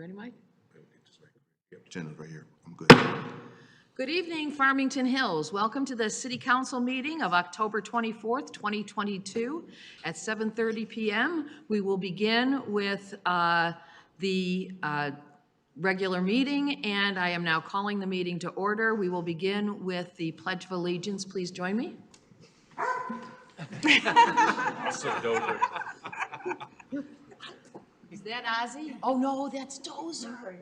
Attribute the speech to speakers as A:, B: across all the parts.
A: Ready, Mike?
B: Agenda's right here. I'm good.
A: Good evening, Farmington Hills. Welcome to the City Council meeting of October 24th, 2022 at 7:30 p.m. We will begin with the regular meeting, and I am now calling the meeting to order. We will begin with the Pledge of Allegiance. Please join me. Is that Ozzy? Oh, no, that's Dozer.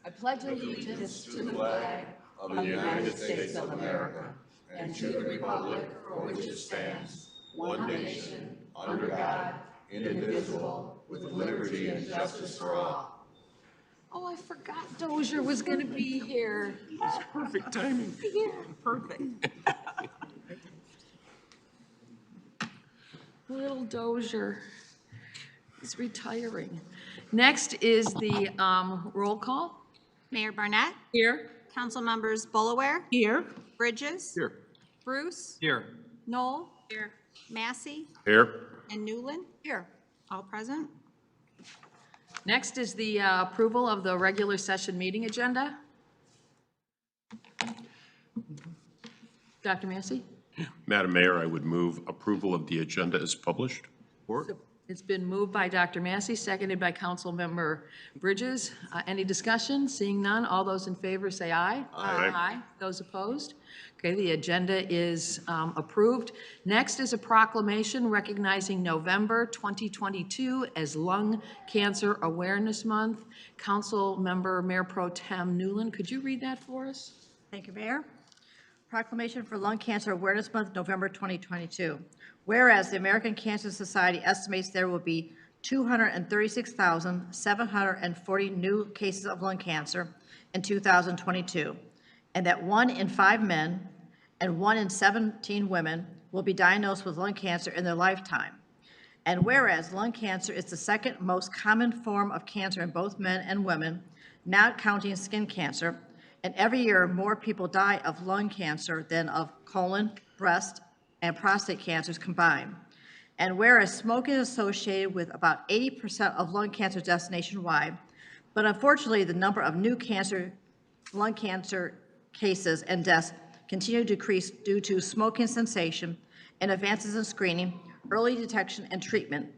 A: I pledge allegiance to the flag of the United States of America and to the republic for which it stands, one nation, under God, indivisible, with liberty and justice for all. Oh, I forgot Dozier was going to be here.
B: It's perfect timing.
A: Yeah, perfect. Little Dozier is retiring. Next is the roll call.
C: Mayor Barnett.
A: Here.
C: Council members Bullaware.
A: Here.
C: Bridges.
B: Here.
C: Bruce.
D: Here.
C: Knoll. Here. Massey.
B: Here.
C: And Newland. Here. All present.
A: Next is the approval of the regular session meeting agenda. Dr. Massey?
E: Madam Mayor, I would move approval of the agenda as published.
A: It's been moved by Dr. Massey, seconded by Councilmember Bridges. Any discussion? Seeing none, all those in favor say aye.
E: Aye.
A: Aye. Those opposed? Okay, the agenda is approved. Next is a proclamation recognizing November 2022 as Lung Cancer Awareness Month. Councilmember Mayor Pro Tem Newland, could you read that for us?
F: Thank you, Mayor. Proclamation for Lung Cancer Awareness Month, November 2022. Whereas the American Cancer Society estimates there will be 236,740 new cases of lung cancer in 2022, and that 1 in 5 men and 1 in 17 women will be diagnosed with lung cancer in their lifetime. And whereas lung cancer is the second most common form of cancer in both men and women, not counting skin cancer, and every year more people die of lung cancer than of colon, breast, and prostate cancers combined. And whereas smoking is associated with about 80% of lung cancer deaths nationwide, but unfortunately the number of new lung cancer cases and deaths continue to decrease due to smoking cessation and advances in screening, early detection, and treatment.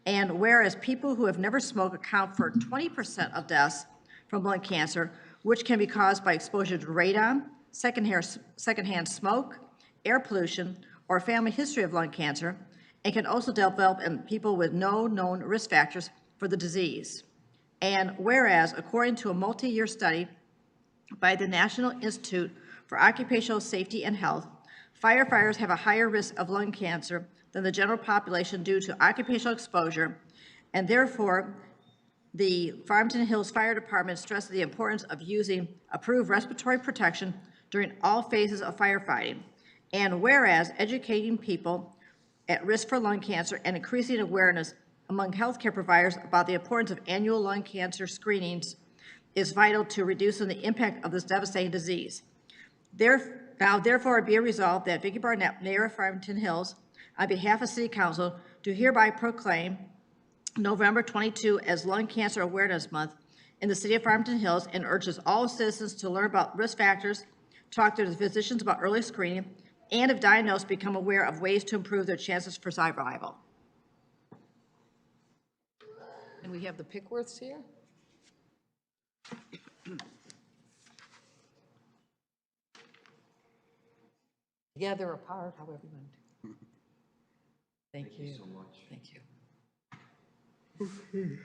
F: And whereas people who have never smoked account for 20% of deaths from lung cancer, which can be caused by exposure to radon, secondhand smoke, air pollution, or a family history of lung cancer, and can also develop in people with no known risk factors for the disease. And whereas, according to a multi-year study by the National Institute for Occupational Safety and Health, firefighters have a higher risk of lung cancer than the general population due to occupational exposure, and therefore, the Farmington Hills Fire Department stresses the importance of using approved respiratory protection during all phases of firefighting. And whereas educating people at risk for lung cancer and increasing awareness among healthcare providers about the importance of annual lung cancer screenings is vital to reducing the impact of this devastating disease. Therefore, be it resolved that Vicki Barnett, Mayor of Farmington Hills, on behalf of City Council, do hereby proclaim November 22 as Lung Cancer Awareness Month in the City of Farmington Hills, and urges all citizens to learn about risk factors, talk to their physicians about early screening, and if diagnosed, become aware of ways to improve their chances for survival.
A: And we have the Pickworths here. Together, apart, however you want to. Thank you so much. Thank you.
D: I'd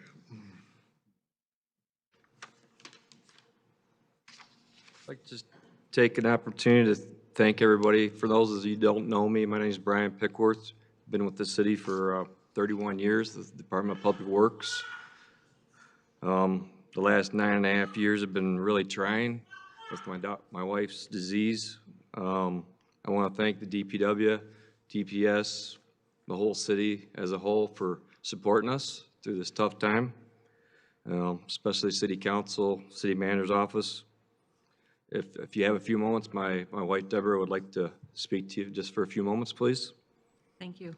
D: like to just take an opportunity to thank everybody. For those of you who don't know me, my name is Brian Pickworth. Been with the city for 31 years, the Department of Public Works. The last 9.5 years have been really trying with my wife's disease. I want to thank the DPW, DPS, the whole city as a whole for supporting us through this tough time, especially City Council, City Manager's Office. If you have a few moments, my wife Deborah would like to speak to you just for a few moments, please.
A: Thank you.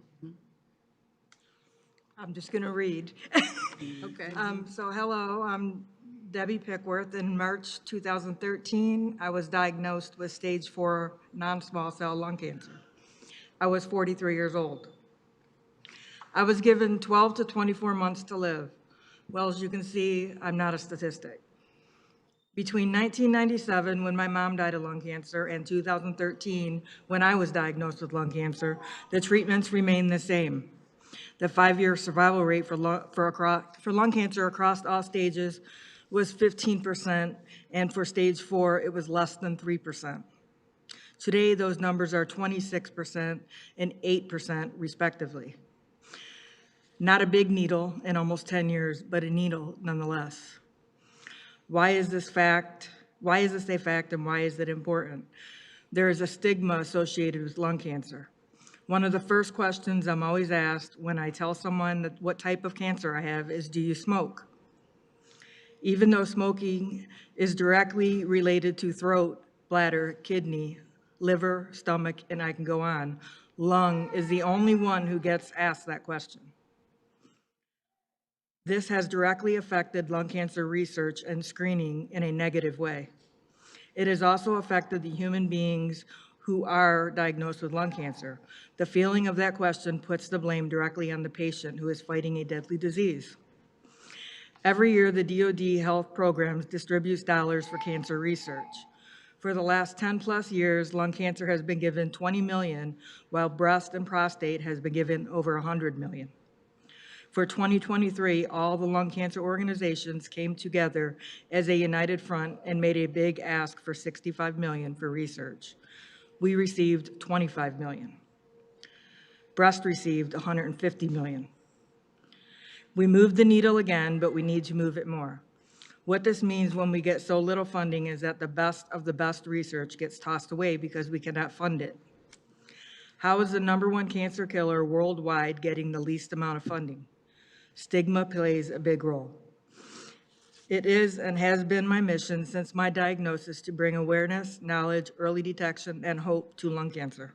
G: I'm just going to read.
F: Okay.
G: So hello, I'm Debbie Pickworth. In March 2013, I was diagnosed with stage 4 non-small cell lung cancer. I was 43 years old. I was given 12 to 24 months to live. Well, as you can see, I'm not a statistic. Between 1997, when my mom died of lung cancer, and 2013, when I was diagnosed with lung cancer, the treatments remained the same. The 5-year survival rate for lung cancer across all stages was 15%, and for stage 4, it was less than 3%. Today, those numbers are 26% and 8% respectively. Not a big needle in almost 10 years, but a needle nonetheless. Why is this a fact, and why is it important? There is a stigma associated with lung cancer. One of the first questions I'm always asked when I tell someone that what type of cancer I have is, do you smoke? Even though smoking is directly related to throat, bladder, kidney, liver, stomach, and I can go on, lung is the only one who gets asked that question. This has directly affected lung cancer research and screening in a negative way. It has also affected the human beings who are diagnosed with lung cancer. The feeling of that question puts the blame directly on the patient who is fighting a deadly disease. Every year, the DoD health programs distributes dollars for cancer research. For the last 10+ years, lung cancer has been given $20 million, while breast and prostate has been given over $100 million. For 2023, all the lung cancer organizations came together as a united front and made a big ask for $65 million for research. We received $25 million. Breast received $150 million. We moved the needle again, but we need to move it more. What this means when we get so little funding is that the best of the best research gets tossed away because we cannot fund it. How is the #1 cancer killer worldwide getting the least amount of funding? Stigma plays a big role. It is and has been my mission since my diagnosis to bring awareness, knowledge, early detection, and hope to lung cancer.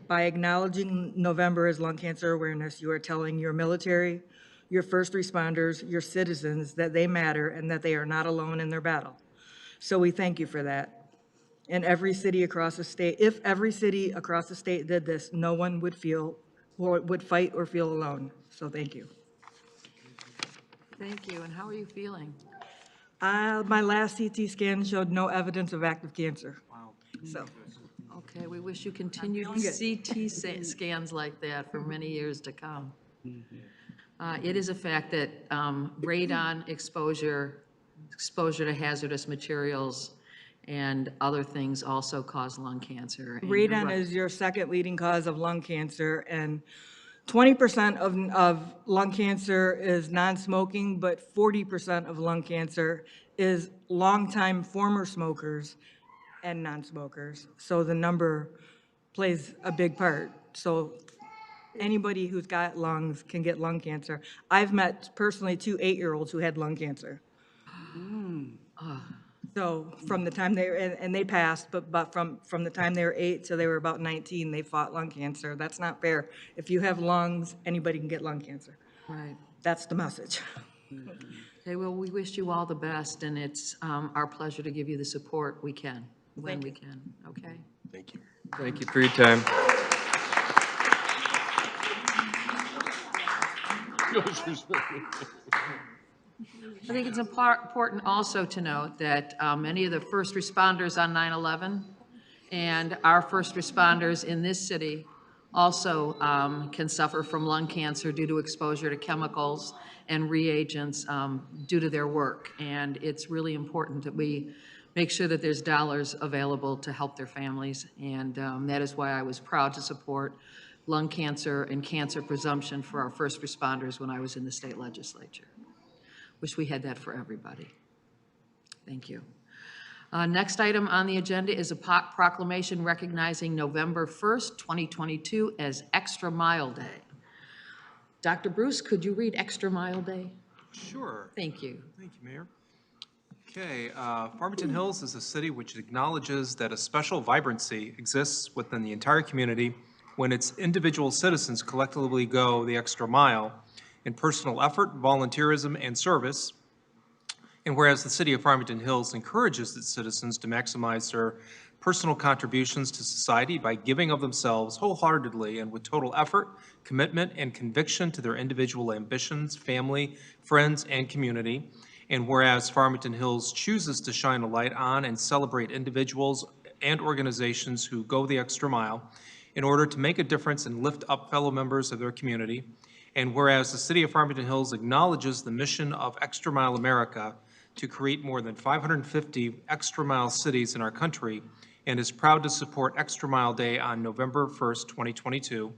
G: By acknowledging November as Lung Cancer Awareness, you are telling your military, your first responders, your citizens that they matter and that they are not alone in their battle. So we thank you for that. And every city across the state, if every city across the state did this, no one would fight or feel alone. So thank you.
A: Thank you, and how are you feeling?
G: My last CT scan showed no evidence of active cancer. Wow. So.
A: Okay, we wish you continued
G: feeling
A: CT scans like that for many years to come. It is a fact that radon exposure to hazardous materials and other things also cause lung cancer. And you're
G: Radon
A: right.
G: is your second leading cause of lung cancer, and 20% of lung cancer is non-smoking, but 40% of lung cancer is longtime former smokers and non-smokers. So the number plays a big part. So anybody who's got lungs can get lung cancer. I've met personally 2 8-year-olds who had lung cancer. So from the time and they passed, but from the time they were 8 till they were about 19, they fought lung cancer. That's not fair. If you have lungs, anybody can get lung cancer.
A: Right.
G: That's the message.
A: Okay, well, we wish you all the best, and it's our pleasure to give you the support we can, when we can, okay?
B: Thank you.
D: Thank you for your time.
A: I think it's important also to note that many of the first responders on 9/11 and our first responders in this city also can suffer from lung cancer due to exposure to chemicals and reagents due to their work. And it's really important that we make sure that there's dollars available to help their families. And that is why I was proud to support lung cancer and cancer presumption for our first responders when I was in the state legislature. Wish we had that for everybody. Thank you. Next item on the agenda is a proclamation recognizing November 1st, 2022 as Extra Mile Day. Dr. Bruce, could you read Extra Mile Day?
H: Sure.
A: Thank you.
H: Thank you, Mayor. Okay, Farmington Hills is a city which acknowledges that a special vibrancy exists within the entire community when its individual citizens collectively go the extra mile in personal effort, volunteerism, and service. And whereas the City of Farmington Hills encourages its citizens to maximize their personal contributions to society by giving of themselves wholeheartedly and with total effort, commitment, and conviction to their individual ambitions, family, friends, and community. And whereas Farmington Hills chooses to shine a light on and celebrate individuals and organizations who go the extra mile in order to make a difference and lift up fellow members of their community. And whereas the City of Farmington Hills acknowledges the mission of Extra Mile America to create more than 550 extra mile cities in our country, and is proud to support Extra Mile Day on November 1st, 2022.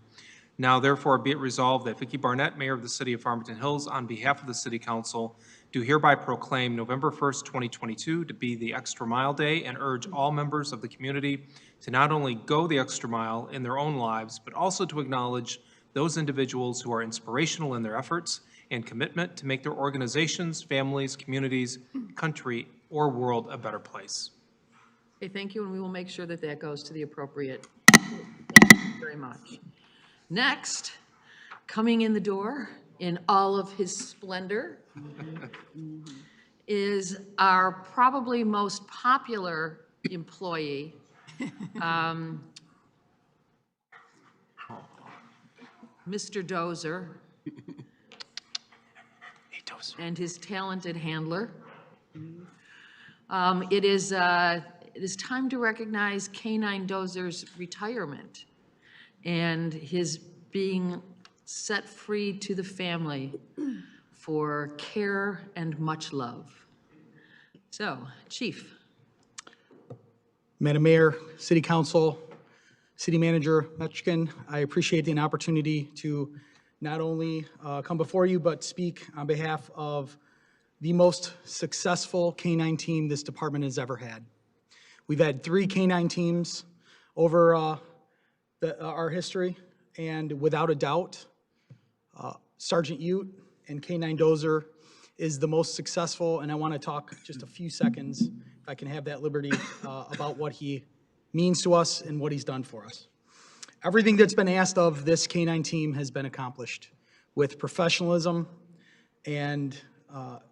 H: Now therefore be it resolved that Vicki Barnett, Mayor of the City of Farmington Hills, on behalf of the City Council, do hereby proclaim November 1st, 2022 to be the Extra Mile Day and urge all members of the community to not only go the extra mile in their own lives, but also to acknowledge those individuals who are inspirational in their efforts and commitment to make their organizations, families, communities, country, or world a better place.
A: Okay, thank you, and we will make sure that that goes to the appropriate. Thank you very much. Next, coming in the door in all of his splendor is our probably most popular employee, Mr. Dozer, and his talented handler. It is time to recognize K-9 Dozer's retirement and his being set free to the family for care and much love. So, Chief.
I: Madam Mayor, City Council, City Manager Metrikin, I appreciate the opportunity to not only come before you, but speak on behalf of the most successful K-9 team this department has ever had. We've had 3 K-9 teams over our history, and without a doubt, Sergeant Ute and K-9 Dozer is the most successful, and I want to talk just a few seconds, if I can have that liberty, about what he means to us and what he's done for us. Everything that's been asked of this K-9 team has been accomplished with professionalism and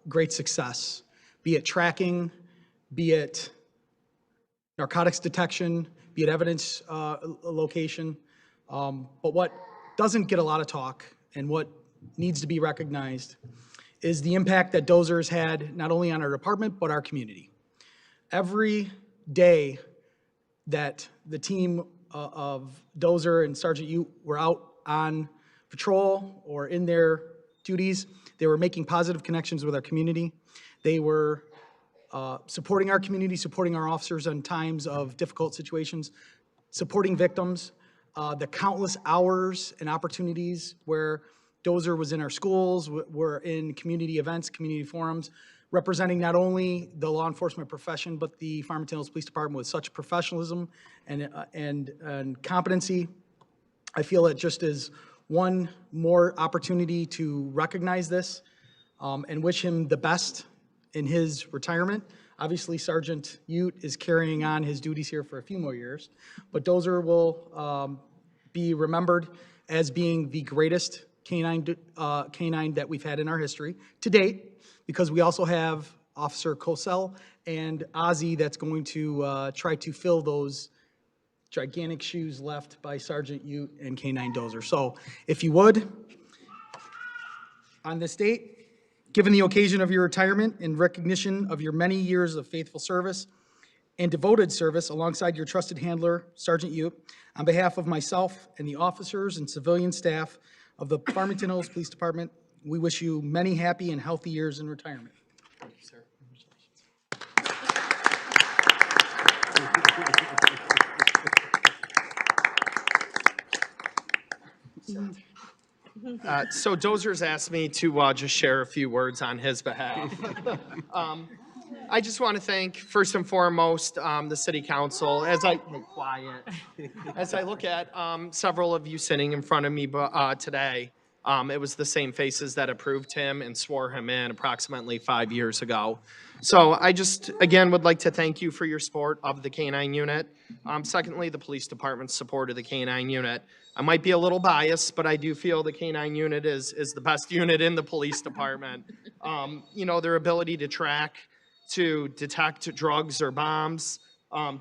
I: great success, be it tracking, be it narcotics detection, be it evidence location. But what doesn't get a lot of talk and what needs to be recognized is the impact that Dozer has had not only on our department, but our community. Every day that the team of Dozer and Sergeant Ute were out on patrol or in their duties, they were making positive connections with our community. They were supporting our community, supporting our officers in times of difficult situations, supporting victims, the countless hours and opportunities where Dozer was in our schools, were in community events, community forums, representing not only the law enforcement profession, but the Farmington Hills Police Department with such professionalism and competency. I feel it just is one more opportunity to recognize this and wish him the best in his retirement. Obviously, Sergeant Ute is carrying on his duties here for a few more years, but Dozer will be remembered as being the greatest K-9 that we've had in our history to date, because we also have Officer Cosell and Ozzy that's going to try to fill those gigantic shoes left by Sergeant Ute and K-9 Dozer. So if you would, on this date, given the occasion of your retirement in recognition of your many years of faithful service and devoted service alongside your trusted handler, Sergeant Ute, on behalf of myself and the officers and civilian staff of the Farmington Hills Police Department, we wish you many happy and healthy years in retirement. Thank you, sir.
J: So Dozer's asked me to just share a few words on his behalf. I just want to thank, first and foremost, the City Council. As I look at several of you sitting in front of me today, It was the same faces that approved him and swore him in approximately 5 years ago. So I just, again, would like to thank you for your support of the K-9 unit. Secondly, the police department's support of the K-9 unit. I might be a little biased, but I do feel the K-9 unit is the best unit in the police department. You know, their ability to track, to detect drugs or bombs,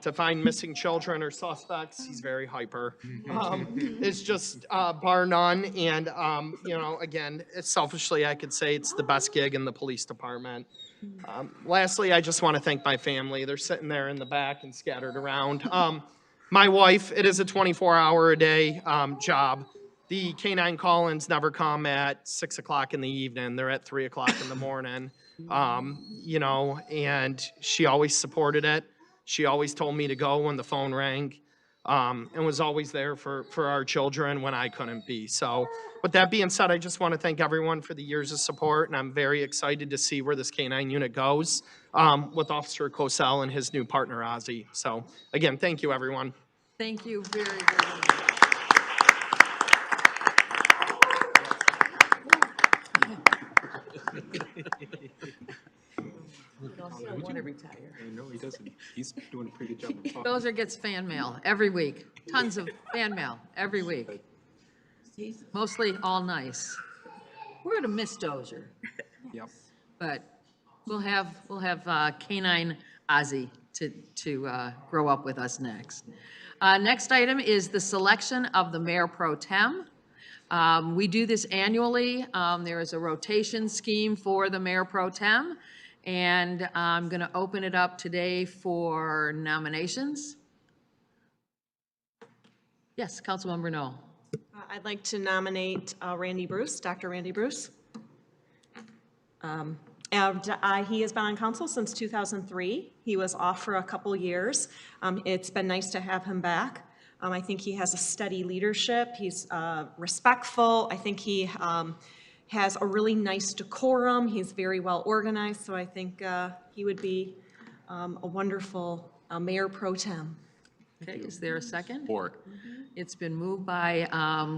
J: to find missing children or suspects, he's very hyper. It's just bar none. And, you know, again, selfishly, I could say it's the best gig in the police department. Lastly, I just want to thank my family. They're sitting there in the back and scattered around. My wife, it is a 24-hour-a-day job. The K-9 call-ins never come at 6 o'clock in the evening. They're at 3 o'clock in the morning. You know, and she always supported it. She always told me to go when the phone rang, and was always there for our children when I couldn't be. So with that being said, I just want to thank everyone for the years of support, and I'm very excited to see where this K-9 unit goes with Officer Cosell and his new partner, Ozzy. So again, thank you, everyone.
A: Thank you very, very much. I want to retire.
H: No, he doesn't. He's doing a pretty good job of talking.
A: Dozier gets fan mail every week, tons of fan mail every week. Mostly all nice. We're gonna miss Dozier,
H: Yep.
A: but we'll have K-9 Ozzy to grow up with us next. Next item is the selection of the mayor pro tem. We do this annually. There is a rotation scheme for the mayor pro tem. And I'm going to open it up today for nominations. Yes, Councilmember Knoll.
K: I'd like to nominate Randy Bruce, Dr. Randy Bruce. He has been on council since 2003. He was off for a couple years. It's been nice to have him back. I think he has a steady leadership. He's respectful. I think he has a really nice decorum. He's very well organized, so I think he would be a wonderful mayor pro tem.
A: Okay, is there a second?
E: Support.
A: It's been moved by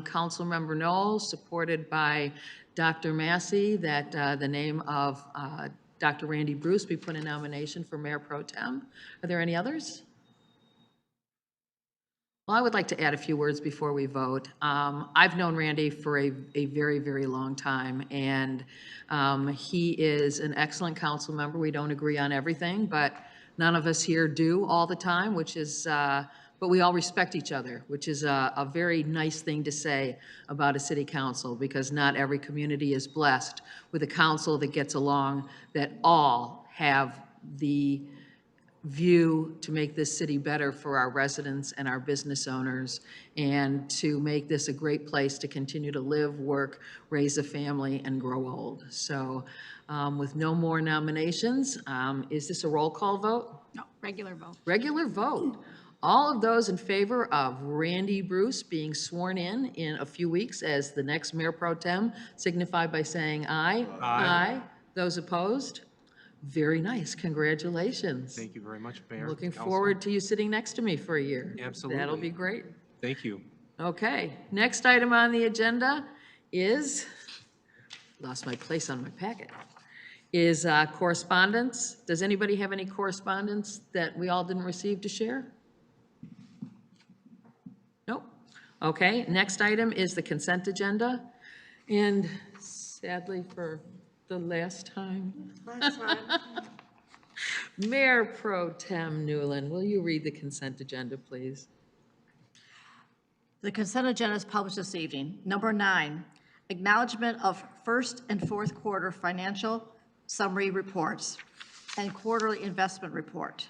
A: Councilmember Knoll, supported by Dr. Massey, that the name of Dr. Randy Bruce be put in nomination for mayor pro tem. Are there any others? Well, I would like to add a few words before we vote. I've known Randy for a very, very long time, and he is an excellent council member. We don't agree on everything, but none of us here do all the time, which is, but we all respect each other, which is a very nice thing to say about a city council, because not every community is blessed with a council that gets along, that all have the view to make this city better for our residents and our business owners, and to make this a great place to continue to live, work, raise a family, and grow old. So with no more nominations, is this a roll call vote?
C: No, regular vote.
A: Regular vote. All of those in favor of Randy Bruce being sworn in a few weeks as the next mayor pro tem signify by saying aye. Aye. Those opposed? Very nice. Congratulations.
H: Thank you very much, Mayor.
A: Looking
H: Council.
A: forward to you sitting next to me for a year.
H: Absolutely.
A: That'll be great.
H: Thank you.
A: Okay, next item on the agenda is, lost my place on my packet, is correspondence. Does anybody have any correspondence that we all didn't receive to share? Nope. Okay, next item is the consent agenda. And sadly, for the last time, Mayor Pro Tem Newland, will you read the consent agenda, please?
F: The consent agenda is published this evening. Number 9, acknowledgement of first and fourth quarter financial summary reports and quarterly investment report.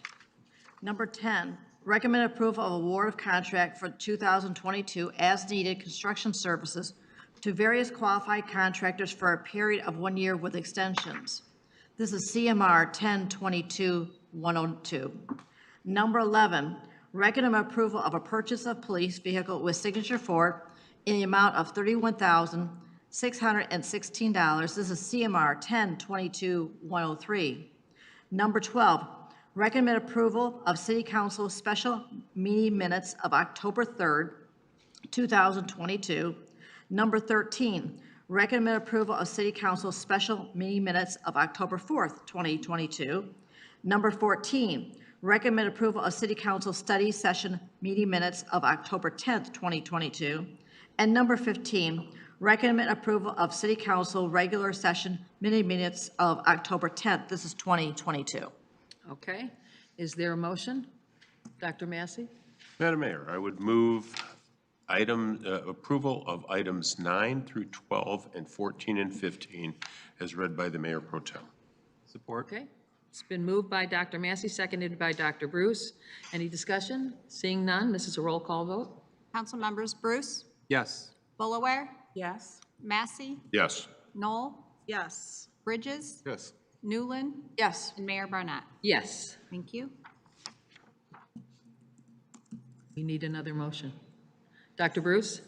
F: Number 10, recommend approval of award of contract for 2022 as-needed construction services to various qualified contractors for a period of 1 year with extensions. This is CMR 1022-102. Number 11, recommend approval of a purchase of police vehicle with signature for in the amount of $31,616. This is CMR 1022-103. Number 12, recommend approval of City Council special meeting minutes of October 3rd, 2022. Number 13, recommend approval of City Council special meeting minutes of October 4th, 2022. Number 14, recommend approval of City Council study session meeting minutes of October 10th, 2022. And number 15, recommend approval of City Council regular session meeting minutes of October 10th. This is 2022.
A: Okay, is there a motion? Dr. Massey?
E: Madam Mayor, I would move approval of items 9 through 12 and 14 and 15 as read by the Mayor Pro Tem.
H: Support.
A: Okay, it's been moved by Dr. Massey, seconded by Dr. Bruce. Any discussion? Seeing none, this is a roll call vote.
C: Council members Bruce,
H: Yes.
C: Bulaware,
K: Yes.
C: Massey,
E: Yes.
C: Knoll,
K: Yes.
C: Bridges,
B: Yes.
C: Newland,
F: Yes.
C: and Mayor Barnett.
A: Yes,
C: Thank you.
A: we need another motion. Dr. Bruce?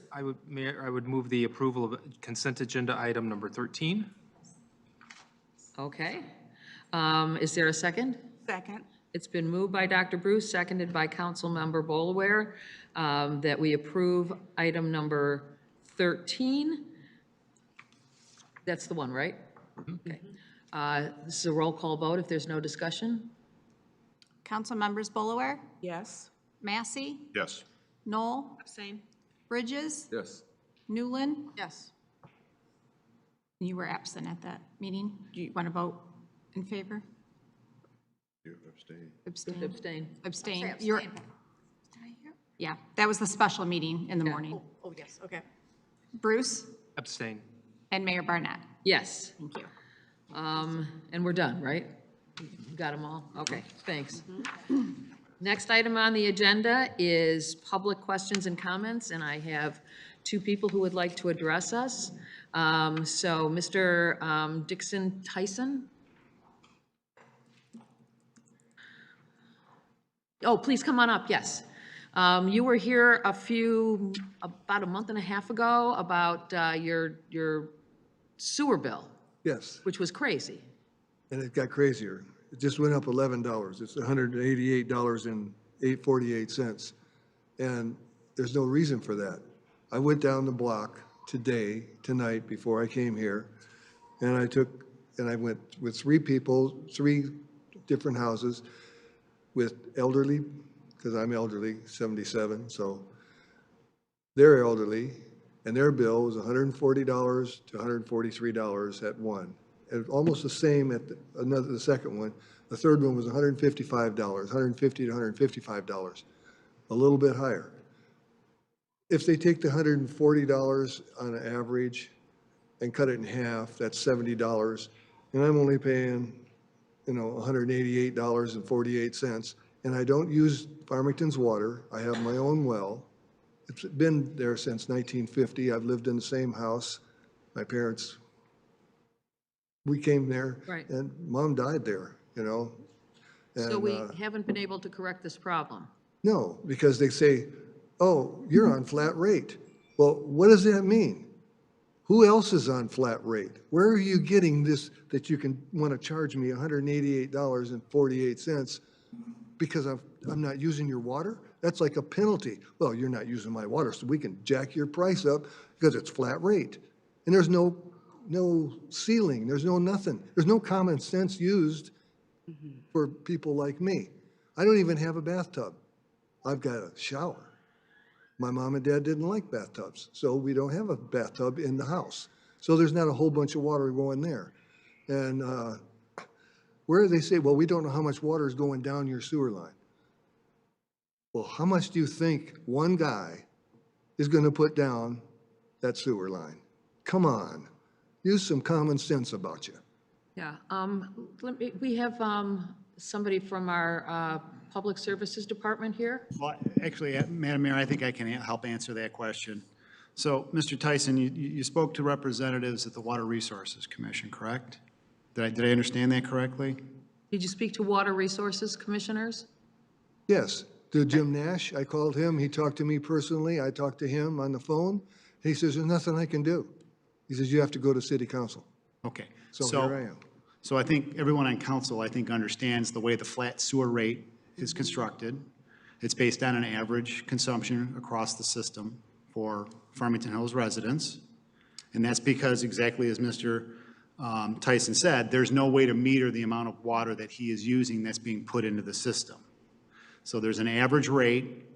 H: Mayor, I would move the approval of consent agenda item number 13.
A: Okay. Is there a second?
K: Second.
A: It's been moved by Dr. Bruce, seconded by Councilmember Bolware, that we approve item number 13. That's the one, right? Okay. This is a roll call vote if there's no discussion.
C: Council members Bulaware,
K: Yes.
C: Massey,
E: Yes.
C: Knoll,
K: Abstain.
C: Bridges,
B: Yes.
C: Newland.
F: Yes.
C: You were absent at that meeting. Do you want to vote in favor?
B: You abstain.
C: Abstain.
A: Abstain.
C: Abstain.
F: Say
C: You're-
F: abstain. Did I hear?
C: Yeah, that was the special meeting in the morning.
F: Oh, yes, okay.
C: Bruce
H: Abstain.
C: and Mayor Barnett.
A: Yes.
C: Thank you.
A: And we're done, right? Got them all? Okay, thanks. Next item on the agenda is public questions and comments, and I have two people who would like to address us. So Mr. Dixon Tyson? Oh, please come on up, yes. You were here about a month and a half ago about your sewer bill,
L: Yes,
A: which was crazy.
L: and it got crazier. It just went up $11. It's $188.48. And there's no reason for that. I went down the block tonight, before I came here, and I went with three people, three different houses with elderly, because I'm elderly, 77, so they're elderly, and their bill was $140 to $143 at one. And almost the same at the second one. The third one was $155, $150 to $155, a little bit higher. If they take the $140 on an average and cut it in half, that's $70, and I'm only paying, $188.48, and I don't use Farmington's water. I have my own well. It's been there since 1950. I've lived in the same house. My parents, we came there,
A: Right.
L: and Mom died there,
A: So
L: and,
A: we haven't been able to correct this problem.
L: no, because they say, oh, you're on flat rate. Well, what does that mean? Who else is on flat rate? Where are you getting this, that you can want to charge me $188.48 because I'm not using your water? That's like a penalty. Well, you're not using my water, so we can jack your price up because it's flat rate. And there's no ceiling, there's no nothing. There's no common sense used for people like me. I don't even have a bathtub. I've got a shower. My mom and dad didn't like bathtubs, so we don't have a bathtub in the house. So there's not a whole bunch of water going there. And where they say, well, we don't know how much water is going down your sewer line. Well, how much do you think one guy is going to put down that sewer line? Come on, use some common sense about you.
A: Yeah, we have somebody from our Public Services Department here.
M: Well, actually, Madam Mayor, I think I can help answer that question. So, Mr. Tyson, you spoke to representatives at the Water Resources Commission, correct? Did I understand that correctly?
A: Did you speak to Water Resources Commissioners?
L: Yes, to Jim Nash, I called him, he talked to me personally, I talked to him on the phone. He says, there's nothing I can do. He says, you have to go to city council.
M: Okay.
L: So here I am.
M: So I think everyone on council, I think, understands the way the flat sewer rate is constructed. It's based on an average consumption across the system for Farmington Hills residents. And that's because, exactly as Mr. Tyson said, there's no way to meter the amount of water that he is using that's being put into the system. So there's an average rate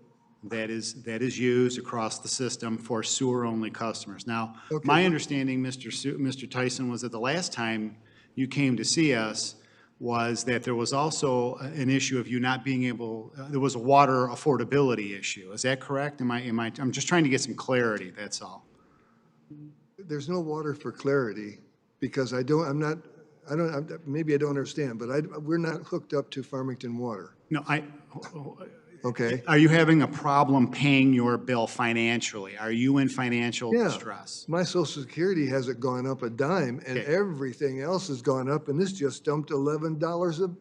M: that is used across the system for sewer-only customers. Now, my understanding, Mr. Tyson, was that the last time you came to see us was that there was also an issue of you not being able, there was a water affordability issue. Is that correct? I'm just trying to get some clarity, that's all.
L: There's no water for clarity because maybe I don't understand, but we're not hooked up to Farmington Water.
M: No,
L: Okay?
M: Are you having a problem paying your bill financially? Are you in financial
L: Yeah.
M: distress?
L: My social security hasn't gone up a dime and
M: Okay.
L: everything else has gone up and this just dumped $11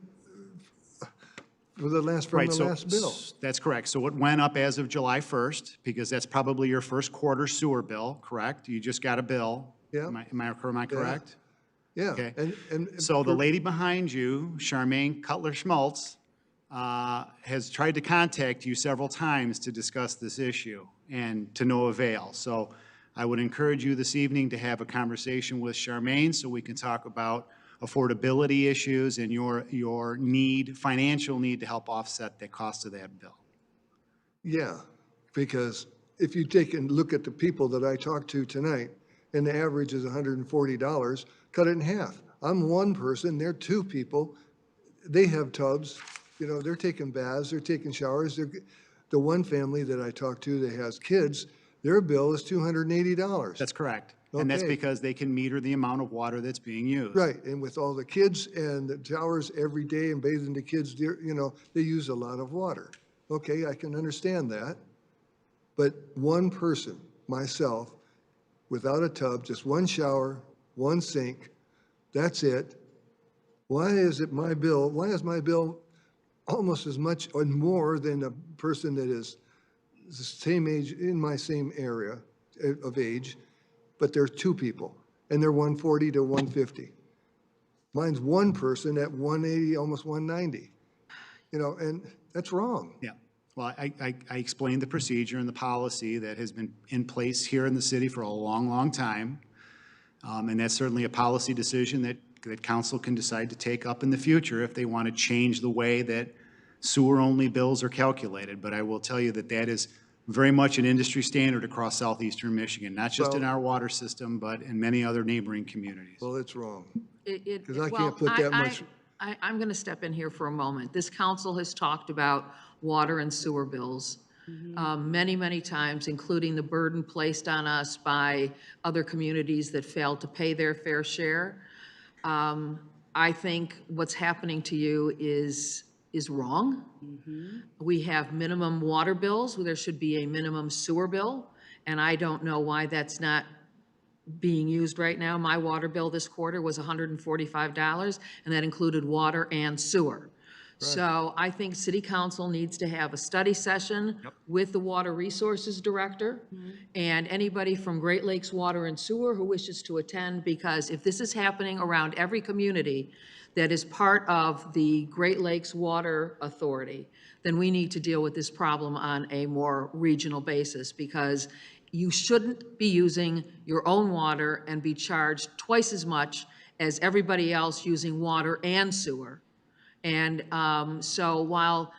L: from the last bill.
M: That's correct. So it went up as of July 1st, because that's probably your first quarter sewer bill, correct? You just got a bill.
L: Yeah.
M: Am I correct?
L: Yeah.
M: Okay.
L: And
M: So the lady behind you, Charmaine Cutler-Schmaltz, has tried to contact you several times to discuss this issue, and to no avail. So I would encourage you this evening to have a conversation with Charmaine so we can talk about affordability issues and your financial need to help offset the cost of that bill.
L: Yeah, because if you take and look at the people that I talked to tonight, and the average is $140, cut it in half. I'm one person, they're two people, they have tubs, they're taking baths, they're taking showers. The one family that I talked to that has kids, their bill is $280.
M: That's correct. And that's
L: Okay.
M: because they can meter the amount of water that's being used.
L: Right, and with all the kids and the showers every day and bathing the kids, they use a lot of water. Okay, I can understand that. But one person, myself, without a tub, just one shower, one sink, that's it. Why is my bill almost as much or more than a person that is the same age, in my same area of age, but there's two people, and they're 140 to 150. Mine's one person at 180, almost 190. And that's wrong.
M: Yeah. Well, I explained the procedure and the policy that has been in place here in the city for a long, long time. And that's certainly a policy decision that council can decide to take up in the future if they want to change the way that sewer-only bills are calculated. But I will tell you that that is very much an industry standard across southeastern Michigan, not just in our water system, but in many other neighboring communities.
L: Well, it's wrong.
A: Because
L: I can't put that much.
A: I'm going to step in here for a moment. This council has talked about water and sewer bills many, many times, including the burden placed on us by other communities that failed to pay their fair share. I think what's happening to you is wrong. We have minimum water bills, there should be a minimum sewer bill, and I don't know why that's not being used right now. My water bill this quarter was $145, and that included water and sewer. So I think city council needs to have a study session with the water resources director and anybody from Great Lakes Water and Sewer who wishes to attend, because if this is happening around every community that is part of the Great Lakes Water Authority, then we need to deal with this problem on a more regional basis, because you shouldn't be using your own water and be charged twice as much as everybody else using water and sewer. And so while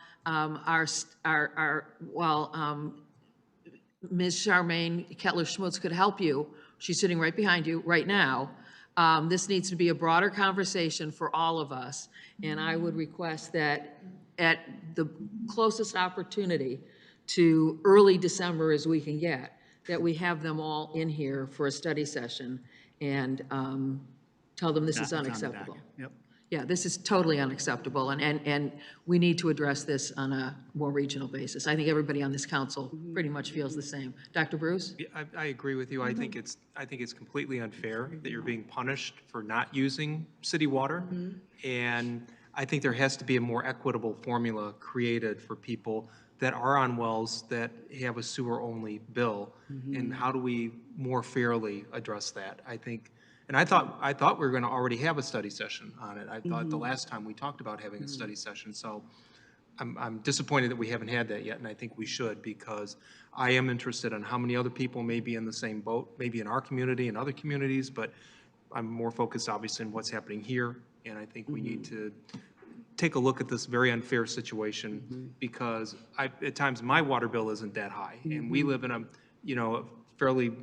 A: Ms. Charmaine Kettler-Schmutz could help you, she's sitting right behind you right now, this needs to be a broader conversation for all of us. And I would request that at the closest opportunity to early December as we can get, that we have them all in here for a study session and tell them this is unacceptable.
M: Yep.
A: Yeah, this is totally unacceptable, and we need to address this on a more regional basis. I think everybody on this council pretty much feels the same. Dr. Bruce?
H: Yeah, I agree with you. I think it's completely unfair that you're being punished for not using city water. And I think there has to be a more equitable formula created for people that are on wells that have a sewer-only bill. And how do we more fairly address that? I think, and I thought we were going to already have a study session on it. I thought the last time we talked about having a study session. So I'm disappointed that we haven't had that yet, and I think we should, because I am interested in how many other people may be in the same boat, maybe in our community and other communities, but I'm more focused, obviously, on what's happening here, and I think we need to take a look at this very unfair situation, because at times, my water bill isn't that high, and we live in a, a fairly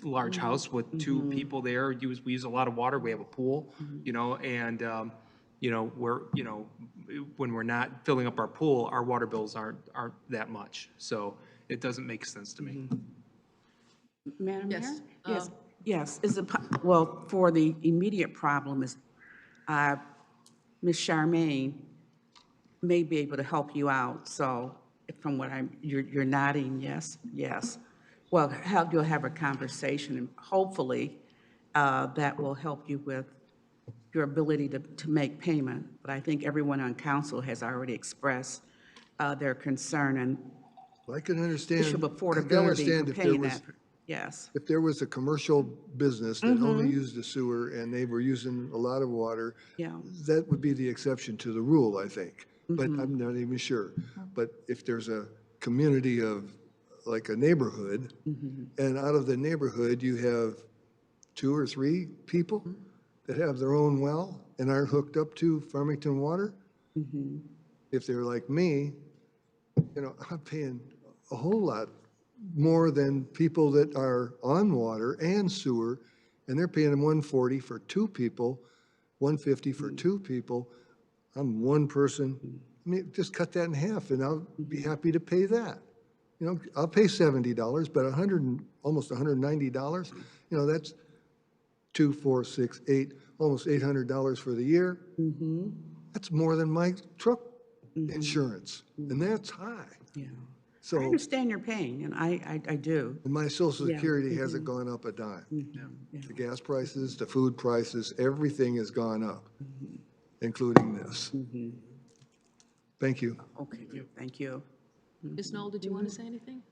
H: large house with two people there. We use a lot of water, we have a pool, and, when we're not filling up our pool, our water bills aren't that much. So it doesn't make sense to me.
A: Madam Mayor?
F: Yes.
A: Yes, yes. Is it, well, for the immediate problem is, Ms. Charmaine may be able to help you out. So from what you're nodding, yes, yes. Well, you'll have a conversation, and hopefully that will help you with your ability to make payment. But I think everyone on council has already expressed their concern and
L: I can understand.
A: issue of
L: I can
A: affordability
L: understand
A: for
L: if there
A: paying
L: was,
A: that. Yes.
L: if there was a commercial business that only used the sewer and they were using a lot of water,
A: Yeah.
L: that would be the exception to the rule, I think. But I'm not even sure. But if there's a community of, like a neighborhood, and out of the neighborhood, you have 2 or 3 people that have their own well and aren't hooked up to Farmington water, if they're like me, I'm paying a whole lot more than people that are on water and sewer, and they're paying them $140 for 2 people, $150 for 2 people. I'm one person. I mean, just cut that in half, and I'll be happy to pay that. I'll pay $70, but almost $190, that's 2, 4, 6, 8, almost $800 for the year. That's more than my truck insurance, and that's high.
A: Yeah.
L: So,
A: I understand your pain, and I do.
L: and my social
A: Yeah.
L: security hasn't gone up a dime. The gas prices, the food prices, everything has gone up, including this. Thank you.
A: Okay, thank you.
C: Ms. Knoll, did you want to say anything?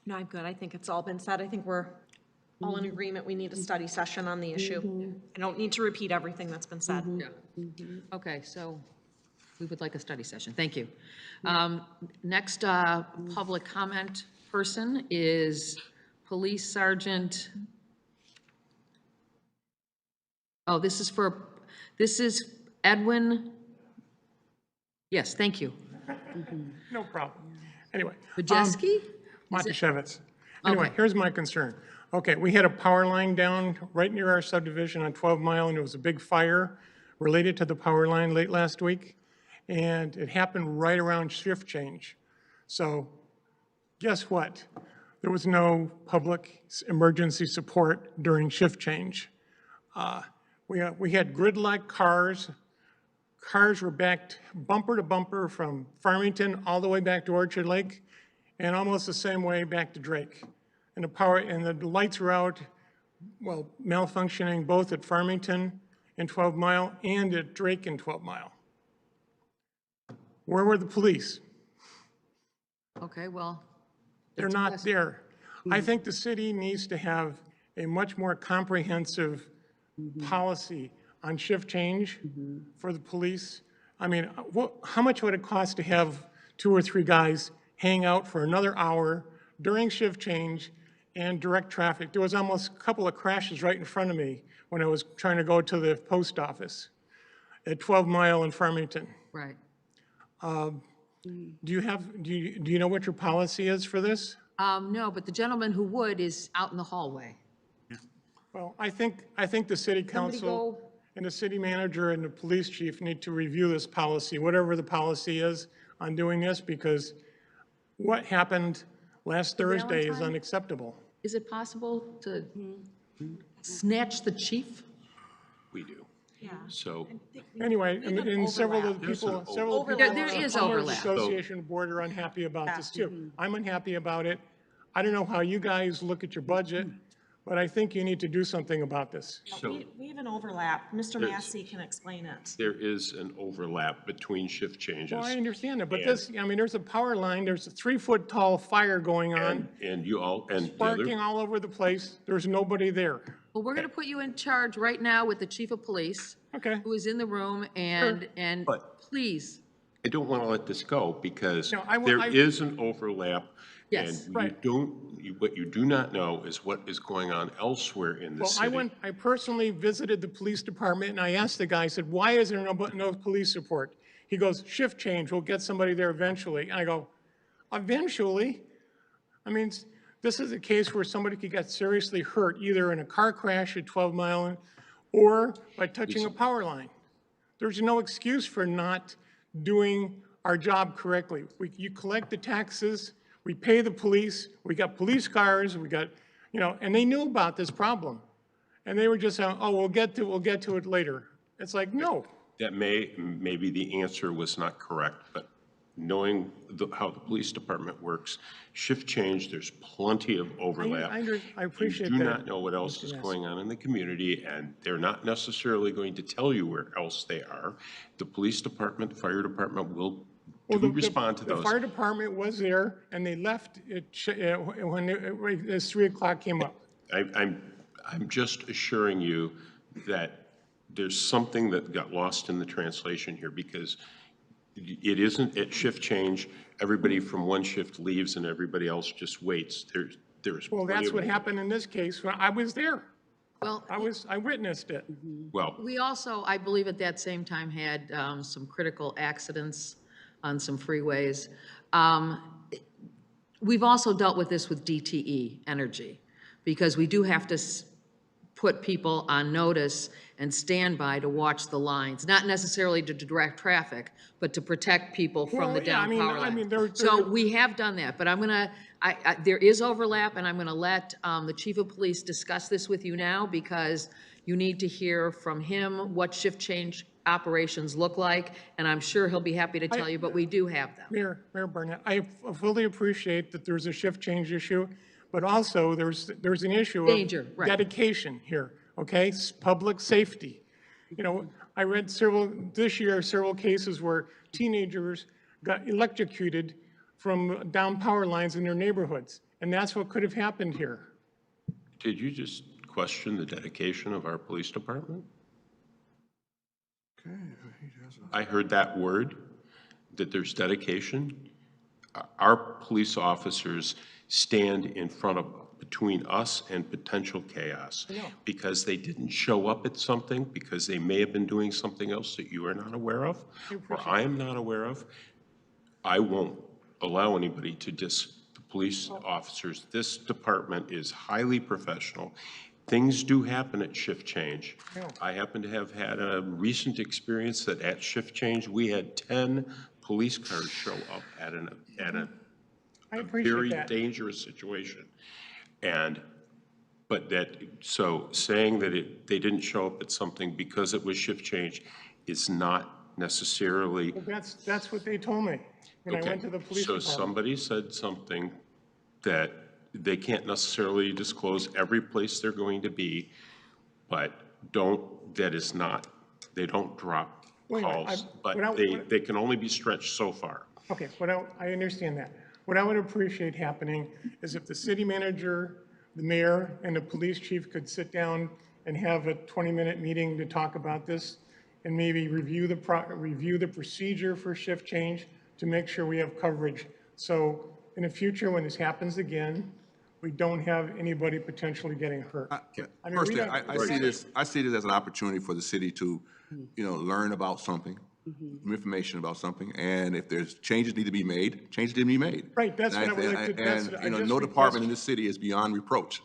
K: No, I'm good. I think it's all been said. I think we're all in agreement. We need a study session on the issue. I don't need to repeat everything that's been said.
C: Yeah. Okay, so we would like a study session. Thank you. Next public comment person is Police Sergeant. Oh, this is Edwin. Yes, thank you.
N: No problem. Anyway.
C: Majeski?
N: Matuszewicz. Anyway,
C: Okay.
N: here's my concern. Okay, we had a power line down right near our subdivision on 12 Mile, and it was a big fire related to the power line late last week, and it happened right around shift change. So guess what? There was no public emergency support during shift change. We had gridlock cars. Cars were backed bumper to bumper from Farmington all the way back to Orchard Lake, and almost the same way back to Drake. And the lights were out, well, malfunctioning both at Farmington and 12 Mile and at Drake and 12 Mile. Where were the police?
C: Okay, well.
N: They're not there. I think the city needs to have a much more comprehensive policy on shift change for the police. I mean, how much would it cost to have 2 or 3 guys hang out for another hour during shift change and direct traffic? There was almost a couple of crashes right in front of me when I was trying to go to the post office at 12 Mile in Farmington.
C: Right.
N: Do you know what your policy is for this?
C: No, but the gentleman who would is out in the hallway.
N: Well, I think the city council and the city manager and the police chief need to review this policy, whatever the policy is on doing this, because what happened last Thursday is
C: Valentine?
N: unacceptable.
C: Is it possible to snatch the chief?
E: We do.
K: Yeah.
E: So
N: Anyway, and several of the
E: There's
N: people,
E: an
N: several people
C: There
N: on the
C: is
N: homeowners
C: overlap.
N: association board are unhappy about this too. I'm unhappy about it. I don't know how you guys look at your budget, but I think you need to do something about this.
E: So
K: We have an overlap. Mr.
E: There's-
K: Massey can explain it.
E: there is an overlap between shift changes.
N: Well, I understand it, but this, I mean, there's a power line, there's a 3-foot tall fire going on,
E: And you all, and the
N: sparking
E: other,
N: all over the place. There's nobody there.
C: Well, we're going to put you in charge right now with the chief of police.
N: Okay.
C: Who is in the room, and
E: But-
C: please,
E: I don't want to let this go because
N: No, I wa-
E: there
N: I-
E: is an overlap.
C: Yes.
E: And
N: Right.
E: what you do not know is what is going on elsewhere in the
N: Well,
E: city.
N: I personally visited the police department, and I asked the guy, I said, why is there no police support? He goes, shift change, we'll get somebody there eventually. And I go, eventually? I mean, this is a case where somebody could get seriously hurt, either in a car crash at 12 Mile or by touching a power line. There's no excuse for not doing our job correctly. You collect the taxes, we pay the police, we got police cars, we got, and they knew about this problem. And they were just saying, oh, we'll get to it later. It's like, no.
E: That maybe the answer was not correct, but knowing how the police department works, shift change, there's plenty of overlap.
N: I appreciate
E: You
N: that.
E: do not know what else is going on in the community, and they're not necessarily going to tell you where else they are. The police department, the fire department will respond to
N: The
E: those.
N: fire department was there, and they left as 3 o'clock came up.
E: I'm just assuring you that there's something that got lost in the translation here, because it isn't at shift change, everybody from one shift leaves and everybody else just waits. There's
N: Well,
E: plenty
N: that's
E: of-
N: what happened in this case. When I was there.
C: well,
N: I witnessed it.
E: Well,
C: we also, I believe at that same time, had some critical accidents on some freeways. We've also dealt with this with DTE Energy, because we do have to put people on notice and standby to watch the lines, not necessarily to direct traffic, but to protect people from
N: Well,
C: the
N: yeah,
C: down power line.
N: there-
C: So we have done that, but I'm gonna, there is overlap, and I'm gonna let the chief of police discuss this with you now, because you need to hear from him what shift change operations look like, and I'm sure he'll be happy to tell you, but we do have them.
N: Mayor Barnett, I fully appreciate that there's a shift change issue, but also there's an issue of
C: Danger, right.
N: dedication here, okay? Public safety. I read this year, several cases where teenagers got electrocuted from down power lines in their neighborhoods, and that's what could have happened here.
E: did you just question the dedication of our police department? I heard that word, that there's dedication. Our police officers stand in front of, between us and potential chaos, because they didn't show up at something, because they may have been doing something else that you are not aware of, or I am not aware of. I won't allow anybody to the police officers. This department is highly professional. Things do happen at shift change. I happen to have had a recent experience that at shift change, we had 10 police cars show up at
N: I
E: a
N: appreciate
E: very
N: that.
E: dangerous situation. So saying that they didn't show up at something because it was shift change is not necessarily.
N: But that's what they told me when I went to the police
E: So
N: department.
E: somebody said something that they can't necessarily disclose every place they're going to be, but they don't drop
N: Wait a minute,
E: calls, but
N: without-
E: they can only be stretched so far.
N: Okay, I understand that. What I would appreciate happening is if the city manager, the mayor, and the police chief could sit down and have a 20-minute meeting to talk about this, and maybe review the procedure for shift change to make sure we have coverage. So in the future, when this happens again, we don't have anybody potentially getting hurt. I mean, we
B: Personally,
N: don't-
B: I see this as an opportunity for the city to, learn about something, some information about something, and if there's changes need to be made, changes need to be made.
N: Right, that's what I would like to- that's
B: And,
N: what I just
B: no department in
N: request-
B: this city is beyond reproach.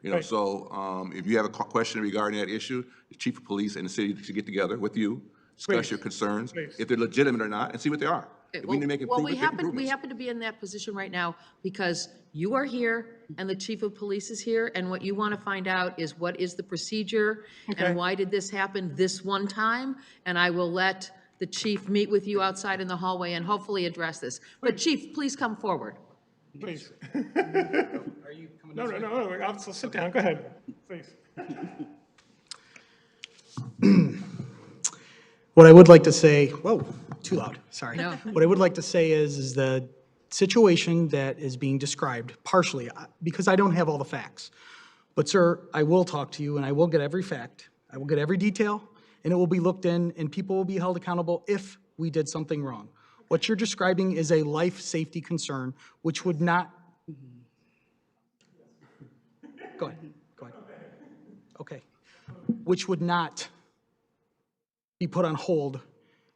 N: Right.
B: So, if you have a question regarding that issue, the chief of police and the city should get together with you, discuss
N: Please.
B: your concerns,
N: Please.
B: if they're legitimate or not, and see what they are. If we need to make
C: Well,
B: improvements, make improvements.
C: we happen to be in that position right now because you are here and the chief of police is here, and what you want to find out is what is the procedure
N: Okay.
C: and why did this happen this one time? And I will let the chief meet with you outside in the hallway and hopefully address this. But chief, please come forward.
N: Please. No, I'll sit down, go ahead, please.
I: What I would like to say, whoa, too loud, sorry.
C: No.
I: What I would like to say is the situation that is being described partially, because I don't have all the facts, But sir, I will talk to you and I will get every fact, I will get every detail, and it will be looked in and people will be held accountable if we did something wrong. What you're describing is a life safety concern, which would not. Go ahead, go ahead. Okay. Which would not be put on hold,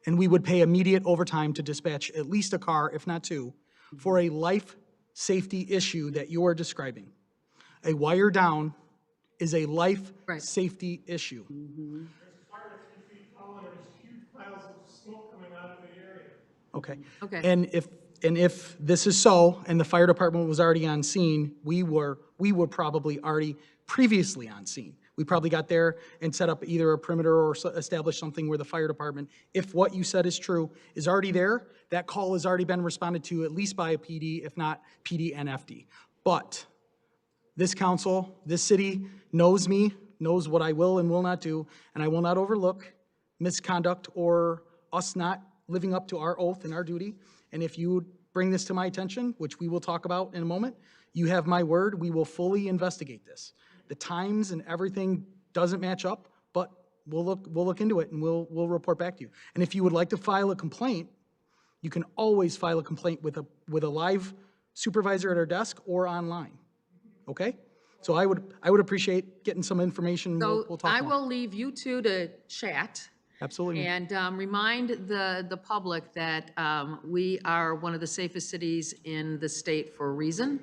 I: and we would pay immediate overtime to dispatch at least a car, if not two, for a life safety issue that you are describing. A wire down is a life safety issue.
N: There's fire 3 feet tall and there's huge piles of smoke coming out of the area.
I: Okay.
C: Okay.
I: And if this is so, and the fire department was already on scene, we were probably already previously on scene. We probably got there and set up either a perimeter or established something where the fire department, if what you said is true, is already there. That call has already been responded to at least by a PD, if not PD and FD. But this council, this city knows me, knows what I will and will not do, and I will not overlook misconduct or us not living up to our oath and our duty. And if you bring this to my attention, which we will talk about in a moment, you have my word, we will fully investigate this. The times and everything doesn't match up, but we'll look into it and we'll report back to you. And if you would like to file a complaint, you can always file a complaint with a live supervisor at our desk or online. Okay? So I would appreciate getting some information.
C: So
I: We'll talk
C: I
I: more.
C: will leave you two to chat.
I: Absolutely.
C: And remind the public that we are one of the safest cities in the state for a reason.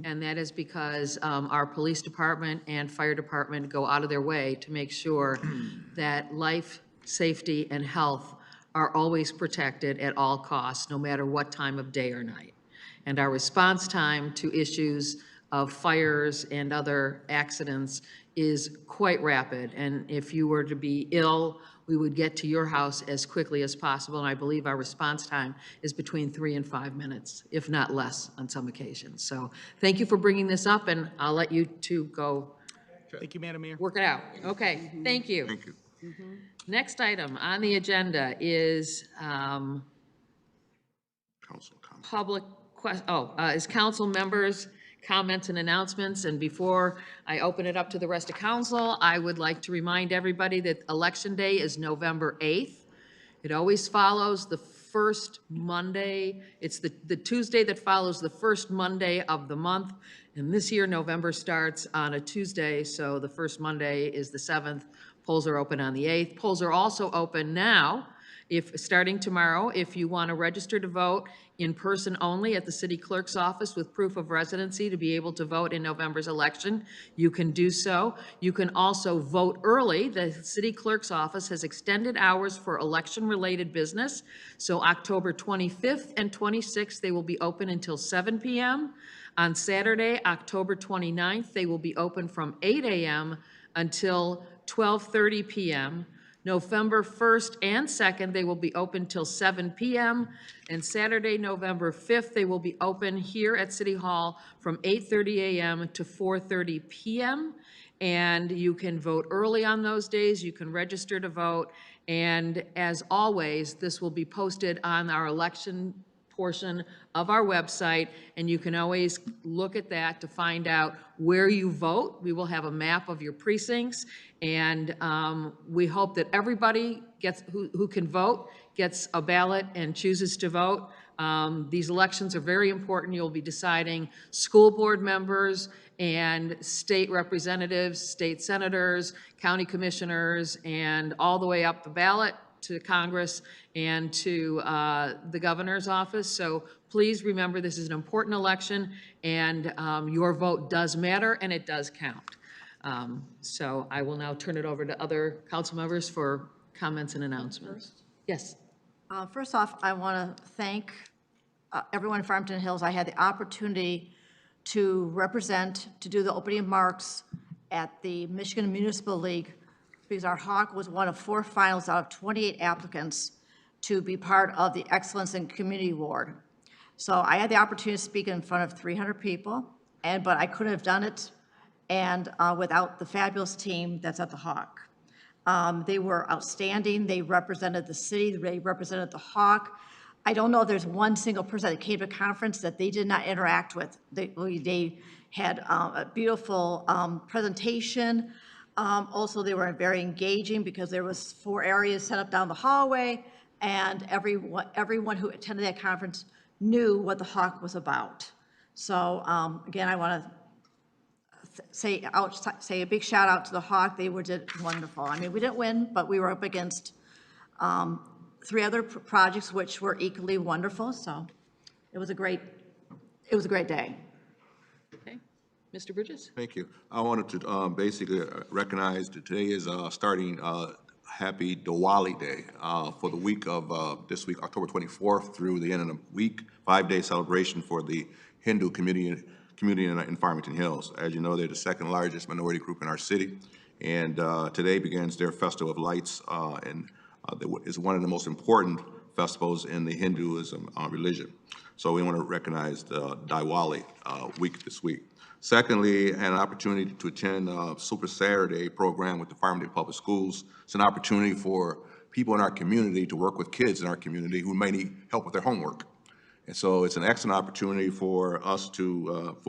C: And that is because our police department and fire department go out of their way to make sure that life, safety, and health are always protected at all costs, no matter what time of day or night. And our response time to issues of fires and other accidents is quite rapid. And if you were to be ill, we would get to your house as quickly as possible. And I believe our response time is between 3 and 5 minutes, if not less on some occasions. So thank you for bringing this up, and I'll let you two go
I: Thank you, Madam Mayor.
C: work it out. Okay, thank you.
B: Thank you.
C: Next item on the agenda is
B: Council comment.
C: public is council members' comments and announcements. And before I open it up to the rest of council, I would like to remind everybody that Election Day is November 8th. It always follows the first Monday. It's the Tuesday that follows the first Monday of the month. And this year, November starts on a Tuesday, so the first Monday is the 7th. Polls are open on the 8th. Polls are also open now, starting tomorrow, if you want to register to vote in person only at the city clerk's office with proof of residency to be able to vote in November's election, you can do so. You can also vote early. The city clerk's office has extended hours for election-related business. So October 25th and 26th, they will be open until 7 p.m. On Saturday, October 29th, they will be open from 8 a.m. until 12:30 p.m. November 1st and 2nd, they will be open till 7 p.m. And Saturday, November 5th, they will be open here at City Hall from 8:30 a.m. to 4:30 p.m. And you can vote early on those days. You can register to vote. And as always, this will be posted on our election portion of our website, and you can always look at that to find out where you vote. We will have a map of your precincts, and we hope that everybody who can vote gets a ballot and chooses to vote. These elections are very important. You'll be deciding school board members and state representatives, state senators, county commissioners, and all the way up the ballot to Congress and to the governor's office. So please remember, this is an important election, and your vote does matter and it does count. So I will now turn it over to other council members for comments and announcements. Yes.
F: First off, I want to thank everyone in Farmington Hills. I had the opportunity to do the opening remarks at the Michigan Municipal League, because our Hawk was one of 4 finalists out of 28 applicants to be part of the Excellence in Community Award. So I had the opportunity to speak in front of 300 people, but I couldn't have done it without the fabulous team that's at the Hawk. They were outstanding. They represented the city. They represented the Hawk. I don't know if there's one single person that came to a conference that they did not interact with. They had a beautiful presentation. Also, they were very engaging because there was 4 areas set up down the hallway, and everyone who attended that conference knew what the Hawk was about. So again, I want to say a big shout out to the Hawk. They did wonderful. I mean, we didn't win, but we were up against 3 other projects which were equally wonderful. So it was a great day.
C: Okay. Mr. Bridges?
B: Thank you. I wanted to basically recognize that today is starting Happy Diwali Day for the week of this week, October 24th through the end of the week, 5-day celebration for the Hindu community in Farmington Hills. As you know, they're the 2nd largest minority group in our city, and today begins their Festival of Lights, and is one of the most important festivals in the Hinduism religion. So we want to recognize the Diwali week this week. Secondly, I had an opportunity to attend a Super Saturday program with the Farmington Public Schools. It's an opportunity for people in our community to work with kids in our community who may need help with their homework. And so it's an excellent opportunity for us to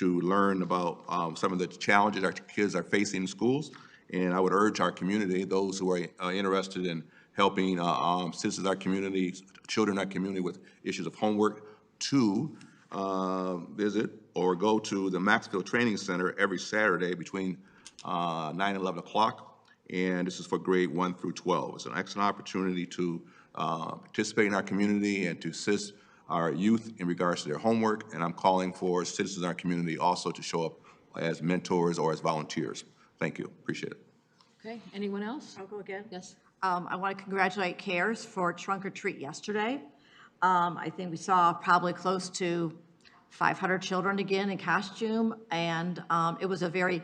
B: learn about some of the challenges our kids are facing in schools. And I would urge our community, those who are interested in helping citizens of our community, children in our community with issues of homework, to visit or go to the Maxfield Training Center every Saturday between 9 and 11 o'clock. And this is for grade 1 through 12. It's an excellent opportunity to participate in our community and to assist our youth in regards to their homework. And I'm calling for citizens in our community also to show up as mentors or as volunteers. Thank you. Appreciate it.
C: Okay, anyone else?
F: I'll go again.
C: Yes.
F: I want to congratulate CARES for trunk or treat yesterday. I think we saw probably close to 500 children again in costume, and it was a very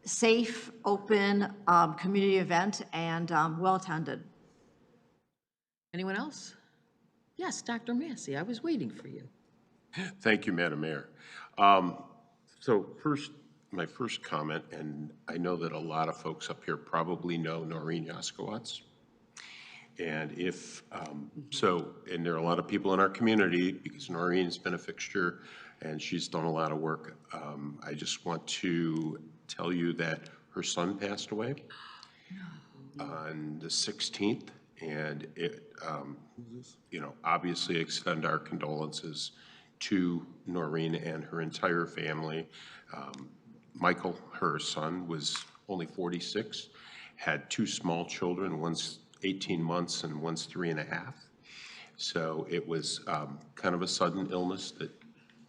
F: safe, open community event and well attended.
C: Anyone else? Yes, Dr. Massey, I was waiting for you.
E: Thank you, Madam Mayor. So my first comment, and I know that a lot of folks up here probably know Noreen Yaskowitz. And and there are a lot of people in our community because Noreen's been a fixture and she's done a lot of work. I just want to tell you that her son passed away on the 16th, and obviously extend our condolences to Noreen and her entire family. Michael, her son, was only 46, had 2 small children, one's 18 months and one's 3.5. So it was kind of a sudden illness that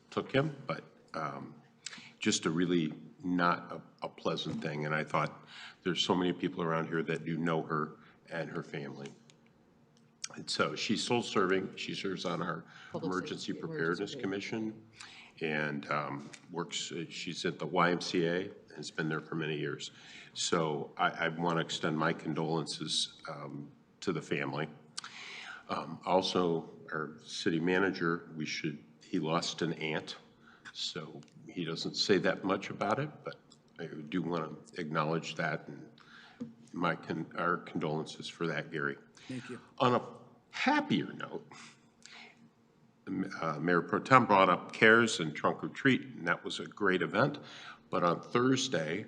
E: took him, but just a really not a pleasant thing. And I thought there's so many people around here that do know her and her family. And so she's still serving. She serves on our Emergency Preparedness Commission and she's at the YMCA and has been there for many years. So I want to extend my condolences to the family. Also, our city manager, he lost an aunt, so he doesn't say that much about it, but I do want to acknowledge that, and our condolences for that, Gary.
I: Thank you.
E: On a happier note, Mayor Pro Tem brought up CARES and Trunk or Treat, and that was a great event. But on Thursday,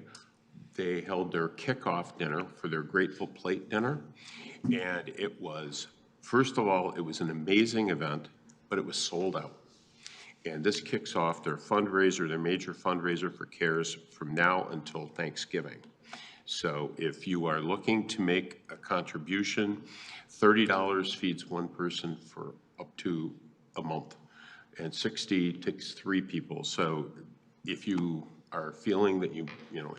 E: they held their kickoff dinner for their Grateful Plate dinner. And it was, first of all, it was an amazing event, but it was sold out. And this kicks off their fundraiser, their major fundraiser for CARES from now until Thanksgiving. So if you are looking to make a contribution, $30 feeds 1 person for up to a month, and $60 takes 3 people. So if you are feeling that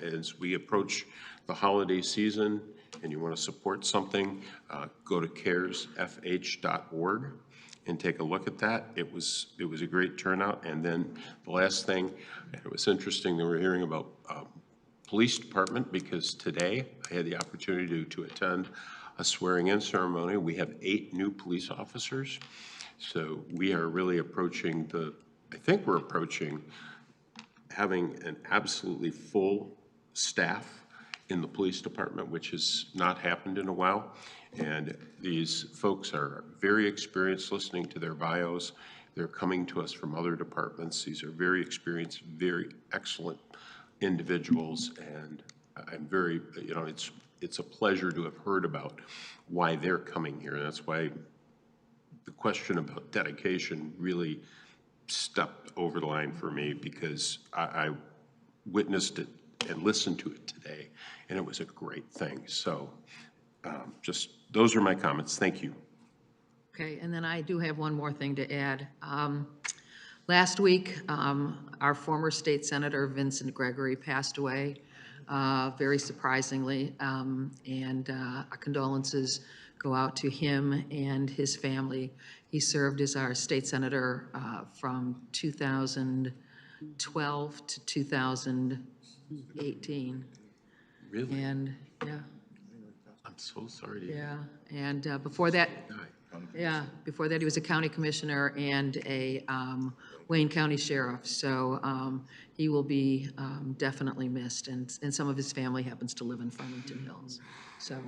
E: as we approach the holiday season and you want to support something, go to caresfh.org and take a look at that. It was a great turnout. And then the last thing, it was interesting that we're hearing about police department, because today I had the opportunity to attend a swearing-in ceremony. We have 8 new police officers. So we are really approaching I think we're approaching having an absolutely full staff in the police department, which has not happened in a while. And these folks are very experienced. Listening to their bios, they're coming to us from other departments. These are very experienced, very excellent individuals, and I'm very, you know, it's a pleasure to have heard about why they're coming here. And that's why the question about dedication really stepped over the line for me, because I witnessed it and listened to it today, and it was a great thing. So just, those are my comments. Thank you.
C: Okay, and then I do have one more thing to add. Last week, our former state senator, Vincent Gregory, passed away, very surprisingly, and our condolences go out to him and his family. He served as our state senator from 2012 to 2018.
E: Really?
C: And, yeah.
E: I'm so sorry to hear.
C: Yeah, and before that, before that, he was a county commissioner and a Wayne County sheriff. So he will be definitely missed, and some of his family happens to live in Farmington Hills. So,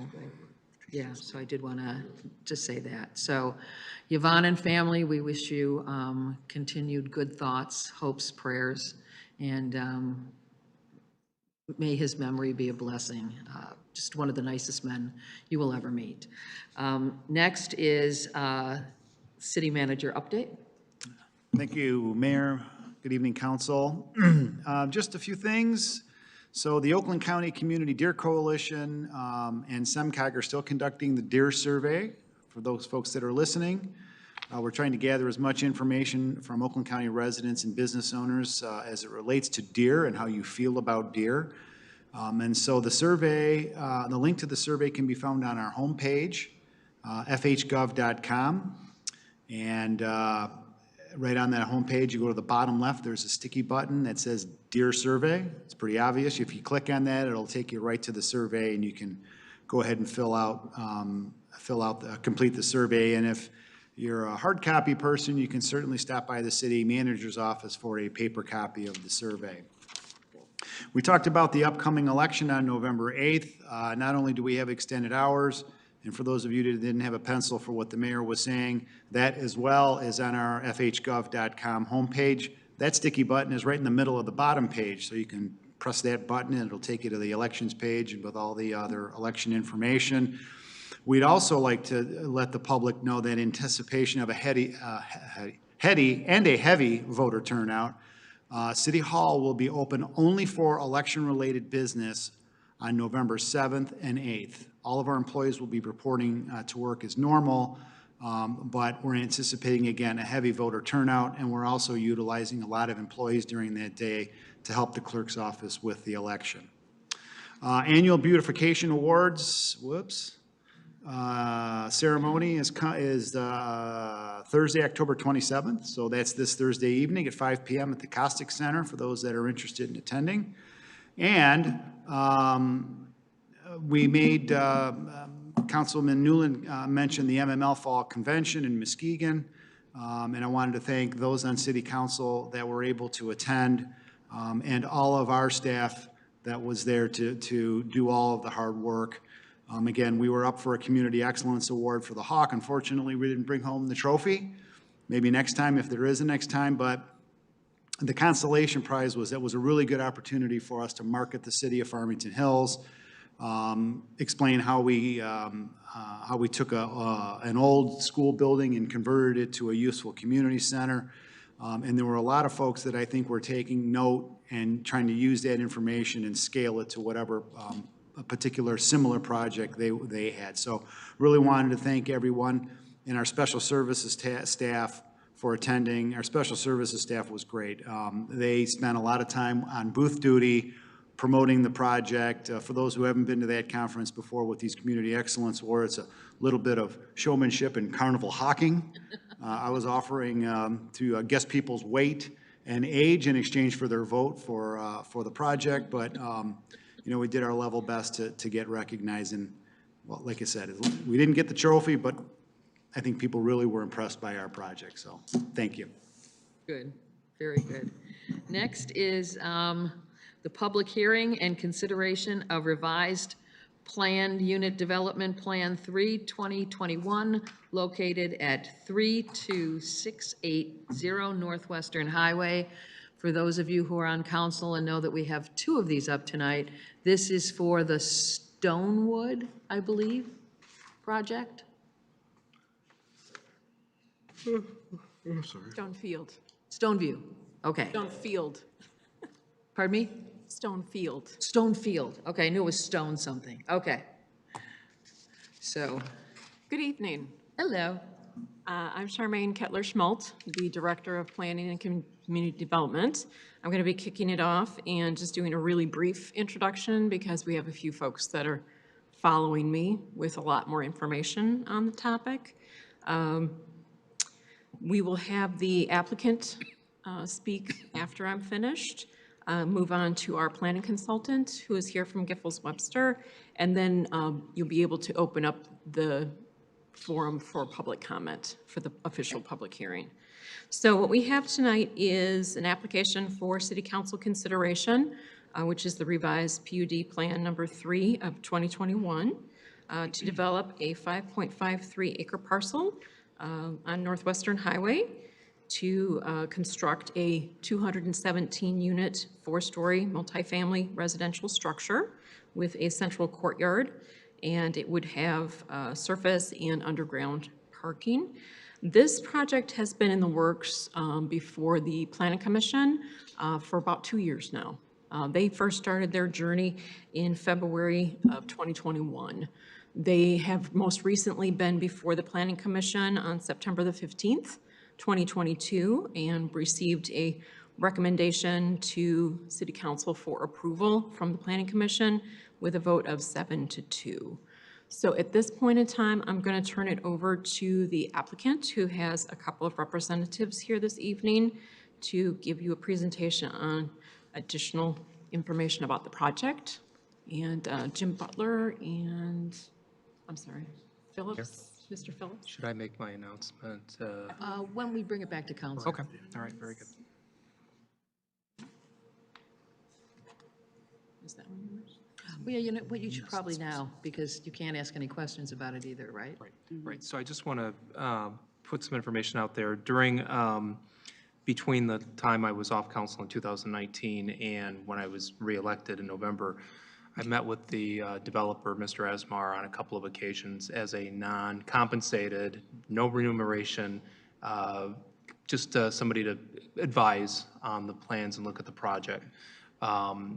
C: yeah, so I did want to just say that. So, Yvonne and family, we wish you continued good thoughts, hopes, prayers, and may his memory be a blessing. Just one of the nicest men you will ever meet. Next is city manager update.
M: Thank you, Mayor. Good evening, council. Just a few things. So the Oakland County Community Deer Coalition and SEMCOG are still conducting the deer survey for those folks that are listening. We're trying to gather as much information from Oakland County residents and business owners as it relates to deer and how you feel about deer. And so the survey, the link to the survey can be found on our homepage, fhgov.com. And right on that homepage, you go to the bottom left, there's a sticky button that says Deer Survey. It's pretty obvious. If you click on that, it'll take you right to the survey, and you can go ahead and complete the survey. And if you're a hard copy person, you can certainly stop by the city manager's office for a paper copy of the survey. We talked about the upcoming election on November 8th. Not only do we have extended hours, and for those of you that didn't have a pencil for what the mayor was saying, that as well is on our fhgov.com homepage. That sticky button is right in the middle of the bottom page, so you can press that button and it'll take you to the elections page with all the other election information. We'd also like to let the public know that in anticipation of a heady and a heavy voter turnout, City Hall will be open only for election-related business on November 7th and 8th. All of our employees will be reporting to work as normal, but we're anticipating, again, a heavy voter turnout, and we're also utilizing a lot of employees during that day to help the clerk's office with the election. Annual Beautification Awards, ceremony is Thursday, October 27th, so that's this Thursday evening at 5 p.m. at the Costic Center for those that are interested in attending. And we made, Councilman Newland mentioned the MML Fall Convention in Muskegon, and I wanted to thank those on City Council that were able to attend, and all of our staff that was there to do all of the hard work. Again, we were up for a Community Excellence Award for the Hawk. Unfortunately, we didn't bring home the trophy. Maybe next time, if there is a next time, but the consolation prize was a really good opportunity for us to market the city of Farmington Hills, explain how we took an old school building and converted it to a useful community center. And there were a lot of folks that I think were taking note and trying to use that information and scale it to whatever a particular similar project they had. So really wanted to thank everyone and our special services staff for attending. Our special services staff was great. They spent a lot of time on booth duty, promoting the project. For those who haven't been to that conference before with these Community Excellence Awards, it's a little bit of showmanship and carnival hawking. I was offering to guess people's weight and age in exchange for their vote for the project, but you know, we did our level best to get recognized. And, well, like I said, we didn't get the trophy, but I think people really were impressed by our project, so thank you.
C: Good, very good. Next is the public hearing and consideration of revised planned unit development Plan 3, 2021, located at 32680 Northwestern Highway. For those of you who are on council and know that we have two of these up tonight, this is for the Stonewood, I believe, project?
O: Stonefield.
C: Stoneview, okay.
O: Stonefield.
C: Pardon me?
O: Stonefield.
C: Stonefield, okay, I knew it was Stone something, okay. So,
O: Good evening.
C: hello.
O: I'm Charmaine Kettler-Schmult, the Director of Planning and Community Development. I'm going to be kicking it off and just doing a really brief introduction because we have a few folks that are following me with a lot more information on the topic. We will have the applicant speak after I'm finished, move on to our planning consultant, who is here from Giffords Webster, and then you'll be able to open up the forum for public comment for the official public hearing. So what we have tonight is an application for City Council consideration, which is the revised PUD Plan number 3 of 2021, to develop a 5.53 acre parcel on Northwestern Highway to construct a 217 unit, 4-story multifamily residential structure with a central courtyard, and it would have surface and underground parking. This project has been in the works before the Planning Commission for about 2 years now. They first started their journey in February of 2021. They have most recently been before the Planning Commission on September the 15th, 2022, and received a recommendation to City Council for approval from the Planning Commission with a vote of 7-2. So at this point in time, I'm going to turn it over to the applicant, who has a couple of representatives here this evening to give you a presentation on additional information about the project. And Jim Butler and, I'm sorry, Phillips, Mr. Phillips?
H: Should I make my announcement?
C: When we bring it back to council.
H: Okay, all right, very good.
O: Is that one yours?
C: Well, yeah, you know, what you should probably now, because you can't ask any questions about it either, right?
H: Right, so I just want to put some information out there. Between the time I was off council in 2019 and when I was reelected in November, I met with the developer, Mr. Asmar, on a couple of occasions as a non-compensated, no remuneration, just somebody to advise on the plans and look at the project.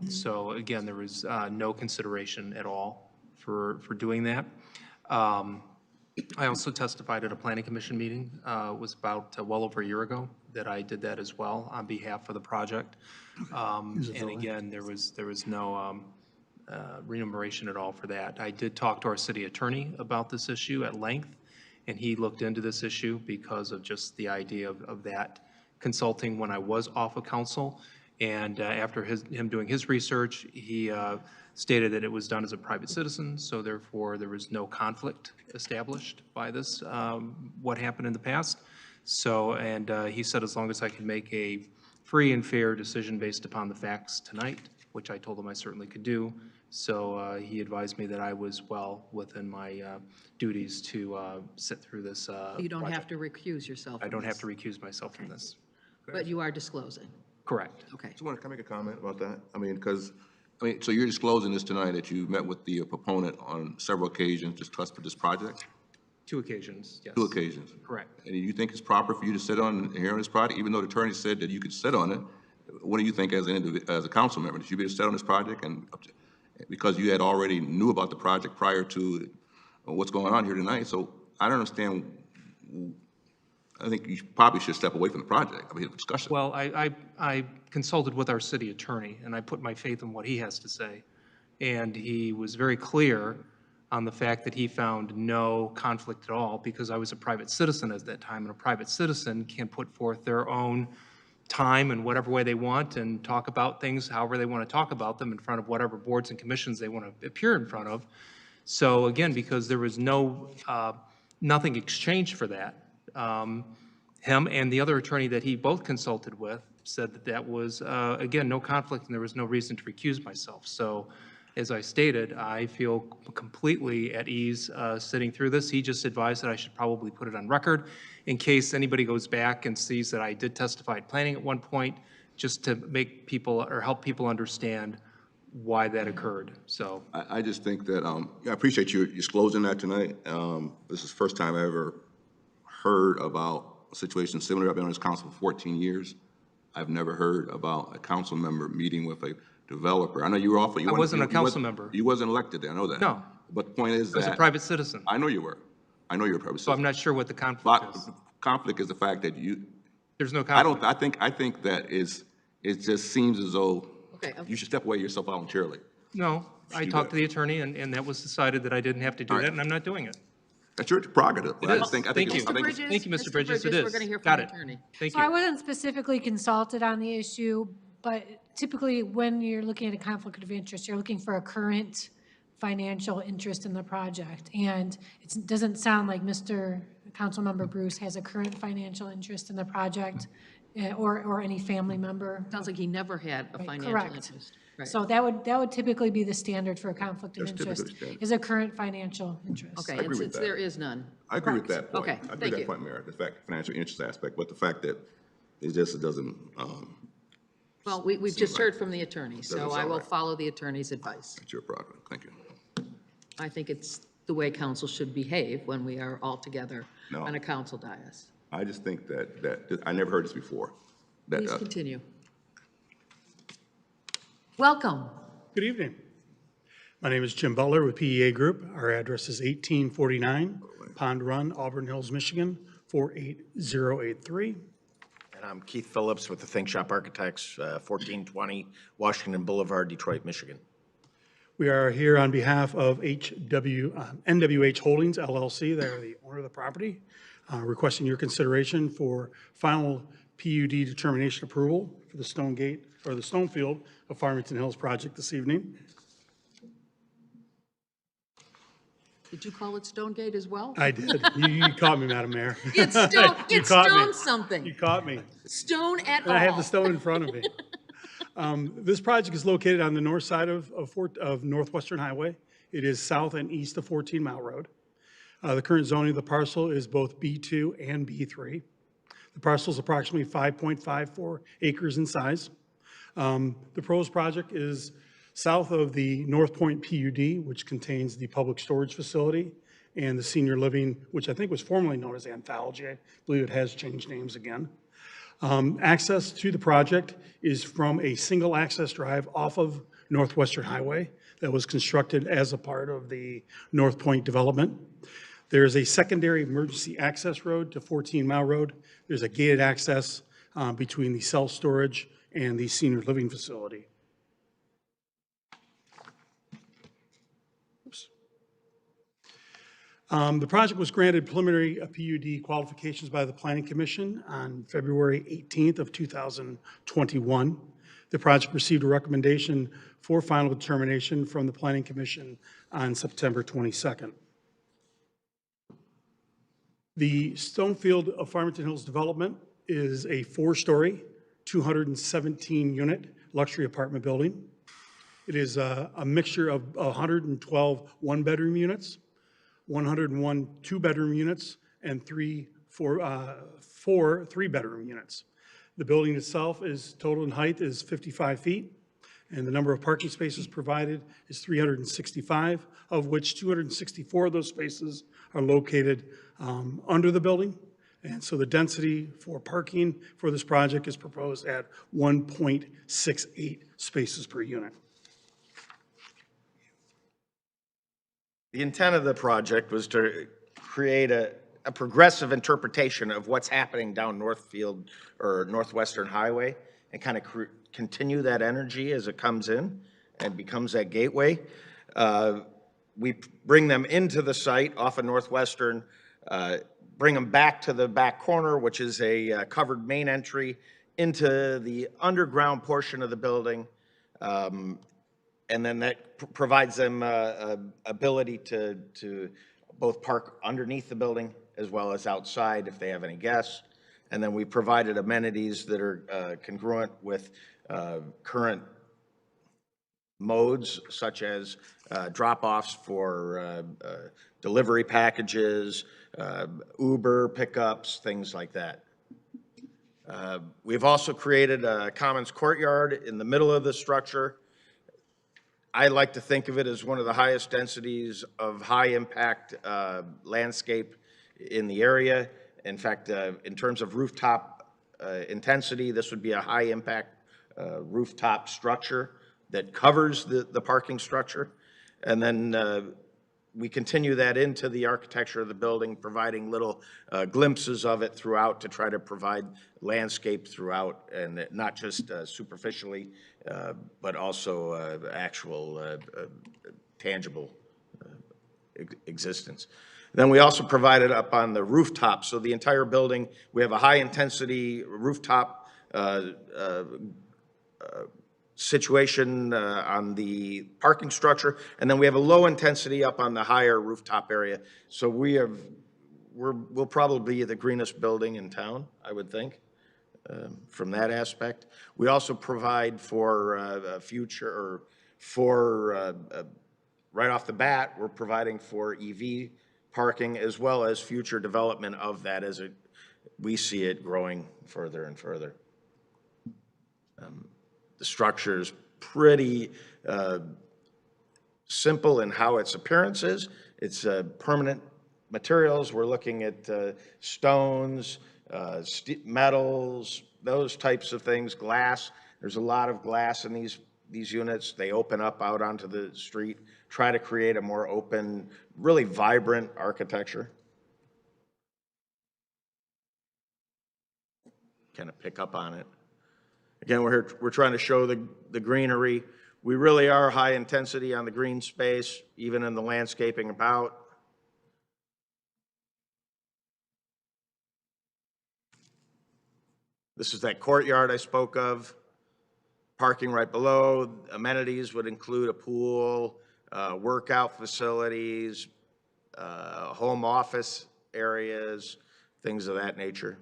H: So again, there was no consideration at all for doing that. I also testified at a planning commission meeting. It was about well over a year ago that I did that as well on behalf of the project. And again, there was no remuneration at all for that. I did talk to our city attorney about this issue at length, and he looked into this issue because of just the idea of that consulting when I was off of council. And after him doing his research, he stated that it was done as a private citizen, so therefore there was no conflict established by this, what happened in the past. So, and he said as long as I can make a free and fair decision based upon the facts tonight, which I told him I certainly could do. So he advised me that I was well within my duties to sit through this
C: You don't have
H: project.
C: to recuse yourself.
H: I
C: from
H: don't have
C: this.
H: to recuse myself from this.
C: But you are disclosing.
H: Correct.
C: Okay.
B: Just want to, can I make a comment about that? I mean, because, so you're disclosing this tonight that you met with the proponent on several occasions to discuss for this project?
H: 2 occasions, yes.
B: 2 occasions?
H: Correct.
B: And you think it's proper for you to sit on, here on this project, even though the attorney said that you could sit on it? What do you think as as a council member? Should you be able to sit on this project and, because you had already knew about the project prior to what's going on here tonight? So I don't understand. I think you probably should step away from the project. I mean, discussion.
H: Well, I consulted with our city attorney, and I put my faith in what he has to say. And he was very clear on the fact that he found no conflict at all, because I was a private citizen at that time, and a private citizen can put forth their own time in whatever way they want and talk about things however they want to talk about them in front of whatever boards and commissions they want to appear in front of. So again, because there was nothing exchanged for that, him and the other attorney that he both consulted with said that that was, again, no conflict and there was no reason to recuse myself. So as I stated, I feel completely at ease sitting through this. He just advised that I should probably put it on record in case anybody goes back and sees that I did testify at planning at one point, just to make people or help people understand why that occurred. So
B: I just think that, I appreciate you disclosing that tonight. This is the first time I ever heard about a situation similar. I've been on this council for 14 years. I've never heard about a council member meeting with a developer. I know you were off.
H: I wasn't a council member.
B: You wasn't elected there, I know that.
H: No.
B: But the point is
H: I was
B: that.
H: a private citizen,
B: I know you were. I know you're a private
H: so
B: citizen.
H: I'm not sure what the conflict is.
B: Conflict is the fact that
H: There's no conflict.
B: I think that it just seems as though
C: Okay,
B: you should step away yourself voluntarily.
H: No, I
B: do
H: talked
B: that.
H: to the attorney, and that was decided that I didn't have to do
B: All right.
H: that, and I'm not doing it.
B: That's your prerogative.
H: It
B: I
H: is.
B: just think- I
H: Thank
B: think
H: you.
B: it's- I think
C: Bridges?
H: Thank you, Mr. Bridges, it
C: We're
H: is.
C: going to hear from
H: Got
C: the
H: it.
C: attorney.
H: Thank
P: So I
H: you.
P: wasn't specifically consulted on the issue, but typically when you're looking at a conflict of interest, you're looking for a current financial interest in the project. And it doesn't sound like Mr. Councilmember Bruce has a current financial interest in the project or any family member.
C: Sounds like he never had a
P: Right,
C: financial
P: correct.
C: interest. Right.
P: So that would typically be the standard for a conflict of
B: That's typically
P: interest,
B: the standard.
P: is a current financial interest.
C: Okay,
B: agree
C: and
B: with
C: since
B: that.
C: there is none,
B: I agree with that point.
C: Okay,
B: I agree
C: thank
B: with
C: you.
B: that point, Mayor, the fact, financial interest aspect, but the fact that it just doesn't,
C: well, we've just heard from the attorney, so
B: Doesn't
C: I
B: sound
C: will
B: right.
C: follow the attorney's advice.
B: it's your prerogative. Thank you.
C: I think it's the way council should behave when we are all together
B: No.
C: on a council dais.
B: I just think that I never heard this before. That,
C: Please continue. Welcome.
Q: Good evening. My name is Jim Butler with PEA Group. Our address is 1849 Pond Run, Auburn Hills, Michigan, 48083.
R: And I'm Keith Phillips with the Think Shop Architects, 1420 Washington Boulevard, Detroit, Michigan.
Q: We are here on behalf of NWH Holdings LLC. They are the owner of the property, requesting your consideration for final PUD determination approval for the Stone Gate, or the Stonefield of Farmington Hills project this evening.
C: Did you call it Stonegate as well?
Q: I did. You caught me, Madam Mayor.
C: It's stone,
Q: You
C: it's
Q: caught me.
C: stone something.
Q: You caught me.
C: Stone at
Q: And I have the
C: all.
Q: stone in front of me. This project is located on the north side of Northwestern Highway. It is south and east of 14 Mile Road. The current zoning of the parcel is both B2 and B3. The parcel is approximately 5.54 acres in size. The proposed project is south of the North Point PUD, which contains the public storage facility, and the senior living, which I think was formerly known as Anthology. I believe it has changed names again. Access to the project is from a single access drive off of Northwestern Highway that was constructed as a part of the North Point development. There is a secondary emergency access road to 14 Mile Road. There's a gated access between the self-storage and the senior living facility. The project was granted preliminary PUD qualifications by the Planning Commission on February 18th of 2021. The project received a recommendation for final determination from the Planning Commission on September 22nd. The Stonefield of Farmington Hills development is a 4-story, 217-unit luxury apartment building. It is a mixture of 112 one-bedroom units, 101 two-bedroom units, and four three-bedroom units. The building itself is, total in height is 55 feet, and the number of parking spaces provided is 365, of which 264 of those spaces are located under the building. And so the density for parking for this project is proposed at 1.68 spaces per unit.
R: The intent of the project was to create a progressive interpretation of what's happening down Northfield or Northwestern Highway and kind of continue that energy as it comes in and becomes that gateway. We bring them into the site off of Northwestern, bring them back to the back corner, which is a covered main entry into the underground portion of the building. And then that provides them ability to both park underneath the building as well as outside if they have any guests. And then we provided amenities that are congruent with current modes, such as drop-offs for delivery packages, Uber pickups, things like that. We've also created a commons courtyard in the middle of the structure. I like to think of it as one of the highest densities of high-impact landscape in the area. In fact, in terms of rooftop intensity, this would be a high-impact rooftop structure that covers the parking structure. And then we continue that into the architecture of the building, providing little glimpses of it throughout to try to provide landscape throughout, and not just superficially, but also actual tangible existence. Then we also provided up on the rooftop, so the entire building, we have a high-intensity rooftop situation on the parking structure, and then we have a low intensity up on the higher rooftop area. So we'll probably be the greenest building in town, I would think, from that aspect. We also provide for future, or for, right off the bat, we're providing for EV parking as well as future development of that as we see it growing further and further. The structure is pretty simple in how its appearance is. It's permanent materials. We're looking at stones, metals, those types of things, glass. There's a lot of glass in these units. They open up out onto the street, try to create a more open, really vibrant architecture. Kind of pick up on it. Again, we're trying to show the greenery. We really are high intensity on the green space, even in the landscaping about. This is that courtyard I spoke of. Parking right below. Amenities would include a pool, workout facilities, home office areas, things of that nature.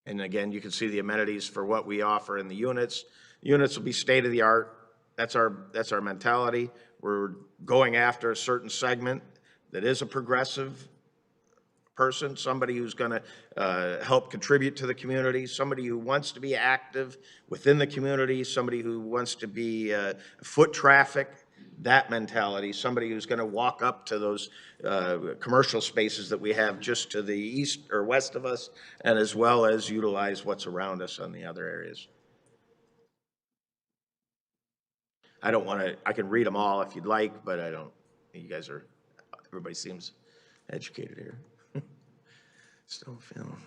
R: And again, you can see the amenities for what we offer in the units. Units will be state-of-the-art. That's our mentality. We're going after a certain segment that is a progressive person, somebody who's going to help contribute to the community, somebody who wants to be active within the community, somebody who wants to be foot traffic, that mentality, somebody who's going to walk up to those commercial spaces that we have just to the east or west of us, and as well as utilize what's around us on the other areas. I don't want to, I can read them all if you'd like, but I don't, you guys are, everybody seems educated here. Still feeling.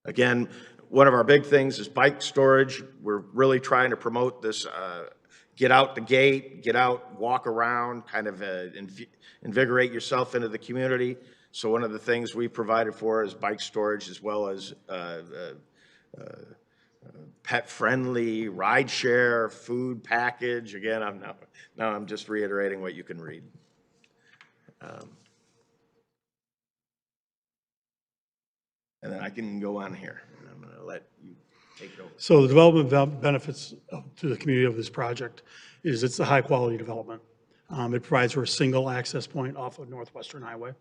R: Again, one of our big things is bike storage. We're really trying to promote this get out the gate, get out, walk around, kind of invigorate yourself into the community. So one of the things we provided for is bike storage, as well as pet-friendly ride share, food package. Again, now I'm just reiterating what you can read. And then I can go on here. I'm going to let you take it over.
Q: So the development benefits to the community of this project is it's a high-quality development. It provides for a single access point off of Northwestern Highway.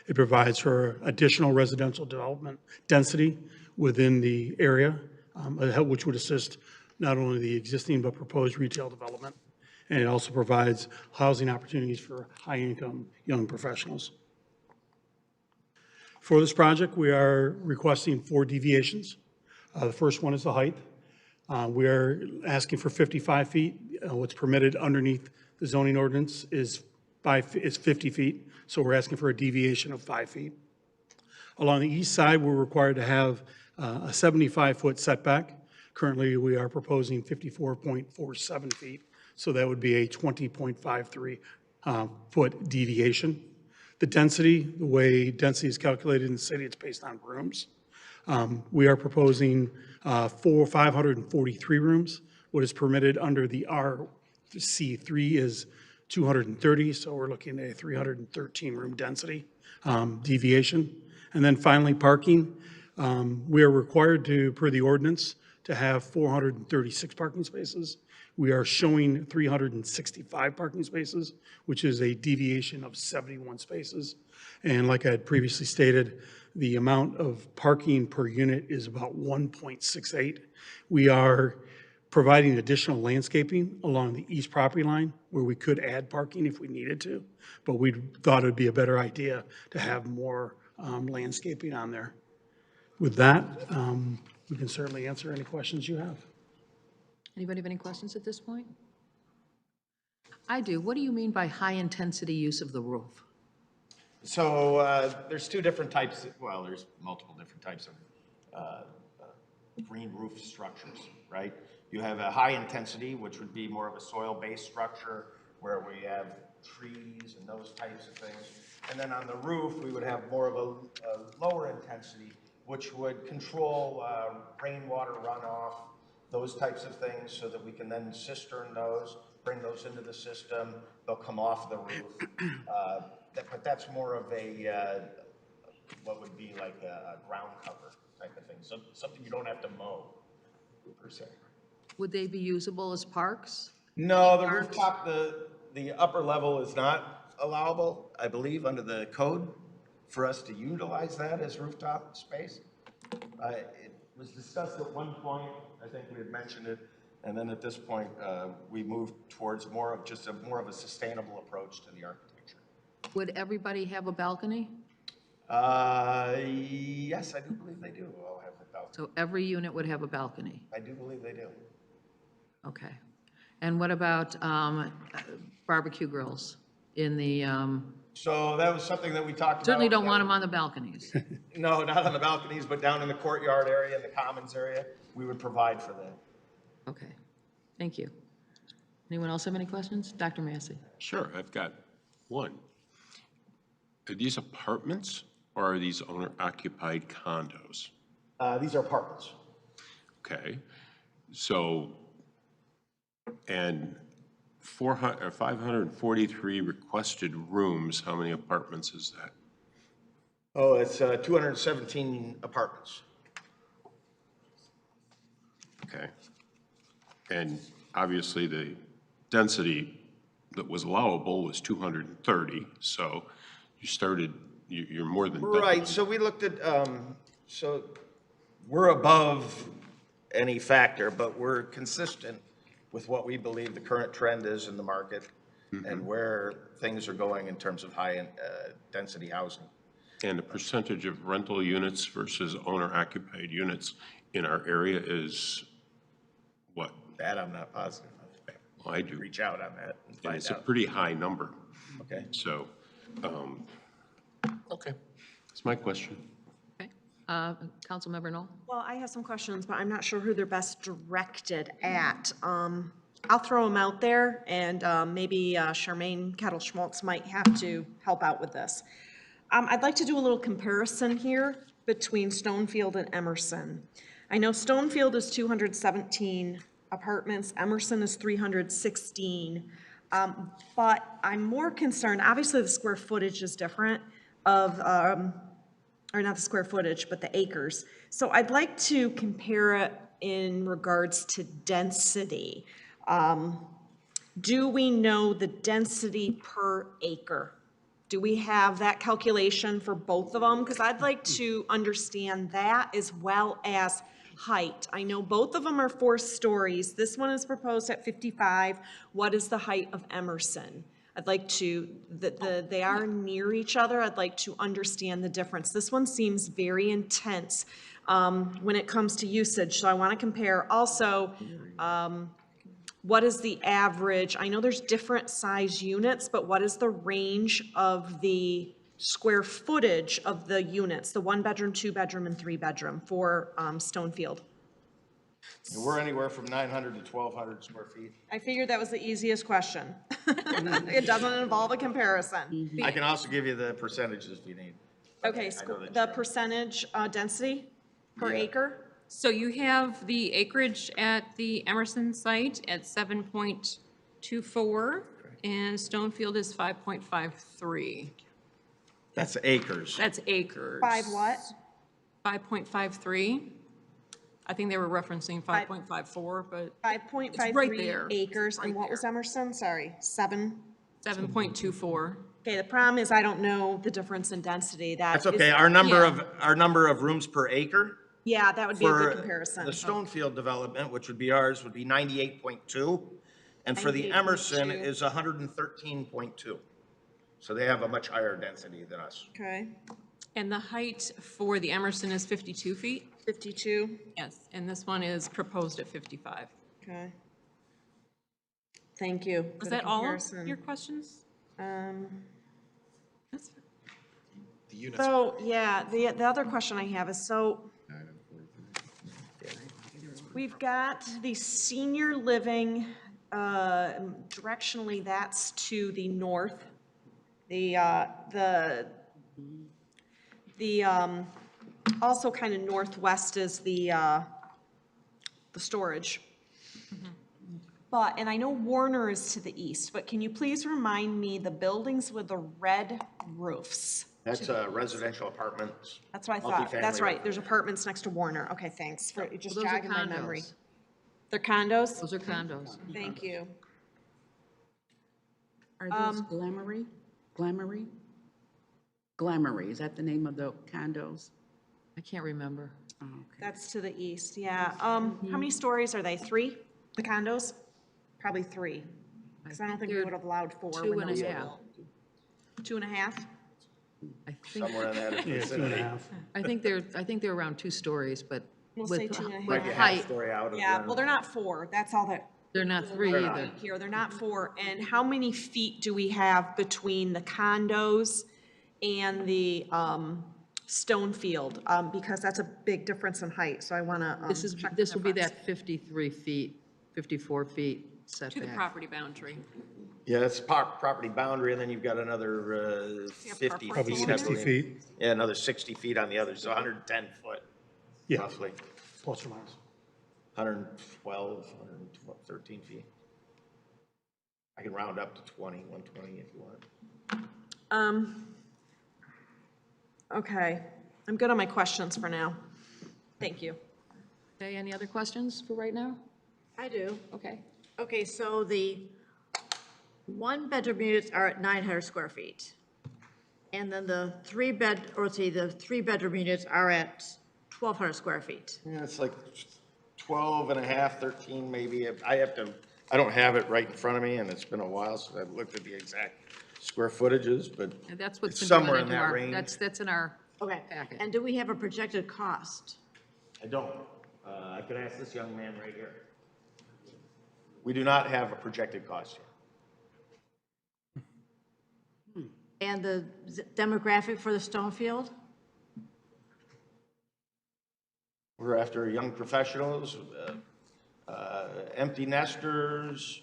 Q: It provides for additional residential development density within the area, which would assist not only the existing but proposed retail development. And it also provides housing opportunities for high-income young professionals. For this project, we are requesting 4 deviations. The first one is the height. We are asking for 55 feet. What's permitted underneath the zoning ordinance is 50 feet, so we're asking for a deviation of 5 feet. Along the east side, we're required to have a 75-foot setback. Currently, we are proposing 54.47 feet, so that would be a 20.53 foot deviation. The density, the way density is calculated in the city, it's based on rooms. We are proposing 543 rooms. What is permitted under the RC3 is 230, so we're looking at a 313 room density deviation. And then finally, parking. We are required to, per the ordinance, to have 436 parking spaces. We are showing 365 parking spaces, which is a deviation of 71 spaces. And like I had previously stated, the amount of parking per unit is about 1.68. We are providing additional landscaping along the east property line where we could add parking if we needed to, but we thought it would be a better idea to have more landscaping on there. With that, we can certainly answer any questions you have.
C: Anybody have any questions at this point? I do. What do you mean by high-intensity use of the roof?
R: So there's two different types, well, there's multiple different types of green roof structures, right? You have a high intensity, which would be more of a soil-based structure where we have trees and those types of things. And then on the roof, we would have more of a lower intensity, which would control rainwater runoff, those types of things, so that we can then cistern those, bring those into the system, they'll come off the roof. But that's more of a, what would be like a ground cover type of thing, so something you don't have to mow, per se.
C: Would they be usable as parks?
R: No, the rooftop, the upper level is not allowable, I believe, under the code for us to utilize that as rooftop space. It was discussed at one point, I think we had mentioned it, and then at this point, we moved towards more of just more of a sustainable approach to the architecture.
C: Would everybody have a balcony?
R: Yes, I do believe they do all have a balcony.
C: So every unit would have a balcony?
R: I do believe they do.
C: Okay. And what about barbecue grills in the,
R: So that was something that we talked about.
C: certainly don't want them on the balconies.
R: No, not on the balconies, but down in the courtyard area, in the commons area, we would provide for that.
C: Okay, thank you. Anyone else have any questions? Dr. Massey?
E: Sure, I've got one. Are these apartments or are these owner-occupied condos?
R: These are apartments.
E: Okay, so, and 543 requested rooms, how many apartments is that?
R: Oh, it's 217 apartments.
E: Okay. And obviously the density that was allowable was 230, so you started, you're more than double.
R: Right, so we looked at, so we're above any factor, but we're consistent with what we believe the current trend is in the market and where things are going in terms of high density housing.
E: And the percentage of rental units versus owner-occupied units in our area is what?
R: That I'm not positive of.
E: Well, I do.
R: Reach out on that and find out.
E: It's a pretty high number.
R: Okay.
E: So, okay, that's my question.
C: Okay. Councilmember Knoll?
K: Well, I have some questions, but I'm not sure who they're best directed at. I'll throw them out there, and maybe Charmaine Kettle-Schmaltz might have to help out with this. I'd like to do a little comparison here between Stonefield and Emerson. I know Stonefield is 217 apartments, Emerson is 316. But I'm more concerned, obviously the square footage is different of, or not the square footage, but the acres. So I'd like to compare it in regards to density. Do we know the density per acre? Do we have that calculation for both of them? Because I'd like to understand that as well as height. I know both of them are 4 stories. This one is proposed at 55. What is the height of Emerson? I'd like to, they are near each other. I'd like to understand the difference. This one seems very intense when it comes to usage, so I want to compare. Also, what is the average? I know there's different size units, but what is the range of the square footage of the units, the 1-bedroom, 2-bedroom, and 3-bedroom for Stonefield?
R: And we're anywhere from 900 to 1,200 square feet.
K: I figured that was the easiest question. It doesn't involve a comparison.
R: I can also give you the percentages if you need.
K: Okay, the percentage density per acre?
O: So you have the acreage at the Emerson site at 7.24, And Stonefield is 5.53.
R: That's acres.
O: That's acres.
K: 5 what?
O: 5.53. I think they were referencing 5.54, but it's right
K: 5.53
O: there.
K: acres, and what was Emerson? Sorry, 7?
O: 7.24.
K: Okay, the problem is I don't know the difference in density.
R: That's
K: That is-
R: okay. Our number of rooms per acre
K: Yeah, that would be a good
R: for
K: comparison.
R: the Stonefield development, which would be ours, would be 98.2. And for the Emerson
K: 98.2.
R: is 113.2. So they have a much higher density than us.
K: Okay,
O: And the height for the Emerson is 52 feet?
K: 52,
O: Yes, and this one is proposed at 55.
K: okay. Thank you.
O: Was
K: for the
O: that all of
K: comparison.
O: your questions? That's
K: So, yeah, the other question I have is, so we've got the senior living, directionally, that's to the north. Also kind of northwest is the storage. But, and I know Warner is to the east, but can you please remind me the buildings with the red roofs?
R: That's residential apartments.
K: That's what I thought. That's
R: multifamily.
K: right. There's apartments next to Warner. Okay, thanks for just
C: Those are
K: jogging my memory.
C: condos.
K: They're condos?
C: Those are condos.
K: Thank you.
A: Are those Glamoury? Glamoury? Glamoury, is that the name of the condos?
C: I can't remember.
A: Oh, okay.
K: That's to the east, yeah. How many stories are they? 3? The condos? Probably 3. Because I don't think we
C: they're
K: would have allowed 4
C: 2
K: when
C: and
K: those
C: a
K: were
C: half.
K: built. 2.5?
C: I think,
R: Somewhere in that
Q: Yeah,
R: vicinity.
Q: 2.5.
C: I think they're around 2 stories, but
K: We'll say
C: with,
K: 2.5.
C: with
R: Maybe a half
C: height,
R: story out of
K: Yeah,
R: the-
K: well, they're not 4. That's all that.
C: they're not 3
R: They're
C: either.
R: not.
K: Here, they're not 4. And how many feet do we have between the condos and the Stonefield? Because that's a big difference in height, so I want to
C: This will be that 53 feet, 54 feet
O: to the
C: setback.
O: property boundary.
R: Yeah, it's property boundary, and then you've got another 50
Q: Probably
R: feet. I
Q: 60
R: believe.
Q: feet,
R: Yeah, another 60 feet on the other, so 110 foot,
Q: yeah,
R: roughly.
Q: plus or minus.
R: 112, 113 feet. I can round up to 120 if you want.
K: Okay, I'm good on my questions for now. Thank you.
C: Okay, any other questions for right now?
F: I do.
C: Okay.
F: Okay, so the one-bedroom units are at 900 square feet. And then the the three-bedroom units are at 1,200 square feet.
R: Yeah, it's like 12 and a half, 13 maybe. I don't have it right in front of me, and it's been a while since I've looked at the exact square footages, but
C: And that's what's
R: it's
C: been going
R: somewhere in
C: into
R: that
C: our,
R: range.
C: that's in our
F: Okay,
C: packet.
F: and do we have a projected cost?
R: I don't. I could ask this young man right here. We do not have a projected cost here.
F: And the demographic for the Stonefield?
R: We're after young professionals, empty nesters.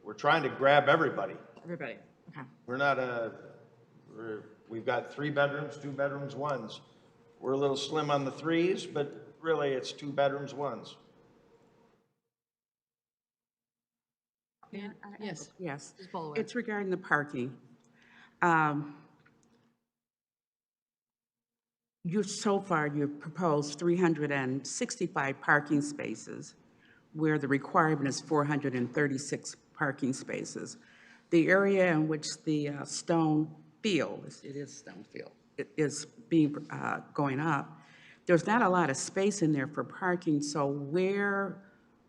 R: We're trying to grab everybody.
F: Everybody, okay.
R: We're not we've got 3 bedrooms, 2 bedrooms, 1s. We're a little slim on the 3s, but really it's 2 bedrooms, 1s.
C: Yes.
A: Yes,
C: Ms. Boulware.
A: it's regarding the parking. You've proposed 365 parking spaces, where the requirement is 436 parking spaces. The area in which the Stonefield, it is Stonefield, it is going up, there's not a lot of space in there for parking, so where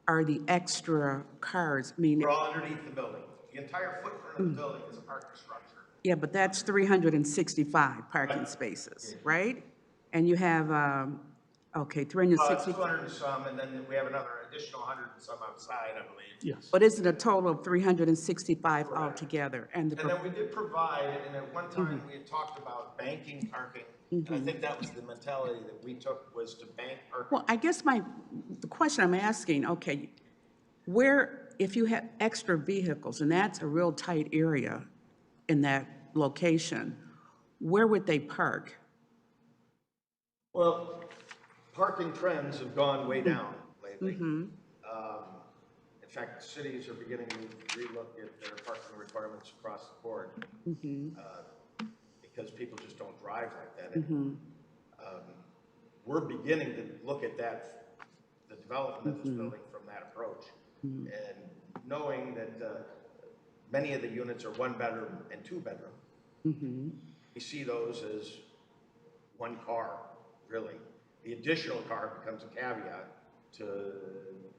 A: are the extra cars? I mean,
R: We're all underneath the building. The entire footprint of the building is a parking structure.
A: yeah, but that's 365 parking spaces, right? And you have, okay, 360,
R: 200 and some, and then we have another additional 100 and some outside, I believe.
Q: Yes.
A: but is it a total of 365 altogether? And
R: And then we did provide, and at one time, we had talked about banking parking. And I think that was the mentality that we took, was to bank parking.
A: Well, I guess the question I'm asking, okay, where, if you have extra vehicles, and that's a real tight area in that location, where would they park?
R: Well, parking trends have gone way down lately. In fact, cities are beginning to relook at their parking requirements across the board. Because people just don't drive like that anymore. We're beginning to look at that, the development of this building from that approach. And knowing that many of the units are 1 bedroom and 2 bedroom, we see those as 1 car, really. The additional car becomes a caveat to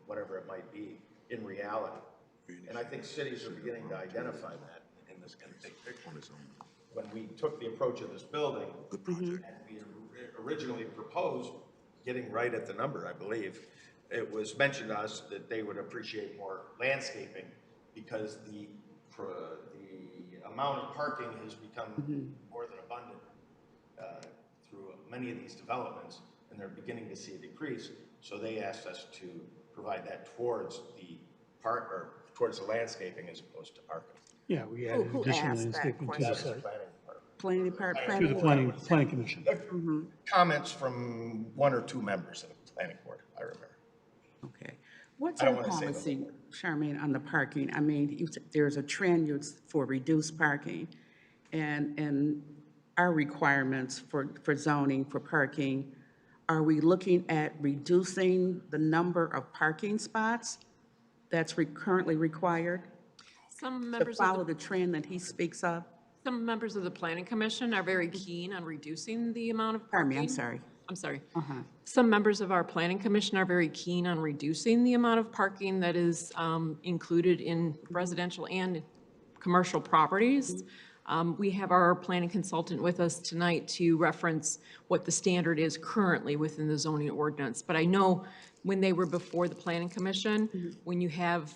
R: whatever it might be in reality. And I think cities are beginning to identify that in this big picture. When we took the approach of this building, and we originally proposed getting right at the number, I believe, it was mentioned to us that they would appreciate more landscaping because the amount of parking has become more than abundant through many of these developments, and they're beginning to see a decrease. So they asked us to provide that towards the park, or towards the landscaping as opposed to parking.
Q: Yeah, we added
A: Who
Q: additional
A: asked that
Q: landscaping to the
A: question?
Q: site.
A: Planning department.
Q: To the planning commission.
R: Comments from 1 or 2 members of the planning board, I remember.
A: Okay. What's
R: I don't
A: our
R: wanna say the
A: policy, Charmaine, on the parking? I mean, there's a trend for reduced parking, and our requirements for zoning for parking, are we looking at reducing the number of parking spots that's currently required
O: Some
A: to
O: members
A: follow the trend that he speaks of?
O: Some members of the planning commission are very keen on reducing the amount of parking.
A: Pardon me, I'm sorry.
O: I'm sorry.
A: Uh-huh.
O: Some members of our planning commission are very keen on reducing the amount of parking that is included in residential and commercial properties. We have our planning consultant with us tonight to reference what the standard is currently within the zoning ordinance. But I know when they were before the planning commission, when you have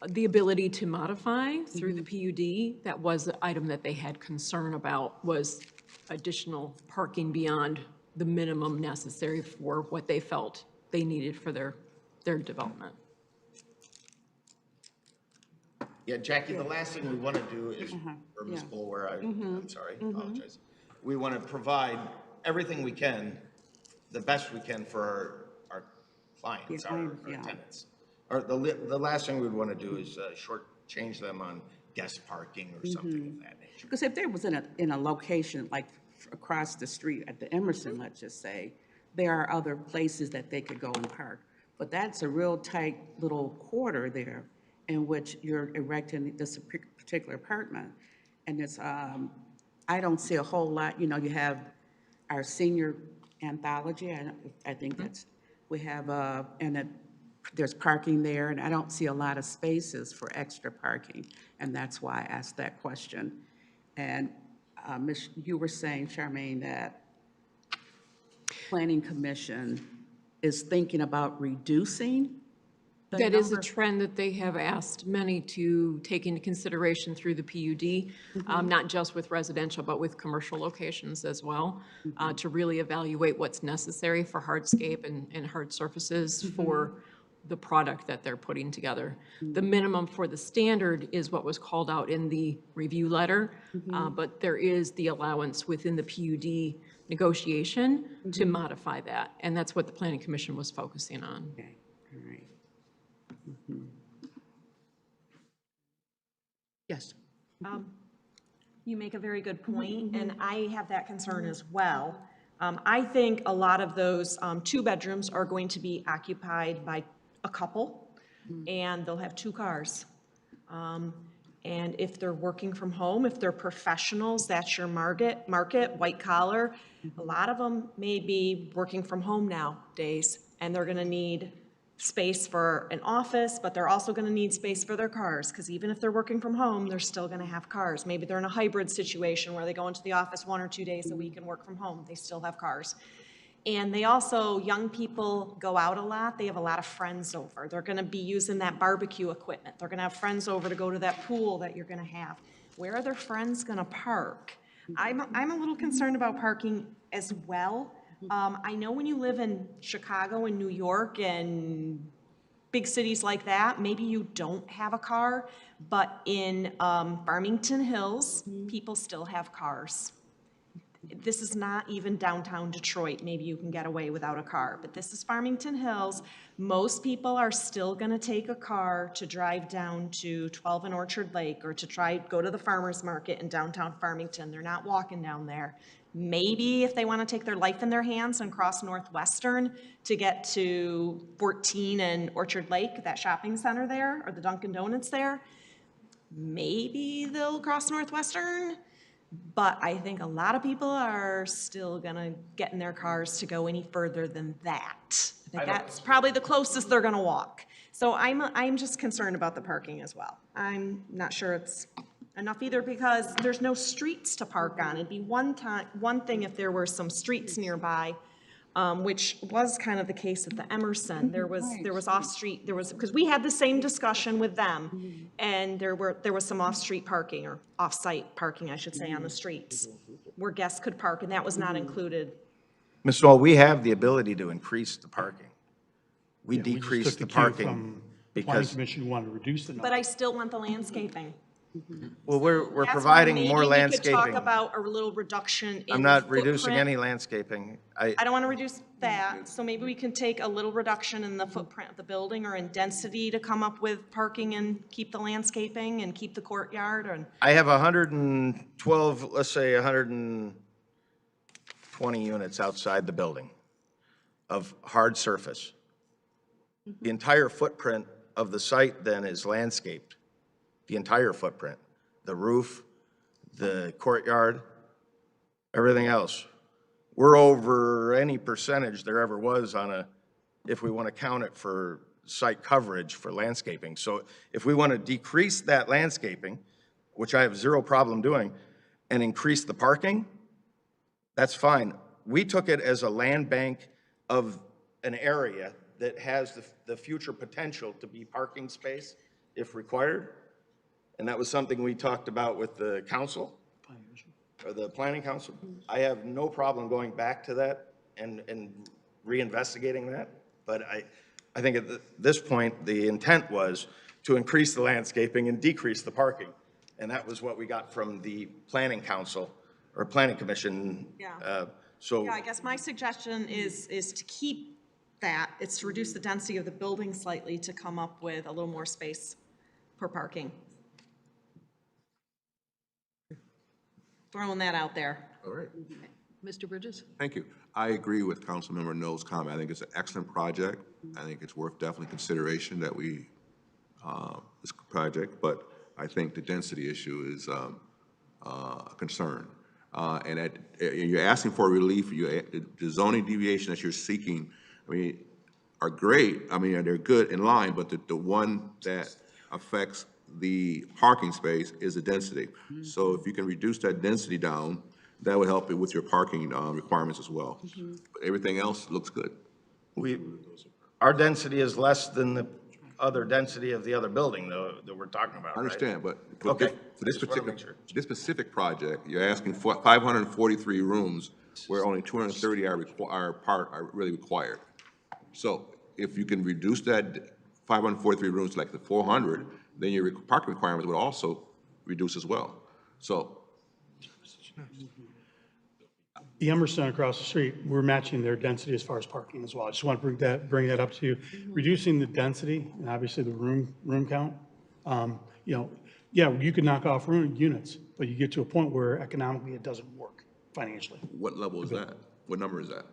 O: the ability to modify through the PUD, that was the item that they had concern about, was additional parking beyond the minimum necessary for what they felt they needed for their development.
R: Yeah, Jackie, the last thing we want to do is, or Ms. Bulwer, I'm sorry, apologize. We want to provide everything we can, the best we can for our clients, our tenants. Or the last thing we'd want to do is shortchange them on guest parking or something of that nature.
A: Because if there was in a location like across the street at the Emerson, let's just say, there are other places that they could go and park. But that's a real tight little quarter there in which you're erecting this particular apartment. And it's, I don't see a whole lot, you have our senior anthology, I think that's, we have, there's parking there, and I don't see a lot of spaces for extra parking, and that's why I asked that question. And you were saying, Charmaine, that Planning Commission is thinking about reducing the
O: That is a
A: number?
O: trend that they have asked many to take into consideration through the PUD, not just with residential, but with commercial locations as well, to really evaluate what's necessary for hardscape and hard surfaces for the product that they're putting together. The minimum for the standard is what was called out in the review letter, but there is the allowance within the PUD negotiation to modify that, and that's what the Planning Commission was focusing on.
A: Okay, all right. Yes.
K: You make a very good point, and I have that concern as well. I think a lot of those 2 bedrooms are going to be occupied by a couple, and they'll have 2 cars. And if they're working from home, if they're professionals, that's your market, white collar. A lot of them may be working from home nowadays, and they're gonna need space for an office, but they're also gonna need space for their cars, because even if they're working from home, they're still gonna have cars. Maybe they're in a hybrid situation where they go into the office 1 or 2 days a week and work from home. They still have cars. And they also, young people go out a lot. They have a lot of friends over. They're gonna be using that barbecue equipment. They're gonna have friends over to go to that pool that you're gonna have. Where are their friends gonna park? I'm a little concerned about parking as well. I know when you live in Chicago and New York and big cities like that, maybe you don't have a car, but in Farmington Hills, people still have cars. This is not even downtown Detroit. Maybe you can get away without a car, but this is Farmington Hills. Most people are still gonna take a car to drive down to 12 and Orchard Lake or to go to the farmer's market in downtown Farmington. They're not walking down there. Maybe if they wanna take their life in their hands and cross Northwestern to get to 14 and Orchard Lake, that shopping center there, or the Dunkin' Donuts there, maybe they'll cross Northwestern. But I think a lot of people are still gonna get in their cars to go any further than that. I think that's probably the closest they're gonna walk. So I'm just concerned about the parking as well. I'm not sure it's enough either because there's no streets to park on. It'd be one thing if there were some streets nearby, which was kind of the case at the Emerson. There was off-street, because we had the same discussion with them, and there was some off-street parking, or off-site parking, I should say, on the streets, where guests could park, and that was not included.
R: Ms. Knoll, we have the ability to increase the parking. We
Q: Yeah, we just
R: decreased
Q: took
R: the
Q: cue
R: parking
Q: from the Planning
R: because,
Q: Commission wanted to reduce the
K: But
Q: number.
K: I still want the landscaping.
R: well, we're
K: That's where
R: providing more
K: Maybe we could talk
R: landscaping.
K: about a little reduction in
R: I'm
K: the
R: not reducing
K: footprint.
R: any landscaping.
K: I don't want to reduce that, so maybe we can take a little reduction in the footprint of the building or in density to come up with parking and keep the landscaping and keep the courtyard and.
R: I have 112, let's say 120 units outside the building of hard surface. The entire footprint of the site then is landscaped. The entire footprint, the roof, the courtyard, everything else. We're over any percentage there ever was on if we want to count it for site coverage for landscaping. So if we want to decrease that landscaping, which I have zero problem doing, and increase the parking, that's fine. We took it as a land bank of an area that has the future potential to be parking space if required. And that was something we talked about with the council, or the planning council. I have no problem going back to that and reinvestigating that. But I think at this point, the intent was to increase the landscaping and decrease the parking. And that was what we got from the planning council, or planning commission.
K: Yeah.
R: So
K: Yeah, I guess my suggestion is to keep that. It's to reduce the density of the building slightly to come up with a little more space for parking. Throwing that out there.
B: All right.
C: Mr. Bridges?
B: Thank you. I agree with Councilmember No's comment. I think it's an excellent project. I think it's worth definitely consideration that this project, but I think the density issue is a concern. And you're asking for relief, the zoning deviation that you're seeking, I mean, are great. I mean, they're good in line, but the one that affects the parking space is the density. So if you can reduce that density down, that would help it with your parking requirements as well. But everything else looks good.
R: our density is less than the other density of the other building though, that we're talking about,
B: I
R: right?
B: understand, but
R: Okay.
B: for this
R: Just wanna
B: particular,
R: make sure.
B: this specific project, you're asking for 543 rooms where only 230 are really required. So if you can reduce that 543 rooms to like the 400, then your parking requirements would also reduce as well. So
Q: The Emerson across the street, we're matching their density as far as parking as well. I just want to bring that up to you. Reducing the density and obviously the room count, yeah, you could knock off room units, but you get to a point where economically it doesn't work financially.
B: what level is that? What number is that?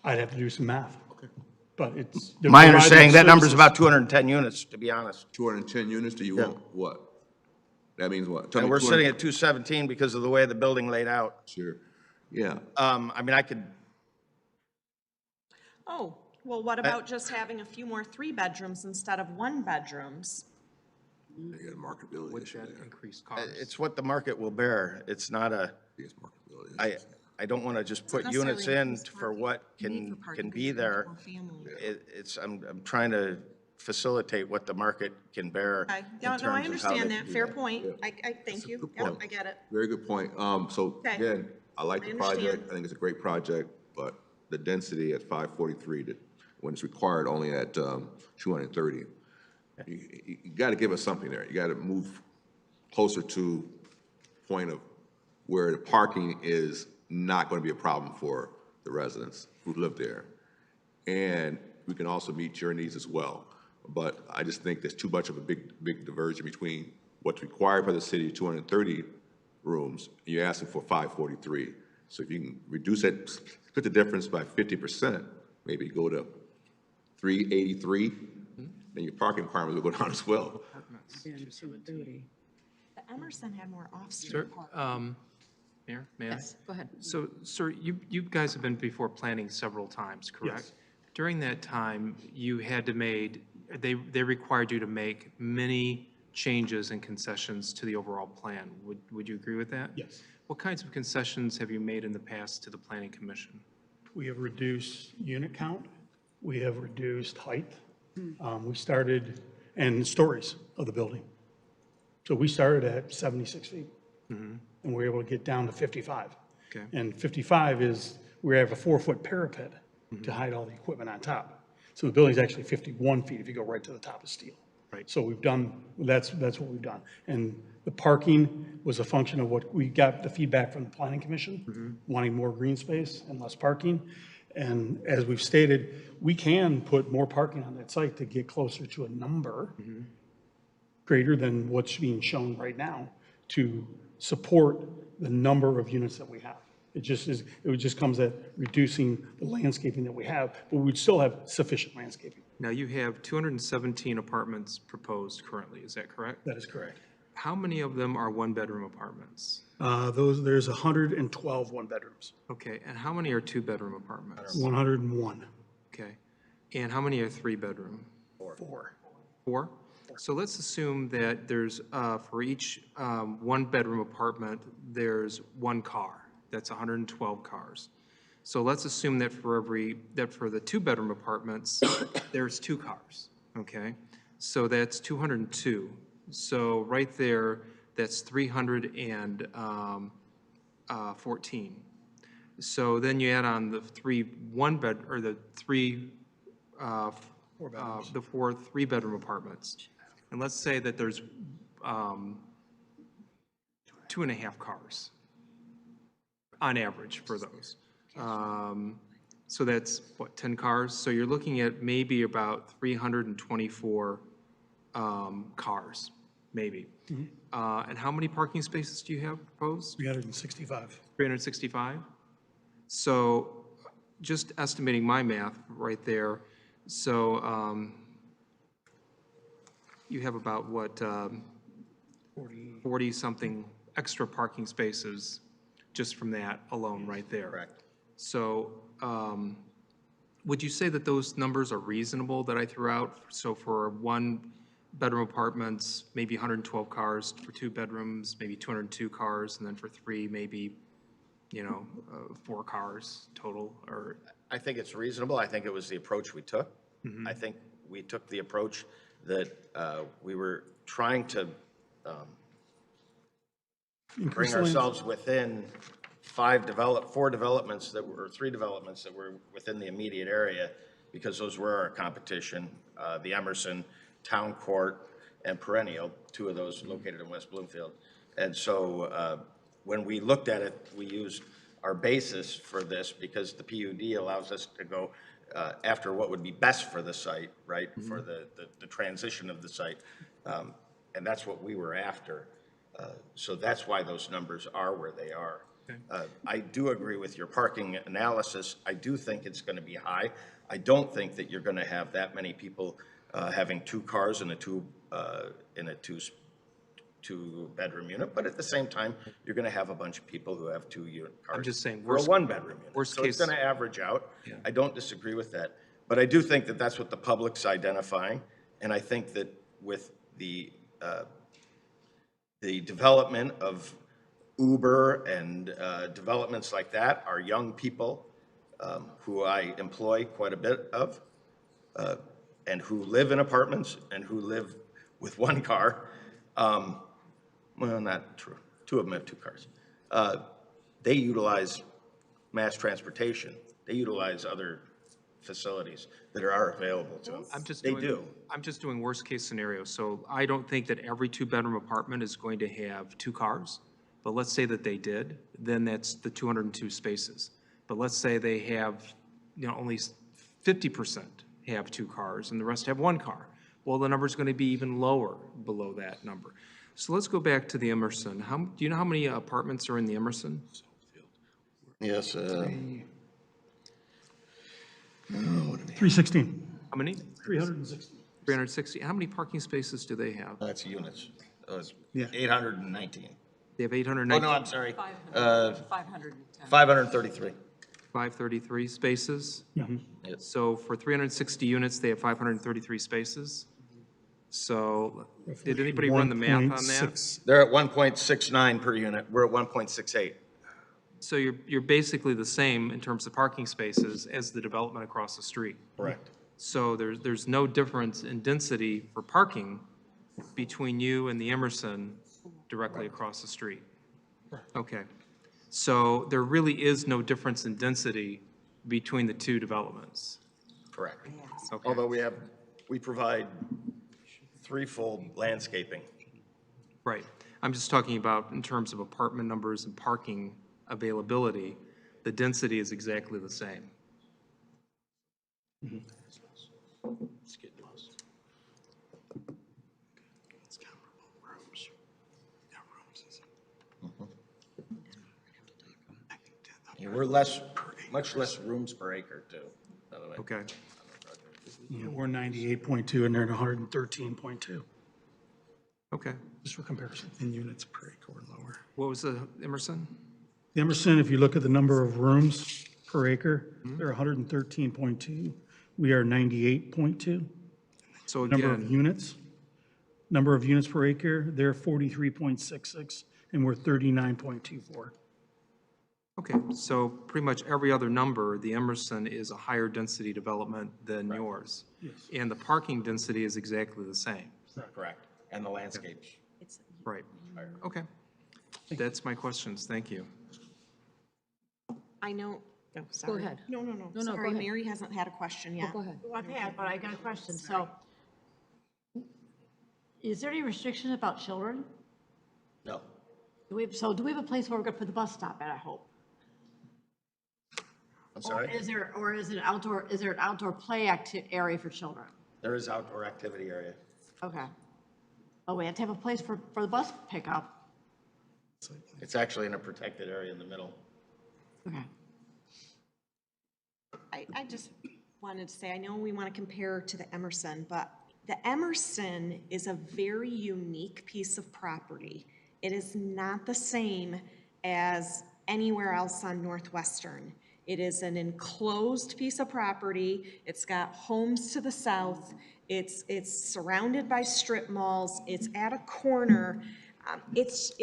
Q: I'd have to do some math. Okay. But it's.
R: My understanding, that number's about 210 units, to be honest.
B: 210 units, do you
R: Yeah.
B: want what? That means what? Tell
R: And
B: me
R: we're
B: 200
R: sitting at 217 because of the way the building laid out.
B: Sure, yeah.
R: I mean, I could,
K: Oh, well, what about just having a few more 3-bedrooms instead of 1-bedrooms?
B: You got a marketability issue there.
H: Increased costs.
R: it's what the market will bear. It's not
B: Yes, marketability issue.
R: I don't want to just put
K: Not
R: units
K: necessarily
R: in
K: increased
R: for
K: parking.
R: what
K: Need for parking
R: can
K: because
R: be
K: you have
R: there.
K: more families.
R: I'm trying to facilitate what the market can bear.
K: Okay,
R: in
K: no, I
R: terms of how
K: understand
R: they
K: that,
R: do
K: fair
R: that.
K: point. I thank you.
B: good
K: Yep,
B: point.
K: I get it.
B: Very good point. So
K: Okay.
B: again, I like
K: I
B: the project.
K: understand.
B: I think it's a great project, but the density at 543, when it's required only at 230, you got to give us something there. You got to move closer to point of where the parking is not going to be a problem for the residents who live there. And we can also meet your needs as well. But I just think there's too much of a big diversion between what's required by the city, 230 rooms, and you're asking for 543. So if you can reduce it, split the difference by 50%, maybe go to 383, then your parking requirements will go down as well.
K: The Emerson had more
H: Sir,
K: off-street parking.
H: Mayor, may I?
C: Yes, go ahead.
H: So, sir, you guys have been before planning several times, correct?
Q: Yes.
H: During that time, you had to they required you to make many changes and concessions to the overall plan. Would you agree with that?
Q: Yes.
H: What kinds of concessions have you made in the past to the Planning Commission?
Q: We have reduced unit count. We have reduced height. We started, and stories of the building. So we started at 76 feet. And we were able to get down to 55.
H: Okay.
Q: And 55 is, we have a 4-foot parapet to hide all the equipment on top. So the building's actually 51 feet if you go right to the top of steel.
H: Right.
Q: So we've done, that's what we've done. And the parking was a function of what we got the feedback from the Planning Commission, wanting more green space and less parking. And as we've stated, we can put more parking on that site to get closer to a number greater than what's being shown right now to support the number of units that we have. It just comes at reducing the landscaping that we have, but we'd still have sufficient landscaping.
H: Now, you have 217 apartments proposed currently, is that correct?
Q: That is correct.
H: How many of them are one-bedroom apartments?
Q: There's 112 one-bedrooms.
H: Okay, and how many are two-bedroom apartments?
Q: 101.
H: Okay, and how many are three-bedroom?
Q: 4.
H: 4? So let's assume that there's, for each one-bedroom apartment, there's one car. That's 112 cars. So let's assume that for the two-bedroom apartments, there's 2 cars, okay? So that's 202. So right there, that's 314. So then you add on the 3 three-bedroom apartments. And let's say that there's 2.5 cars on average for those. So that's, what, 10 cars? So you're looking at maybe about 324 cars, maybe. And how many parking spaces do you have proposed?
Q: 365.
H: 365? So just estimating my math right there, so you have about, what, 40-something extra parking spaces just from that alone right there.
R: Correct.
H: So would you say that those numbers are reasonable that I threw out? So for one-bedroom apartments, maybe 112 cars, for 2 bedrooms, maybe 202 cars, and then for 3, maybe, 4 cars total, or?
R: I think it's reasonable. I think it was the approach we took. I think we took the approach that we were trying to bring ourselves within 3 developments that were within the immediate area, because those were our competition, the Emerson, Town Court, and Perennial, 2 of those located in West Bloomfield. And so when we looked at it, we used our basis for this because the PUD allows us to go after what would be best for the site, right? For the transition of the site. And that's what we were after. So that's why those numbers are where they are. I do agree with your parking analysis. I do think it's going to be high. I don't think that you're going to have that many people having 2 cars in a two-bedroom unit, but at the same time, you're going to have a bunch of people who have 2 cars.
H: I'm just saying,
R: for a one-bedroom unit.
H: worst
R: So
H: case-
R: it's going to average out.
H: Yeah.
R: I don't disagree with that, but I do think that that's what the public's identifying, and I think that with the development of Uber and developments like that are young people who I employ quite a bit of, and who live in apartments and who live with 1 car. Well, not true. 2 of them have 2 cars. They utilize mass transportation. They utilize other facilities that are available to them.
H: I'm just doing worst-case scenario. So I don't think that every 2-bedroom apartment is going to have 2 cars. But let's say that they did, then that's the 202 spaces. But let's say they have, only 50% have 2 cars and the rest have 1 car. Well, the number's going to be even lower below that number. So let's go back to the Emerson. Do you know how many apartments are in the Emerson?
R: Yes.
Q: 316.
H: How many?
Q: 360.
H: 360. How many parking spaces do they have?
R: That's units.
Q: Yeah.
R: 819.
H: They have
R: Oh,
H: 819.
R: no, I'm sorry.
O: 510.
R: 533.
H: 533 spaces.
Q: Mhm.
H: So for 360 units, they have 533 spaces. So did anybody run the math on that?
Q: 1.6.
R: They're at 1.69 per unit. We're at 1.68.
H: So you're basically the same in terms of parking spaces as the development across the street.
R: Correct.
H: So there's no difference in density for parking between you and the Emerson directly across the street. Okay. So there really is no difference in density between the 2 developments.
R: Correct.
H: Okay.
R: Although we provide threefold landscaping.
H: Right. I'm just talking about in terms of apartment numbers and parking availability, the density is exactly the same.
R: Yeah, we're much less rooms per acre too, by the way.
H: Okay.
Q: Yeah, we're 98.2 and they're at 113.2,
H: Okay.
Q: just for comparison. In units per acre or lower.
H: What was the Emerson?
Q: The Emerson, if you look at the number of rooms per acre, they're 113.2. We are 98.2.
H: So
Q: Number of
H: again,
Q: units per acre, they're 43.66, and we're 39.24.
H: okay, so pretty much every other number, the Emerson is a higher density development than yours.
Q: Yes.
H: And the parking density is exactly the same.
R: Correct. And the landscapes.
H: Right. Okay. That's my questions. Thank you.
K: I know, oh, sorry.
C: ahead.
K: No,
C: No, go
K: sorry,
C: ahead.
K: Mary hasn't had a question yet.
C: Go ahead.
F: Well, I've had, but I got a question. So is there any restriction about children?
R: No.
F: Do we have a place where we're going to put the bus stop at, I hope?
R: I'm sorry?
F: Or is it an outdoor play area for children?
R: There is outdoor activity area.
F: Okay. Oh, we have to have a place for the bus pickup.
R: It's actually in a protected area in the middle.
F: Okay.
K: I just wanted to say, I know we want to compare to the Emerson, but the Emerson is a very unique piece of property. It is not the same as anywhere else on Northwestern. It is an enclosed piece of property. It's got homes to the south. It's surrounded by strip malls. It's at a corner. It's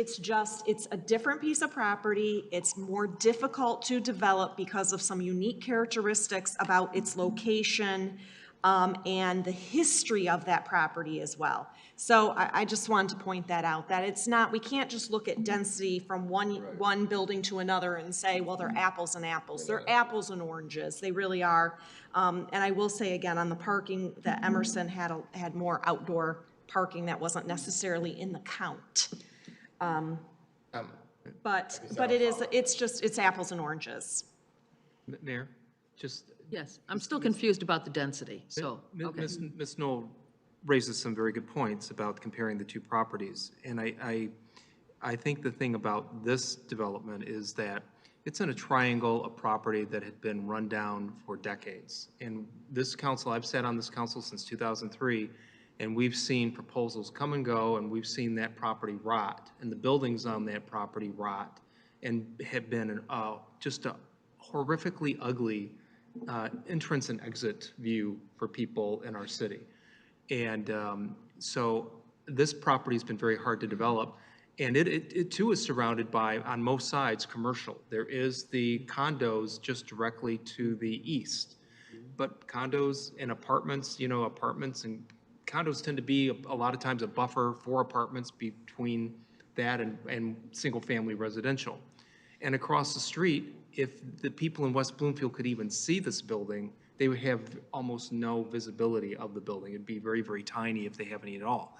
K: a different piece of property. It's more difficult to develop because of some unique characteristics about its location, and the history of that property as well. So I just wanted to point that out, that it's not, we can't just look at density from one building to another and say, well, they're apples and apples. They're apples and oranges. They really are. And I will say again, on the parking, the Emerson had more outdoor parking that wasn't necessarily in the count. But it's apples and oranges.
H: Mayor, just.
C: Yes, I'm still confused about the density, so, okay.
H: Ms. Knoll raises some very good points about comparing the 2 properties. And I think the thing about this development is that it's in a triangle of property that had been run down for decades. And this council, I've sat on this council since 2003, and we've seen proposals come and go, and we've seen that property rot, and the buildings on that property rot, and have been just a horrifically ugly entrance and exit view for people in our city. And so this property's been very hard to develop. And it too is surrounded by, on most sides, commercial. There is the condos just directly to the east. But condos and apartments, apartments and condos tend to be a lot of times a buffer for apartments between that and single-family residential. And across the street, if the people in West Bloomfield could even see this building, they would have almost no visibility of the building. It'd be very, very tiny if they have any at all.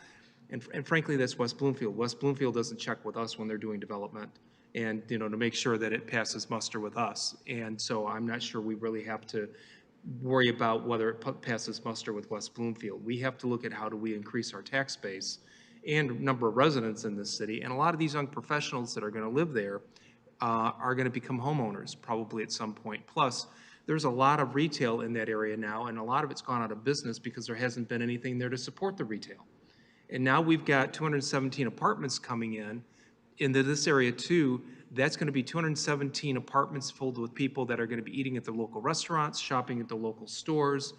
H: And frankly, that's West Bloomfield. West Bloomfield doesn't check with us when they're doing development and, to make sure that it passes muster with us. And so I'm not sure we really have to worry about whether it passes muster with West Bloomfield. We have to look at how do we increase our tax base and number of residents in this city. And a lot of these young professionals that are going to live there are going to become homeowners probably at some point. Plus, there's a lot of retail in that area now, and a lot of it's gone out of business because there hasn't been anything there to support the retail. And now we've got 217 apartments coming in into this area too. That's going to be 217 apartments filled with people that are going to be eating at the local restaurants, shopping at the local stores,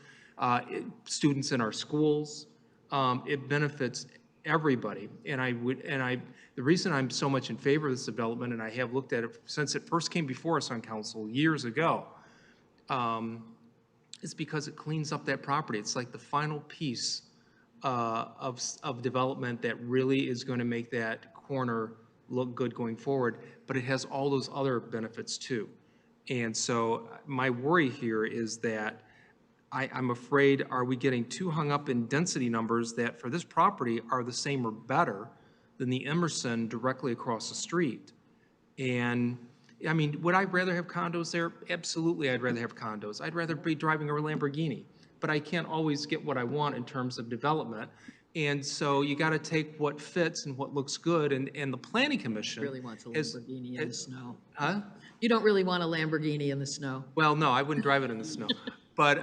H: students in our schools. It benefits everybody. The reason I'm so much in favor of this development, and I have looked at it since it first came before us on council years ago, is because it cleans up that property. It's like the final piece of development that really is going to make that corner look good going forward, but it has all those other benefits too. And so my worry here is that I'm afraid, are we getting too hung up in density numbers that for this property are the same or better than the Emerson directly across the street? And I mean, would I rather have condos there? Absolutely, I'd rather have condos. I'd rather be driving a Lamborghini, but I can't always get what I want in terms of development. And so you got to take what fits and what looks good, and the Planning Commission
C: Really wants a Lamborghini in the snow.
H: Huh?
C: You don't really want a Lamborghini in the snow.
H: Well, no, I wouldn't drive it in the snow. But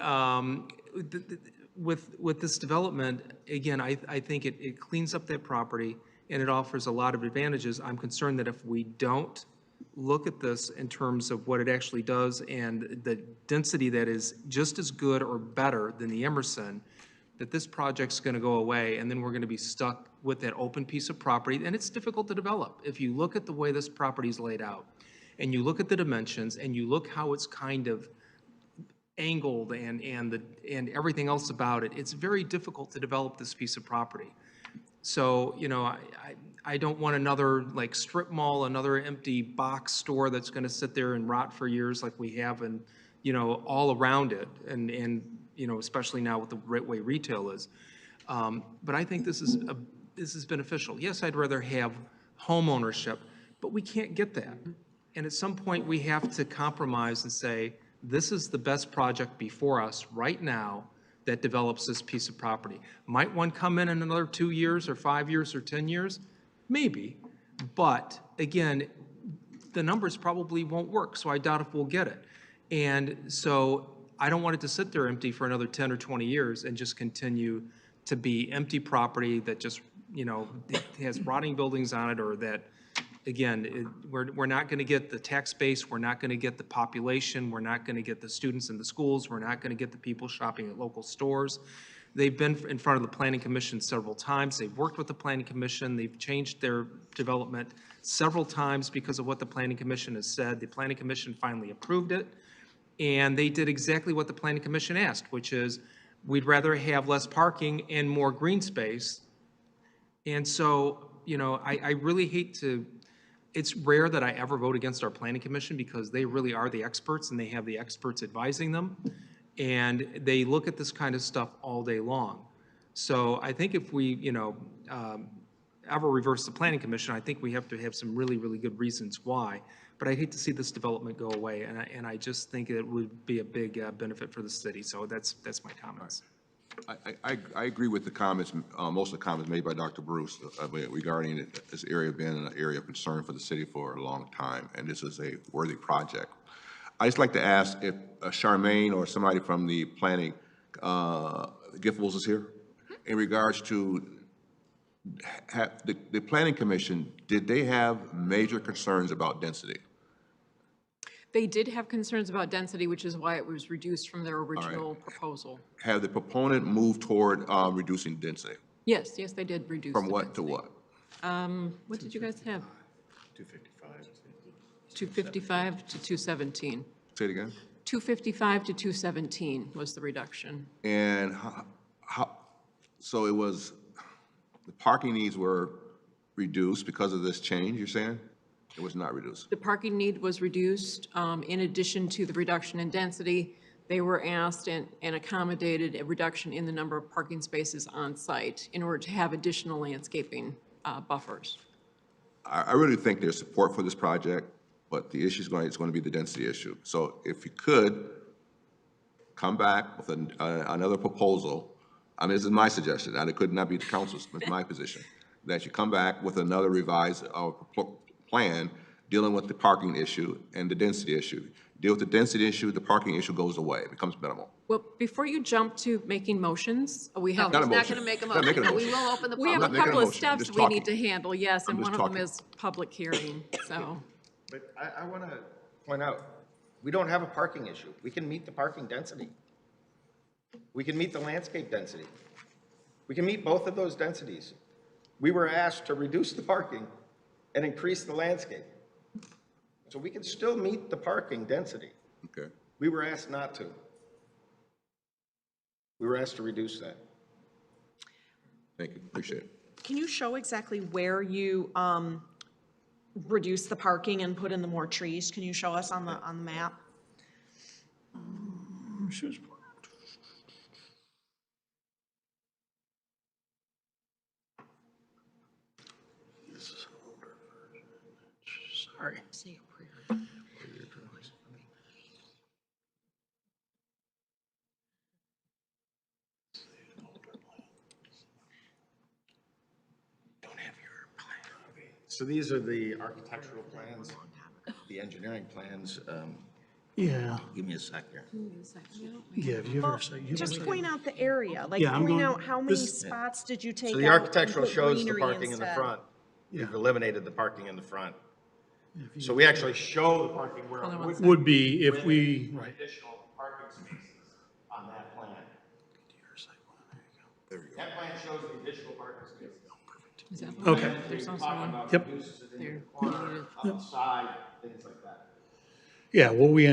H: with this development, again, I think it cleans up that property and it offers a lot of advantages. I'm concerned that if we don't look at this in terms of what it actually does and the density that is just as good or better than the Emerson, that this project's going to go away, and then we're going to be stuck with that open piece of property, and it's difficult to develop. If you look at the way this property's laid out, and you look at the dimensions, and you look how it's kind of angled and everything else about it, it's very difficult to develop this piece of property. So, I don't want another like strip mall, another empty box store that's going to sit there and rot for years like we have, and all around it, and especially now with the way retail is. But I think this is beneficial. Yes, I'd rather have home ownership, but we can't get that. And at some point, we have to compromise and say, this is the best project before us right now that develops this piece of property. Might one come in another 2 years or 5 years or 10 years? Maybe. But again, the numbers probably won't work, so I doubt if we'll get it. And so I don't want it to sit there empty for another 10 or 20 years and just continue to be empty property that just, has rotting buildings on it, or that, again, we're not going to get the tax base, we're not going to get the population, we're not going to get the students in the schools, we're not going to get the people shopping at local stores. They've been in front of the Planning Commission several times. They've worked with the Planning Commission. They've changed their development several times because of what the Planning Commission has said. The Planning Commission finally approved it. And they did exactly what the Planning Commission asked, which is we'd rather have less parking and more green space. And so, I really hate to, it's rare that I ever vote against our Planning Commission because they really are the experts and they have the experts advising them. And they look at this kind of stuff all day long. So I think if we, ever reverse the Planning Commission, I think we have to have some really, really good reasons why. But I hate to see this development go away, and I just think it would be a big benefit for the city. So that's my comments.
B: I agree with the comments, most of the comments made by Dr. Bruce regarding this area being an area of concern for the city for a long time, and this is a worthy project. I'd just like to ask if Charmaine or somebody from the planning, Giffords is here, in regards to the Planning Commission, did they have major concerns about density?
O: They did have concerns about density, which is why it was reduced from their original proposal.
B: Have the proponent moved toward reducing density?
O: Yes, they did reduce.
B: From what to what?
O: What did you guys have?
R: 255.
O: 255 to 217.
B: Say it again?
O: 255 to 217 was the reduction.
B: And so it was, the parking needs were reduced because of this change, you're saying? It was not reduced?
O: The parking need was reduced. In addition to the reduction in density, they were asked and accommodated a reduction in the number of parking spaces on site in order to have additional landscaping buffers.
B: I really think there's support for this project, but the issue is going to be the density issue. So if you could come back with another proposal, I mean, this is my suggestion, and it could not be the council's, it's my position, that you come back with another revised plan dealing with the parking issue and the density issue. Deal with the density issue, the parking issue goes away, it becomes minimal.
O: Well, before you jump to making motions, we have.
B: Not a
C: He's not
B: motion.
C: going to make a
B: Not making a
C: motion. We
B: motion.
C: will open the
O: We have
C: public.
O: a
B: making a
O: couple of
B: motion, I'm
O: steps
B: just
O: we need
B: talking.
O: to handle, yes, and
B: I'm
O: one
B: just
O: of them
B: talking.
O: is public hearing, so.
R: But I want to point out, we don't have a parking issue. We can meet the parking density. We can meet the landscape density. We can meet both of those densities. We were asked to reduce the parking and increase the landscape. So we can still meet the parking density.
B: Okay.
R: We were asked not to. We were asked to reduce that.
B: Thank you, appreciate it.
K: Can you show exactly where you reduce the parking and put in the more trees? Can you show us on the map?
Q: Sorry.
R: So these are the architectural plans, the engineering plans.
Q: Yeah,
R: Give me a sec here.
Q: yeah, if you ever say.
K: Just point out the area, like
Q: Yeah, I'm
K: point
Q: going-
K: out how many
Q: this-
K: spots did you take out?
R: So the
K: and
R: architectural
K: put
R: shows the
K: greenery
R: parking in the
K: instead?
R: front.
Q: Yeah.
R: We've eliminated the parking in the front. So we actually show the parking where it would
Q: Would be if we, right.
R: additional parking spaces on that plan. That plan shows the additional parking spaces.
O: Is that
Q: Okay.
O: There's also
R: Talking
O: one
R: about
Q: Yep.
R: reduces it in
O: there.
R: the corner, up the side, things like that.
Q: Yeah, what we,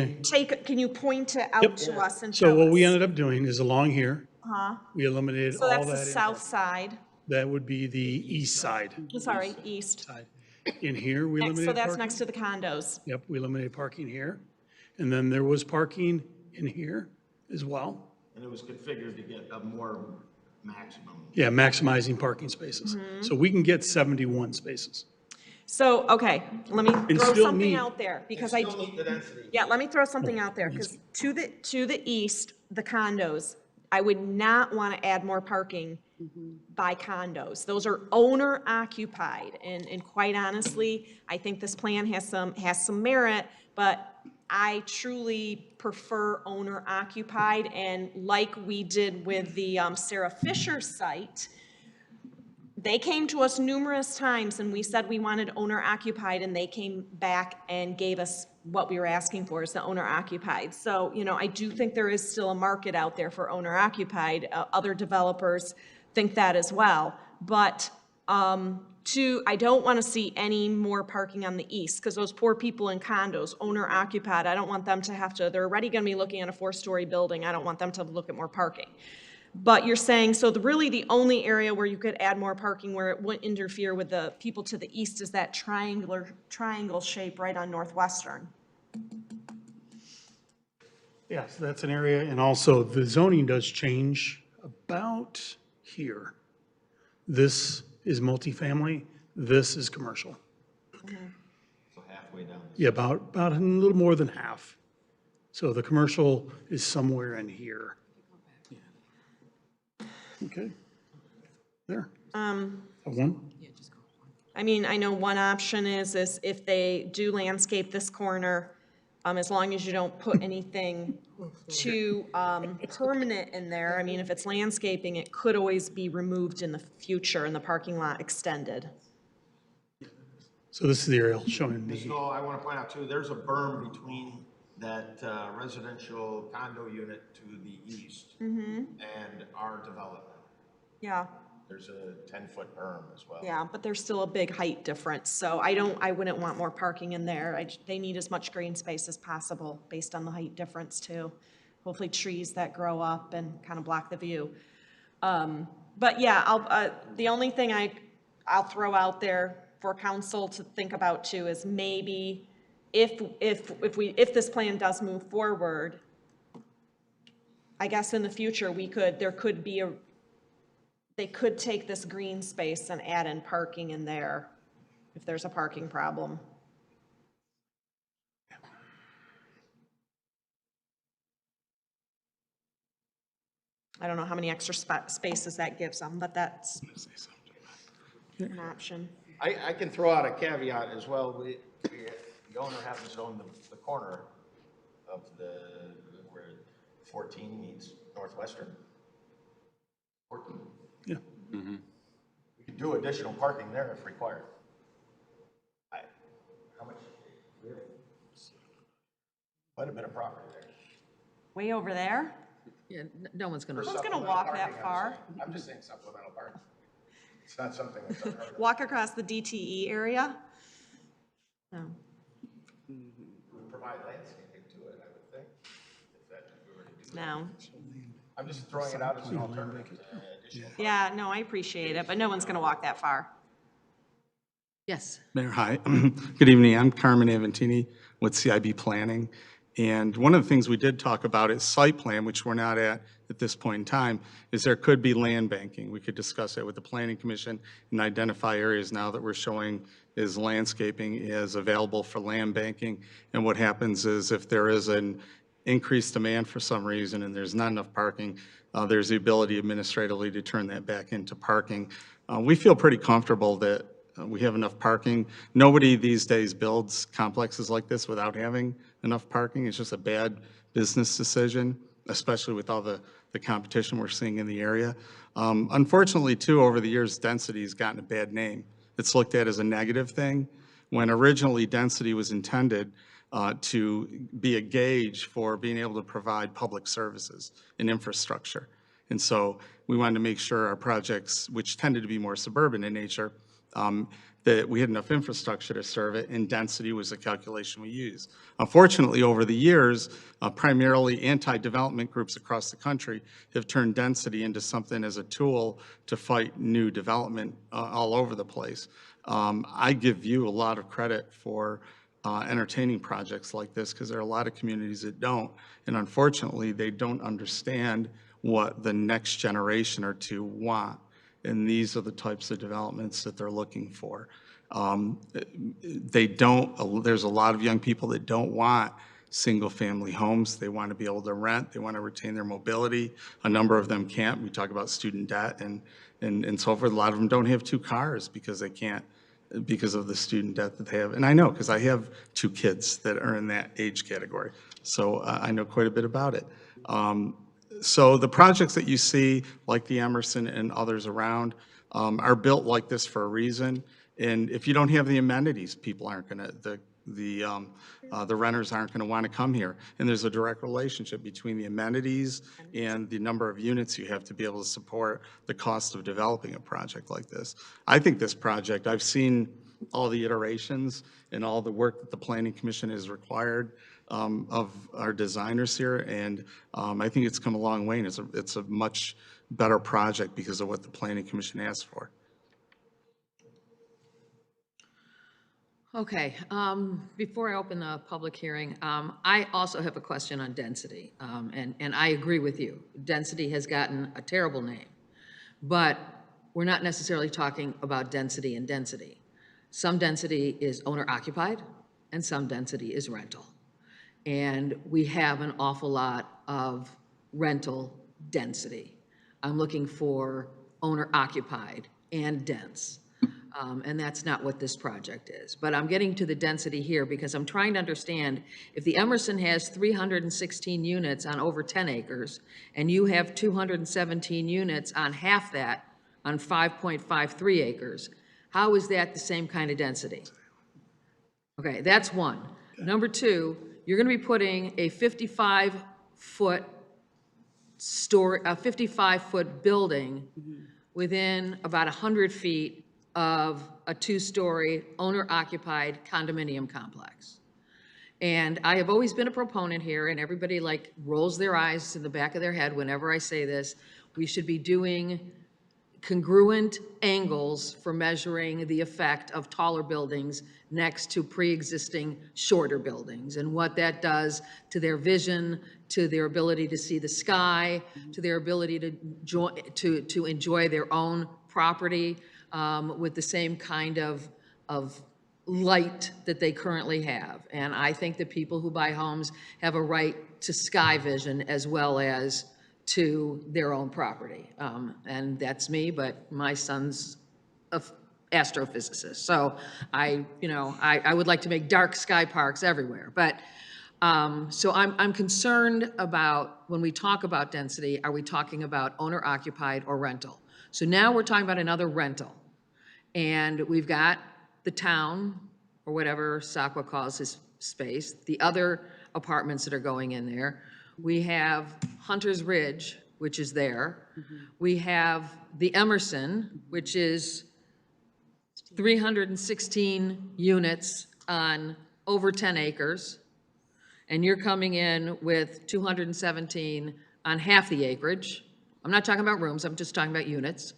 K: Can you point it out
Q: Yep.
K: to us and
Q: so
K: tell
Q: what we
K: us?
Q: ended up doing is along here,
K: Uh-huh.
Q: we eliminated
K: So
Q: all
K: that's the
Q: that.
K: south side,
Q: That would be the east side.
K: sorry, east.
Q: Side. In here, we
K: So
Q: eliminated
K: that's
Q: parking.
K: next to the condos.
Q: Yep, we eliminated parking here. And then there was parking in here as well.
R: And it was configured to get a more maximum.
Q: Yeah, maximizing parking spaces.
K: Mm-hmm.
Q: So we can get 71 spaces.
K: So, okay, let me
Q: And
K: throw
Q: still
K: something
Q: meet-
K: out there, because
R: Still meet the density.
K: yeah, let me throw something out there, because to the east, the condos, I would not want to add more parking by condos. Those are owner occupied, and quite honestly, I think this plan has some merit, but I truly prefer owner occupied, and like we did with the Sarah Fisher site, they came to us numerous times and we said we wanted owner occupied, and they came back and gave us what we were asking for, is the owner occupied. So, I do think there is still a market out there for owner occupied. Other developers think that as well. But I don't want to see any more parking on the east, because those poor people in condos, owner occupied, I don't want them to have to, they're already going to be looking at a 4-story building. I don't want them to look at more parking. But you're saying, so really the only area where you could add more parking where it wouldn't interfere with the people to the east is that triangle shape right on Northwestern.
Q: Yes, that's an area. And also the zoning does change about here. This is multifamily, this is commercial.
R: So halfway down.
Q: Yeah, about a little more than half. So the commercial is somewhere in here. Okay. There. One?
K: I mean, I know one option is if they do landscape this corner, as long as you don't put anything too permanent in there. I mean, if it's landscaping, it could always be removed in the future and the parking lot extended.
Q: So this is the aerial showing the,
R: So I want to point out too, there's a berm between that residential condo unit to the east and our development.
K: Yeah.
R: There's a 10-foot berm as well.
K: Yeah, but there's still a big height difference, so I wouldn't want more parking in there. They need as much green space as possible based on the height difference too. Hopefully trees that grow up and kind of block the view. But yeah, the only thing I'll throw out there for council to think about too is maybe if this plan does move forward, I guess in the future, they could take this green space and add in parking in there if there's a parking problem. I don't know how many extra spaces that gives them, but that's an option.
R: I can throw out a caveat as well. The owner happens to own the corner of where 14 meets Northwestern. 14.
Q: Yeah.
R: We could do additional parking there if required. How much? Quite a bit of property there.
K: Way over there?
C: Yeah, no one's gonna.
K: No one's gonna walk that far.
R: I'm just saying supplemental parking. It's not something that's unheard of.
K: Walk across the DTE area? No.
R: Provide landscaping to it, I would think. If we were to do that.
K: No.
R: I'm just throwing it out as an alternative.
K: Yeah, no, I appreciate it, but no one's gonna walk that far.
C: Yes.
Q: Mayor, hi. Good evening. I'm Carmen Aventini with CIB Planning. And one of the things we did talk about is site plan, which we're not at this point in time, is there could be land banking. We could discuss it with the Planning Commission and identify areas now that we're showing is landscaping is available for land banking. And what happens is if there is an increased demand for some reason and there's not enough parking, there's the ability administratively to turn that back into parking. We feel pretty comfortable that we have enough parking. Nobody these days builds complexes like this without having enough parking. It's just a bad business decision, especially with all the competition we're seeing in the area. Unfortunately, too, over the years, density has gotten a bad name. It's looked at as a negative thing, when originally density was intended to be a gauge for being able to provide public services and infrastructure. And so we wanted to make sure our projects, which tended to be more suburban in nature, that we had enough infrastructure to serve it, and density was the calculation we used. Unfortunately, over the years, primarily anti-development groups across the country have turned density into something as a tool to fight new development all over the place. I give you a lot of credit for entertaining projects like this, because there are a lot of communities that don't, and unfortunately, they don't understand what the next generation or two want. And these are the types of developments that they're looking for. There's a lot of young people that don't want single-family homes. They want to be able to rent. They want to retain their mobility. A number of them can't. We talk about student debt and so forth. A lot of them don't have two cars because they can't, because of the student debt that they have. And I know, because I have two kids that are in that age category. So I know quite a bit about it. So the projects that you see, like the Emerson and others around, are built like this for a reason. And if you don't have the amenities, people aren't going to, the renters aren't going to want to come here. And there's a direct relationship between the amenities and the number of units you have to be able to support the cost of developing a project like this. I think this project, I've seen all the iterations and all the work that the Planning Commission has required of our designers here, and I think it's come a long way, and it's a much better project because of what the Planning Commission asked for.
C: Okay, before I open the public hearing, I also have a question on density, and I agree with you. Density has gotten a terrible name, but we're not necessarily talking about density and density. Some density is owner-occupied, and some density is rental. And we have an awful lot of rental density. I'm looking for owner-occupied and dense. And that's not what this project is. But I'm getting to the density here because I'm trying to understand if the Emerson has 316 units on over 10 acres, and you have 217 units on half that, on 5.53 acres, how is that the same kind of density? Okay, that's one. Number two, you're going to be putting a 55-foot building within about 100 feet of a two-story owner-occupied condominium complex. And I have always been a proponent here, and everybody like rolls their eyes in the back of their head whenever I say this, we should be doing congruent angles for measuring the effect of taller buildings next to pre-existing shorter buildings, and what that does to their vision, to their ability to see the sky, to their ability to enjoy their own property with the same kind of light that they currently have. And I think that people who buy homes have a right to sky vision as well as to their own property. And that's me, but my son's an astrophysicist. So I would like to make dark sky parks everywhere. But so I'm concerned about, when we talk about density, are we talking about owner occupied or rental? So now we're talking about another rental. And we've got the town, or whatever Sakwa calls his space, the other apartments that are going in there. We have Hunter's Ridge, which is there. We have the Emerson, which is 316 units on over 10 acres. And you're coming in with 217 on half the acreage. I'm not talking about rooms, I'm just talking about units.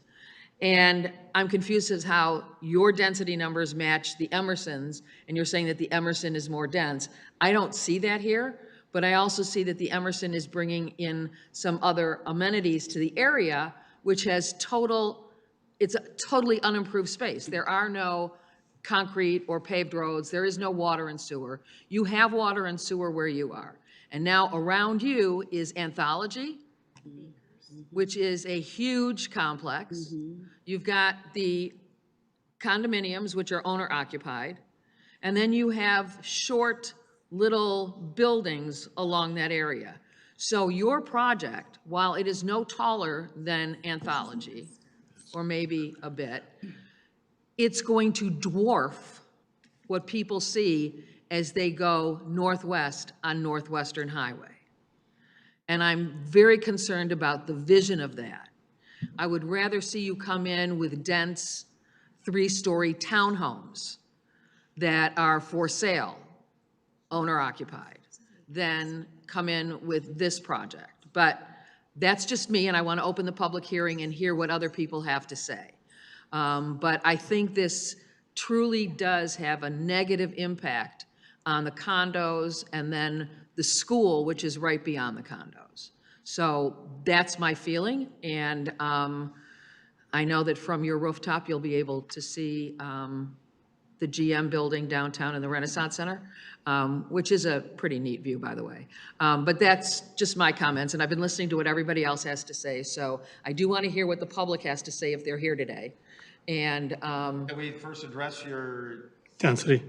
C: And I'm confused as how your density numbers match the Emerson's, and you're saying that the Emerson is more dense. I don't see that here, but I also see that the Emerson is bringing in some other amenities to the area, which has it's a totally unimproved space. There are no concrete or paved roads. There is no water and sewer. You have water and sewer where you are. And now around you is Anthology, which is a huge complex. You've got the condominiums, which are owner occupied. And then you have short little buildings along that area. So your project, while it is no taller than Anthology, or maybe a bit, it's going to dwarf what people see as they go northwest on Northwestern Highway. And I'm very concerned about the vision of that. I would rather see you come in with dense 3-story townhomes that are for sale, owner occupied, than come in with this project. But that's just me, and I want to open the public hearing and hear what other people have to say. But I think this truly does have a negative impact on the condos and then the school, which is right beyond the condos. So that's my feeling, and I know that from your rooftop, you'll be able to see the GM building downtown in the Renaissance Center, which is a pretty neat view, by the way. But that's just my comments, and I've been listening to what everybody else has to say, so I do want to hear what the public has to say if they're here today. And
R: Can we first address your
Q: Density.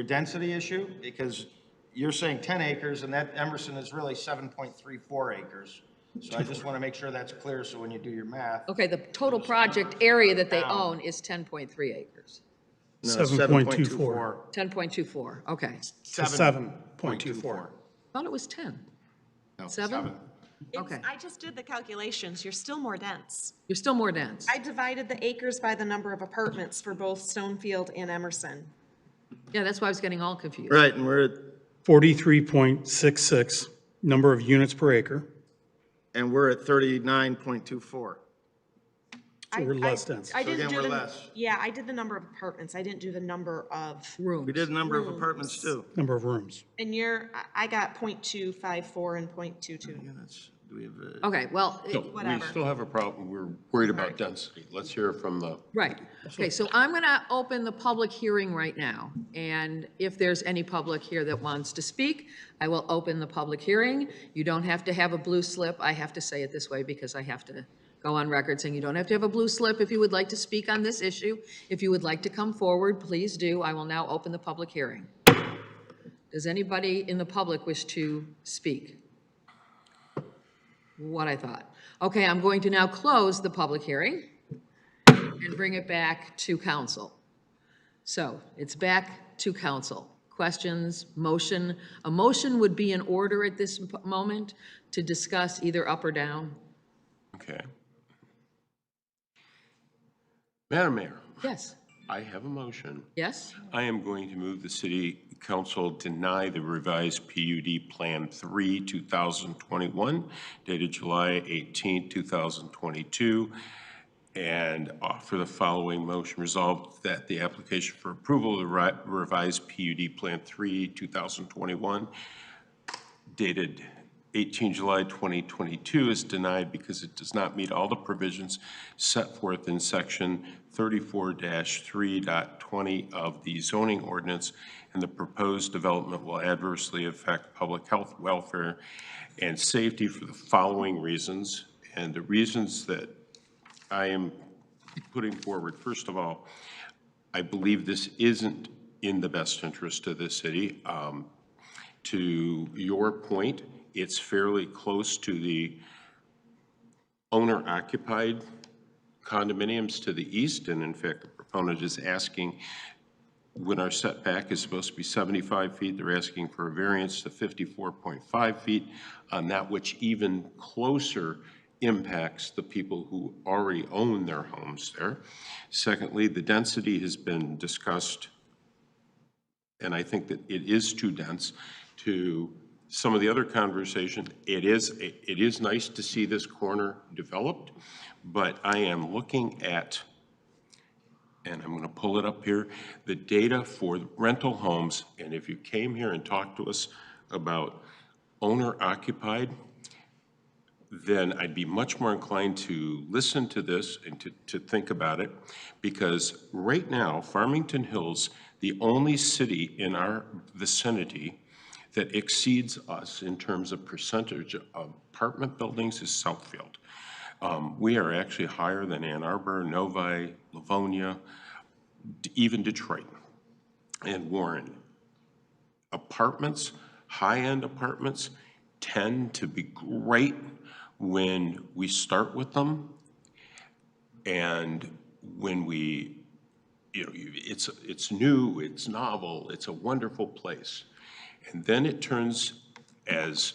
R: density issue? Because you're saying 10 acres, and that Emerson is really 7.34 acres. So I just want to make sure that's clear, so when you do your math.
C: okay, the total project area that they own is 10.3 acres.
R: No,
Q: 7.24.
C: 10.24, okay.
Q: 7.24.
C: Thought it was 10.
R: No,
C: 7? Okay.
K: I just did the calculations. You're still more dense.
C: You're still more dense.
K: I divided the acres by the number of apartments for both Stonefield and Emerson.
C: Yeah, that's why I was getting all confused.
R: Right, and we're at
Q: 43.66 number of units per acre.
R: And we're at 39.24.
Q: So we're less dense.
K: I didn't
R: again,
K: do
R: we're
K: the,
R: less.
K: yeah, I did the number of apartments. I didn't do the number of
C: rooms.
R: We did a number of apartments too.
Q: Number of rooms.
K: And I got 0.254 and 0.22.
R: Units. Do we have a?
C: Okay, well,
E: No, we
K: Whatever.
E: still have a problem. We're worried about density. Let's hear from the,
C: right. Okay, so I'm going to open the public hearing right now. And if there's any public here that wants to speak, I will open the public hearing. You don't have to have a blue slip. I have to say it this way because I have to go on record saying you don't have to have a blue slip if you would like to speak on this issue. If you would like to come forward, please do. I will now open the public hearing. Does anybody in the public wish to speak? What I thought. Okay, I'm going to now close the public hearing and bring it back to council. So it's back to council. Questions, motion. A motion would be in order at this moment to discuss either up or down.
E: okay. Madam Mayor,
C: Yes,
E: I have a motion.
C: yes?
E: I am going to move the city council deny the revised PUD Plan 3, 2021, dated July 18, 2022, and offer the following motion. Resolved that the application for approval of the revised PUD Plan 3, 2021, dated 18 July 2022 is denied because it does not meet all the provisions set forth in section 34-3.20 of the zoning ordinance, and the proposed development will adversely affect public health, welfare, and safety for the following reasons. And the reasons that I am putting forward, first of all, I believe this isn't in the best interest of the city. To your point, it's fairly close to the owner-occupied condominiums to the east, and in fact, the proponent is asking, when our setback is supposed to be 75 feet, they're asking for a variance to 54.5 feet on that, which even closer impacts the people who already own their homes there. Secondly, the density has been discussed, and I think that it is too dense. To some of the other conversation, it is nice to see this corner developed, but I am looking at, and I'm going to pull it up here, the data for rental homes, and if you came here and talked to us about owner-occupied, then I'd be much more inclined to listen to this and to think about it, because right now, Farmington Hills, the only city in our vicinity that exceeds us in terms of percentage of apartment buildings is Southfield. We are actually higher than Ann Arbor, Novi, Livonia, even Detroit, and Warren. Apartments, high-end apartments, tend to be great when we start with them, and when we, it's new, it's novel, it's a wonderful place. And then it turns, as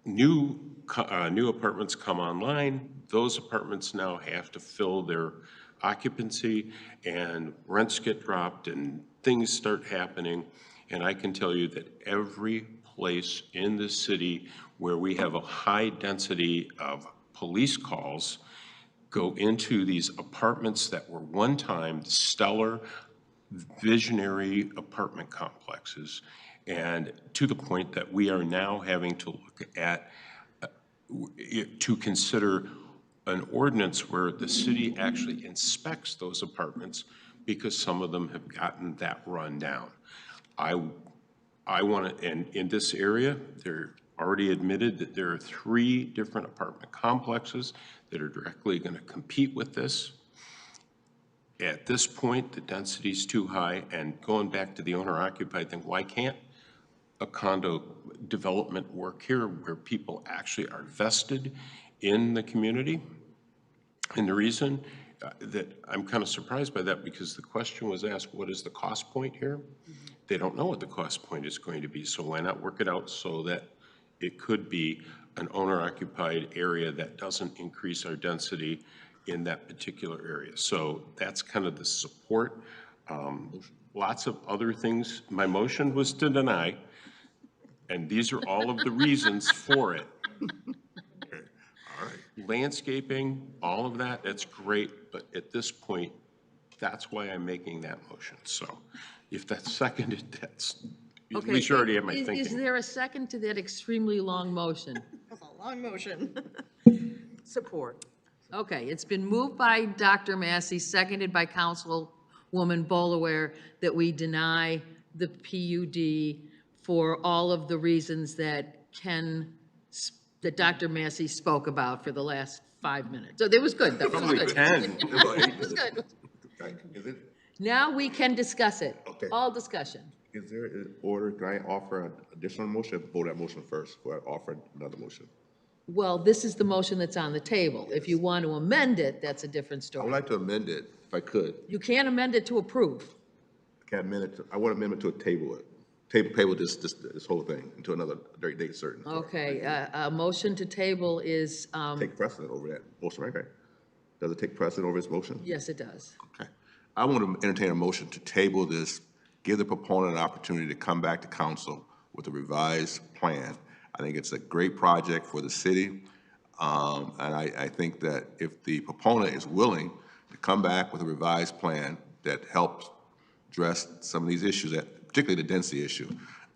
E: new apartments come online, those apartments now have to fill their occupancy, and rents get dropped, and things start happening. And I can tell you that every place in the city where we have a high density of police calls go into these apartments that were one time stellar, visionary apartment complexes. And to the point that we are now having to look at, to consider an ordinance where the city actually inspects those apartments because some of them have gotten that run down. I want to, and in this area, they're already admitted that there are 3 different apartment complexes that are directly going to compete with this. At this point, the density is too high, and going back to the owner-occupied thing, why can't a condo development work here where people actually are vested in the community? And the reason that I'm kind of surprised by that, because the question was asked, what is the cost point here? They don't know what the cost point is going to be, so why not work it out so that it could be an owner-occupied area that doesn't increase our density in that particular area? So that's kind of the support. Lots of other things. My motion was to deny, and these are all of the reasons for it. Landscaping, all of that, that's great, but at this point, that's why I'm making that motion. So if that's seconded, that's, at least you already have my thinking.
C: Is there a second to that extremely long motion?
F: That's a long motion.
G: Support.
C: Okay, it's been moved by Dr. Massey, seconded by Councilwoman Bolaware, that we deny the PUD for all of the reasons that that Dr. Massey spoke about for the last 5 minutes. So it was good. That was
B: Probably
C: good.
B: 10.
C: It was good.
B: Is it,
C: Now we can discuss it.
B: Okay.
C: All discussion.
B: is there an order, can I offer an additional motion, vote that motion first, before I offer another motion?
C: Well, this is the motion that's on the table. If you want to amend it, that's a different
B: I
C: story.
B: would like to amend it, if I could.
C: You can't amend it to approve.
B: I can't amend it, I want to amend it to a table it. Table this whole thing into another date certain.
C: Okay, a motion to table is,
B: Take precedent over that motion, right? Does it take precedent over this motion?
C: yes, it does.
B: Okay. I want to entertain a motion to table this, give the proponent an opportunity to come back to council with a revised plan. I think it's a great project for the city. And I think that if the proponent is willing to come back with a revised plan that helps address some of these issues, particularly the density issue,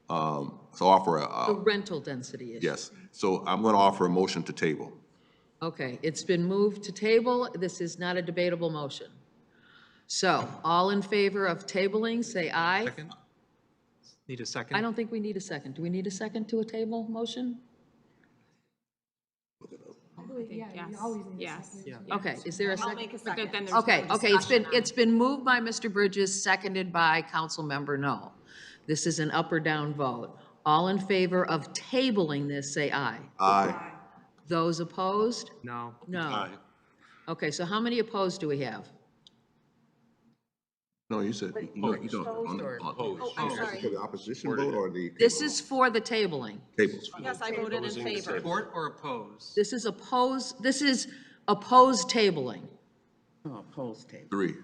B: so offer
C: The rental density issue.
B: yes. So I'm going to offer a motion to table.
C: Okay, it's been moved to table. This is not a debatable motion. So, all in favor of tabling, say aye.
H: Second? Need a second?
C: I don't think we need a second. Do we need a second to a table motion?
O: Yes.
C: Okay, is there a
O: I'll
C: second?
O: make a second. But then there's
C: Okay,
O: no
C: okay, it's been moved by Mr. Bridges, seconded by Councilmember No. This is an up or down vote. All in favor of tabling this, say aye.
B: Aye.
C: Those opposed?
H: No.
C: No. Okay, so how many opposed do we have?
B: No, you said, you don't.
C: Oh, I'm sorry.
B: The opposition vote or the?
C: This is for the tabling.
B: Tables.
K: Yes, I voted in favor.
H: Support or oppose?
C: This is opposed tabling.
B: Three.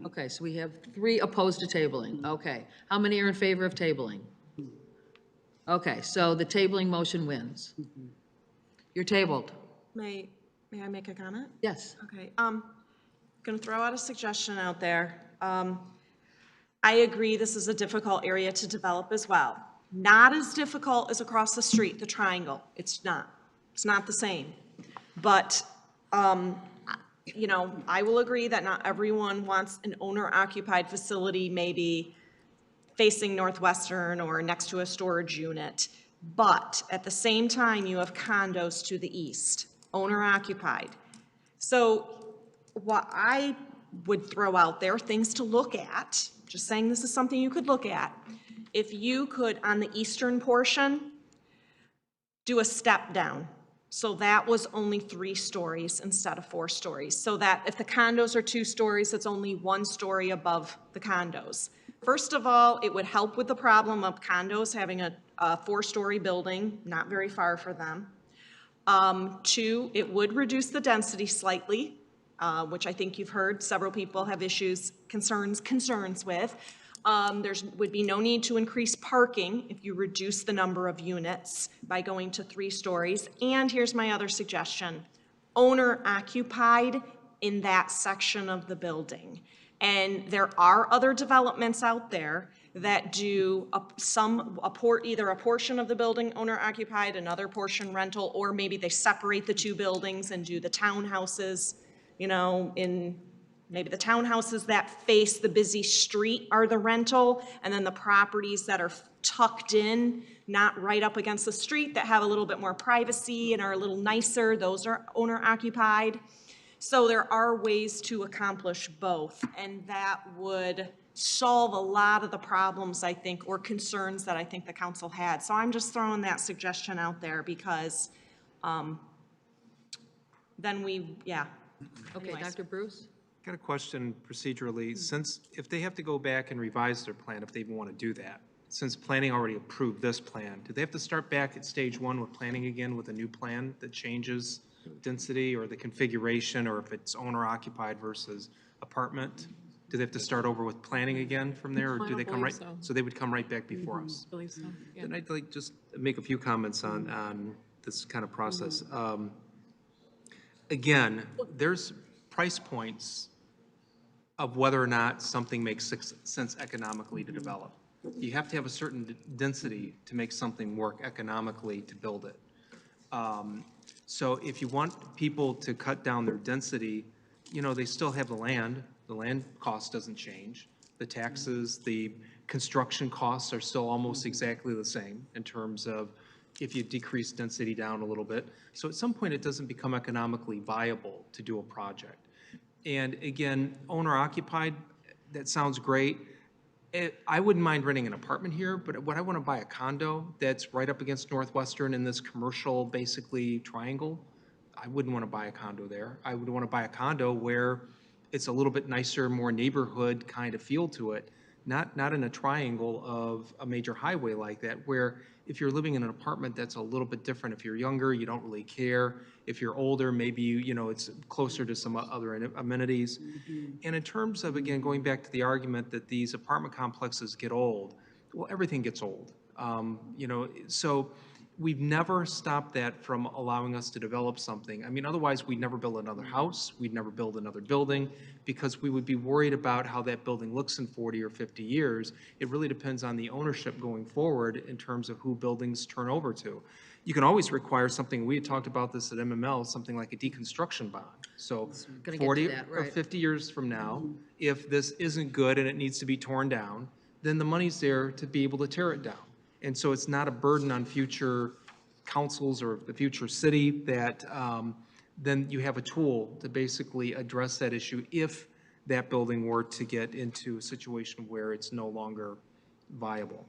C: Okay, so we have 3 opposed to tabling. Okay. How many are in favor of tabling? Okay, so the tabling motion wins. You're tabled.
K: May I make a comment?
C: Yes.
K: Okay, going to throw out a suggestion out there. I agree this is a difficult area to develop as well. Not as difficult as across the street, the Triangle. It's not. It's not the same. But, you know, I will agree that not everyone wants an owner-occupied facility maybe facing Northwestern or next to a storage unit. But at the same time, you have condos to the east, owner-occupied. So what I would throw out there, things to look at, just saying this is something you could look at. If you could, on the eastern portion, do a step down. So that was only 3 stories instead of 4 stories. So that if the condos are 2 stories, it's only 1 story above the condos. First of all, it would help with the problem of condos having a 4-story building, not very far for them. 2, it would reduce the density slightly, which I think you've heard several people have concerns with. There would be no need to increase parking if you reduce the number of units by going to 3 stories. And here's my other suggestion, owner occupied in that section of the building. And there are other developments out there that do either a portion of the building owner occupied, another portion rental, or maybe they separate the 2 buildings and do the townhouses, you know, in maybe the townhouses that face the busy street are the rental, and then the properties that are tucked in, not right up against the street, that have a little bit more privacy and are a little nicer, those are owner occupied. So there are ways to accomplish both, and that would solve a lot of the problems, I think, or concerns that I think the council had. So I'm just throwing that suggestion out there because then
C: Okay,
K: Anyways.
C: Dr. Bruce?
H: Got a question procedurally. Since if they have to go back and revise their plan, if they even want to do that, since planning already approved this plan, do they have to start back at stage 1 with planning again with a new plan that changes density or the configuration, or if it's owner occupied versus apartment? Do they have to start over with planning again from there, or do they come right? So they would come right back before us?
O: I believe so, yeah.
H: And I'd like just make a few comments on this kind of process. Again, there's price points of whether or not something makes sense economically to develop. You have to have a certain density to make something work economically to build it. So if you want people to cut down their density, you know, they still have the land cost doesn't change. The taxes, the construction costs are still almost exactly the same in terms of if you decrease density down a little bit. So at some point, it doesn't become economically viable to do a project. And again, owner occupied, that sounds great. I wouldn't mind renting an apartment here, but would I want to buy a condo that's right up against Northwestern in this commercial, basically, triangle? I wouldn't want to buy a condo there. I would want to buy a condo where it's a little bit nicer, more neighborhood kind of feel to it, not in a triangle of a major highway like that, where if you're living in an apartment, that's a little bit different. If you're younger, you don't really care. If you're older, maybe you know it's closer to some other amenities. And in terms of, again, going back to the argument that these apartment complexes get old, well, everything gets old. You know, so we've never stopped that from allowing us to develop something. I mean, otherwise, we'd never build another house, we'd never build another building, because we would be worried about how that building looks in 40 or 50 years. It really depends on the ownership going forward in terms of who buildings turn over to. You can always require something, we had talked about this at MML, something like a deconstruction bond. So
C: Gonna get to
H: 40
C: that,
H: or
C: right.
H: 50 years from now, if this isn't good and it needs to be torn down, then the money's there to be able to tear it down. And so it's not a burden on future councils or the future city that then you have a tool to basically address that issue if that building were to get into a situation where it's no longer viable.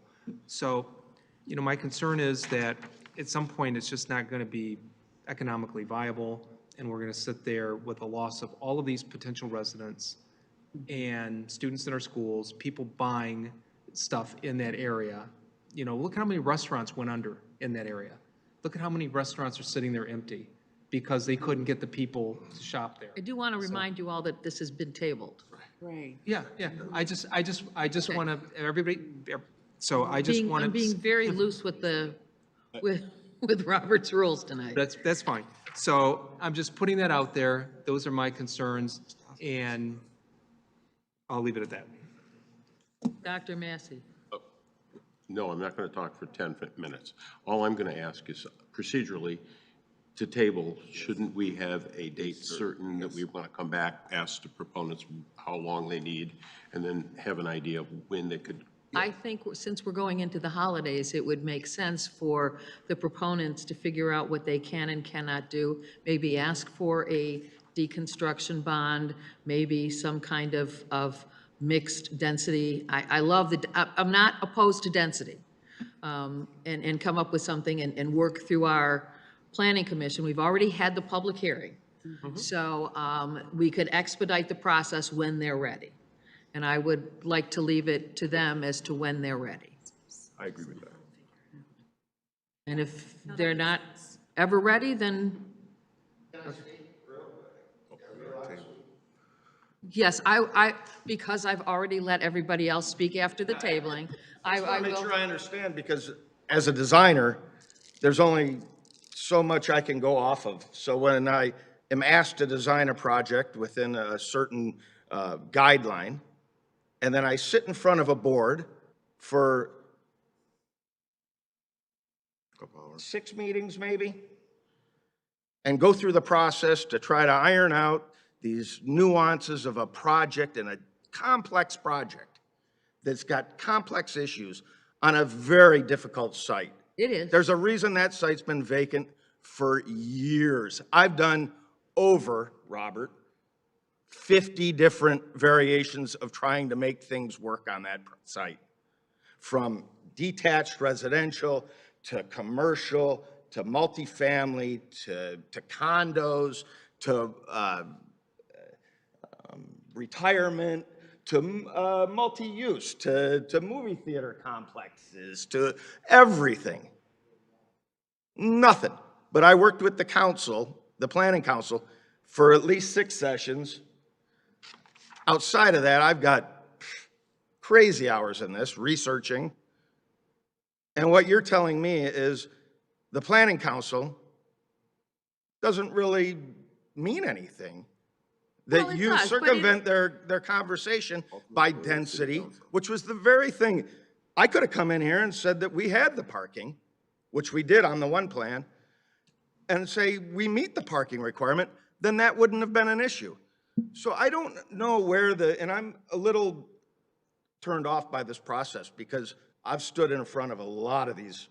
H: So, you know, my concern is that at some point it's just not going to be economically viable, and we're going to sit there with the loss of all of these potential residents and students in our schools, people buying stuff in that area. You know, look how many restaurants went under in that area. Look at how many restaurants are sitting there empty because they couldn't get the people to shop there.
C: I do want to remind you all that this has been tabled.
A: Right.
H: Yeah, yeah. I just want to, everybody, so I just want to.
C: I'm being very loose with the, with Robert's rules tonight.
H: That's fine. So I'm just putting that out there. Those are my concerns, and I'll leave it at that.
C: Dr. Massey.
E: No, I'm not going to talk for 10 minutes. All I'm going to ask is procedurally, to table, shouldn't we have a date certain that we want to come back, ask the proponents how long they need, and then have an idea of when they could?
C: I think since we're going into the holidays, it would make sense for the proponents to figure out what they can and cannot do, maybe ask for a deconstruction bond, maybe some kind of mixed density. I love I'm not opposed to density, and come up with something and work through our planning commission. We've already had the public hearing. So we could expedite the process when they're ready. And I would like to leave it to them as to when they're ready.
B: I agree with that.
C: And if they're not ever ready, then. Yes, because I've already let everybody else speak after the tabling,
R: I
C: I
R: want to make
C: will.
R: sure I understand, because as a designer, there's only so much I can go off of. So when I am asked to design a project within a certain guideline, and then I sit in front of a board for 6 meetings maybe, and go through the process to try to iron out these nuances of a project, and a complex project that's got complex issues on a very difficult site.
C: It is.
R: There's a reason that site's been vacant for years. I've done over, Robert, 50 different variations of trying to make things work on that site. From detached residential to commercial to multifamily to condos to retirement to multi-use to movie theater complexes to everything. Nothing. But I worked with the council, the planning council, for at least 6 sessions. Outside of that, I've got crazy hours in this, researching. And what you're telling me is the planning council doesn't really mean anything. That
C: Well, it
R: you
C: does, but
R: circumvent their conversation by density, which was the very thing. I could have come in here and said that we had the parking, which we did on the one plan, and say we meet the parking requirement, then that wouldn't have been an issue. So I don't know where and I'm a little turned off by this process, because I've stood in front of a lot of these.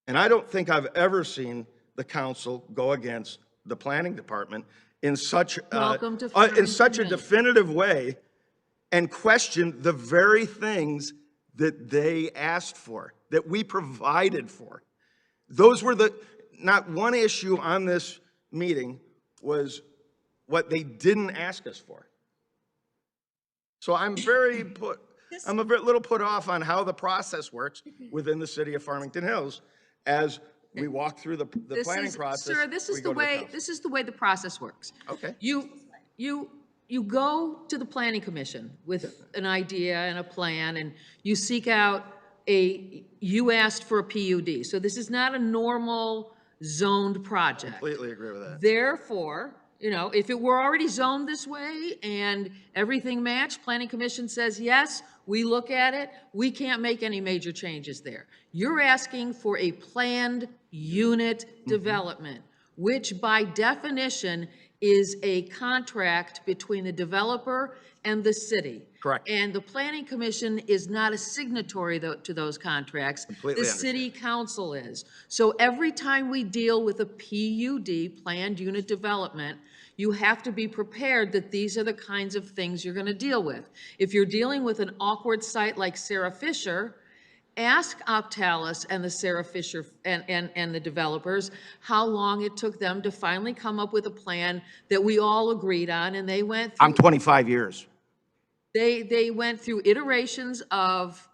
R: And I don't think I've ever seen the council go against the planning department in such a definitive way and question the very things that they asked for, that we provided for. Those were not one issue on this meeting was what they didn't ask us for. So I'm a little put off on how the process works within the city of Farmington Hills as we walk through the planning process.
C: Sir, this is the way the process works.
R: Okay.
C: You go to the planning commission with an idea and a plan, and you seek out you asked for a PUD, so this is not a normal zoned project.
R: Completely agree with that.
C: Therefore, you know, if it were already zoned this way and everything matched, Planning Commission says, yes, we look at it, we can't make any major changes there. You're asking for a planned unit development, which by definition is a contract between the developer and the city.
R: Correct.
C: And the Planning Commission is not a signatory to those contracts.
R: Completely
C: The city council is. So every time we deal with a PUD, planned unit development, you have to be prepared that these are the kinds of things you're gonna deal with. If you're dealing with an awkward site like Sarah Fisher, ask Optalis and the Sarah Fisher and the developers how long it took them to finally come up with a plan that we all agreed on, and they went through.
R: I'm 25 years.
C: They went through iterations of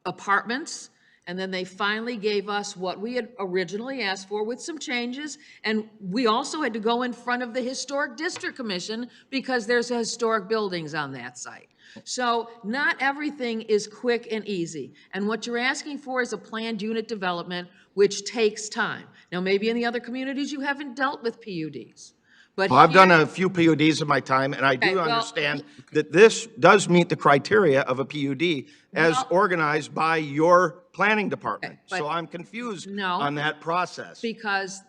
C: apartments, and then they finally gave us what we had originally asked for with some changes. And we also had to go in front of the Historic District Commission because there's historic buildings on that site. So not everything is quick and easy. And what you're asking for is a planned unit development, which takes time. Now, maybe in the other communities you haven't dealt with PUDs. But
R: Well, I've done
C: here-
R: a few PUDs in my time, and I
C: Okay,
R: do
C: well,
R: understand that this does meet the criteria of a PUD as
C: Well-
R: organized by your planning department.
C: but-
R: So I'm confused
C: No.
R: on that process.
C: Because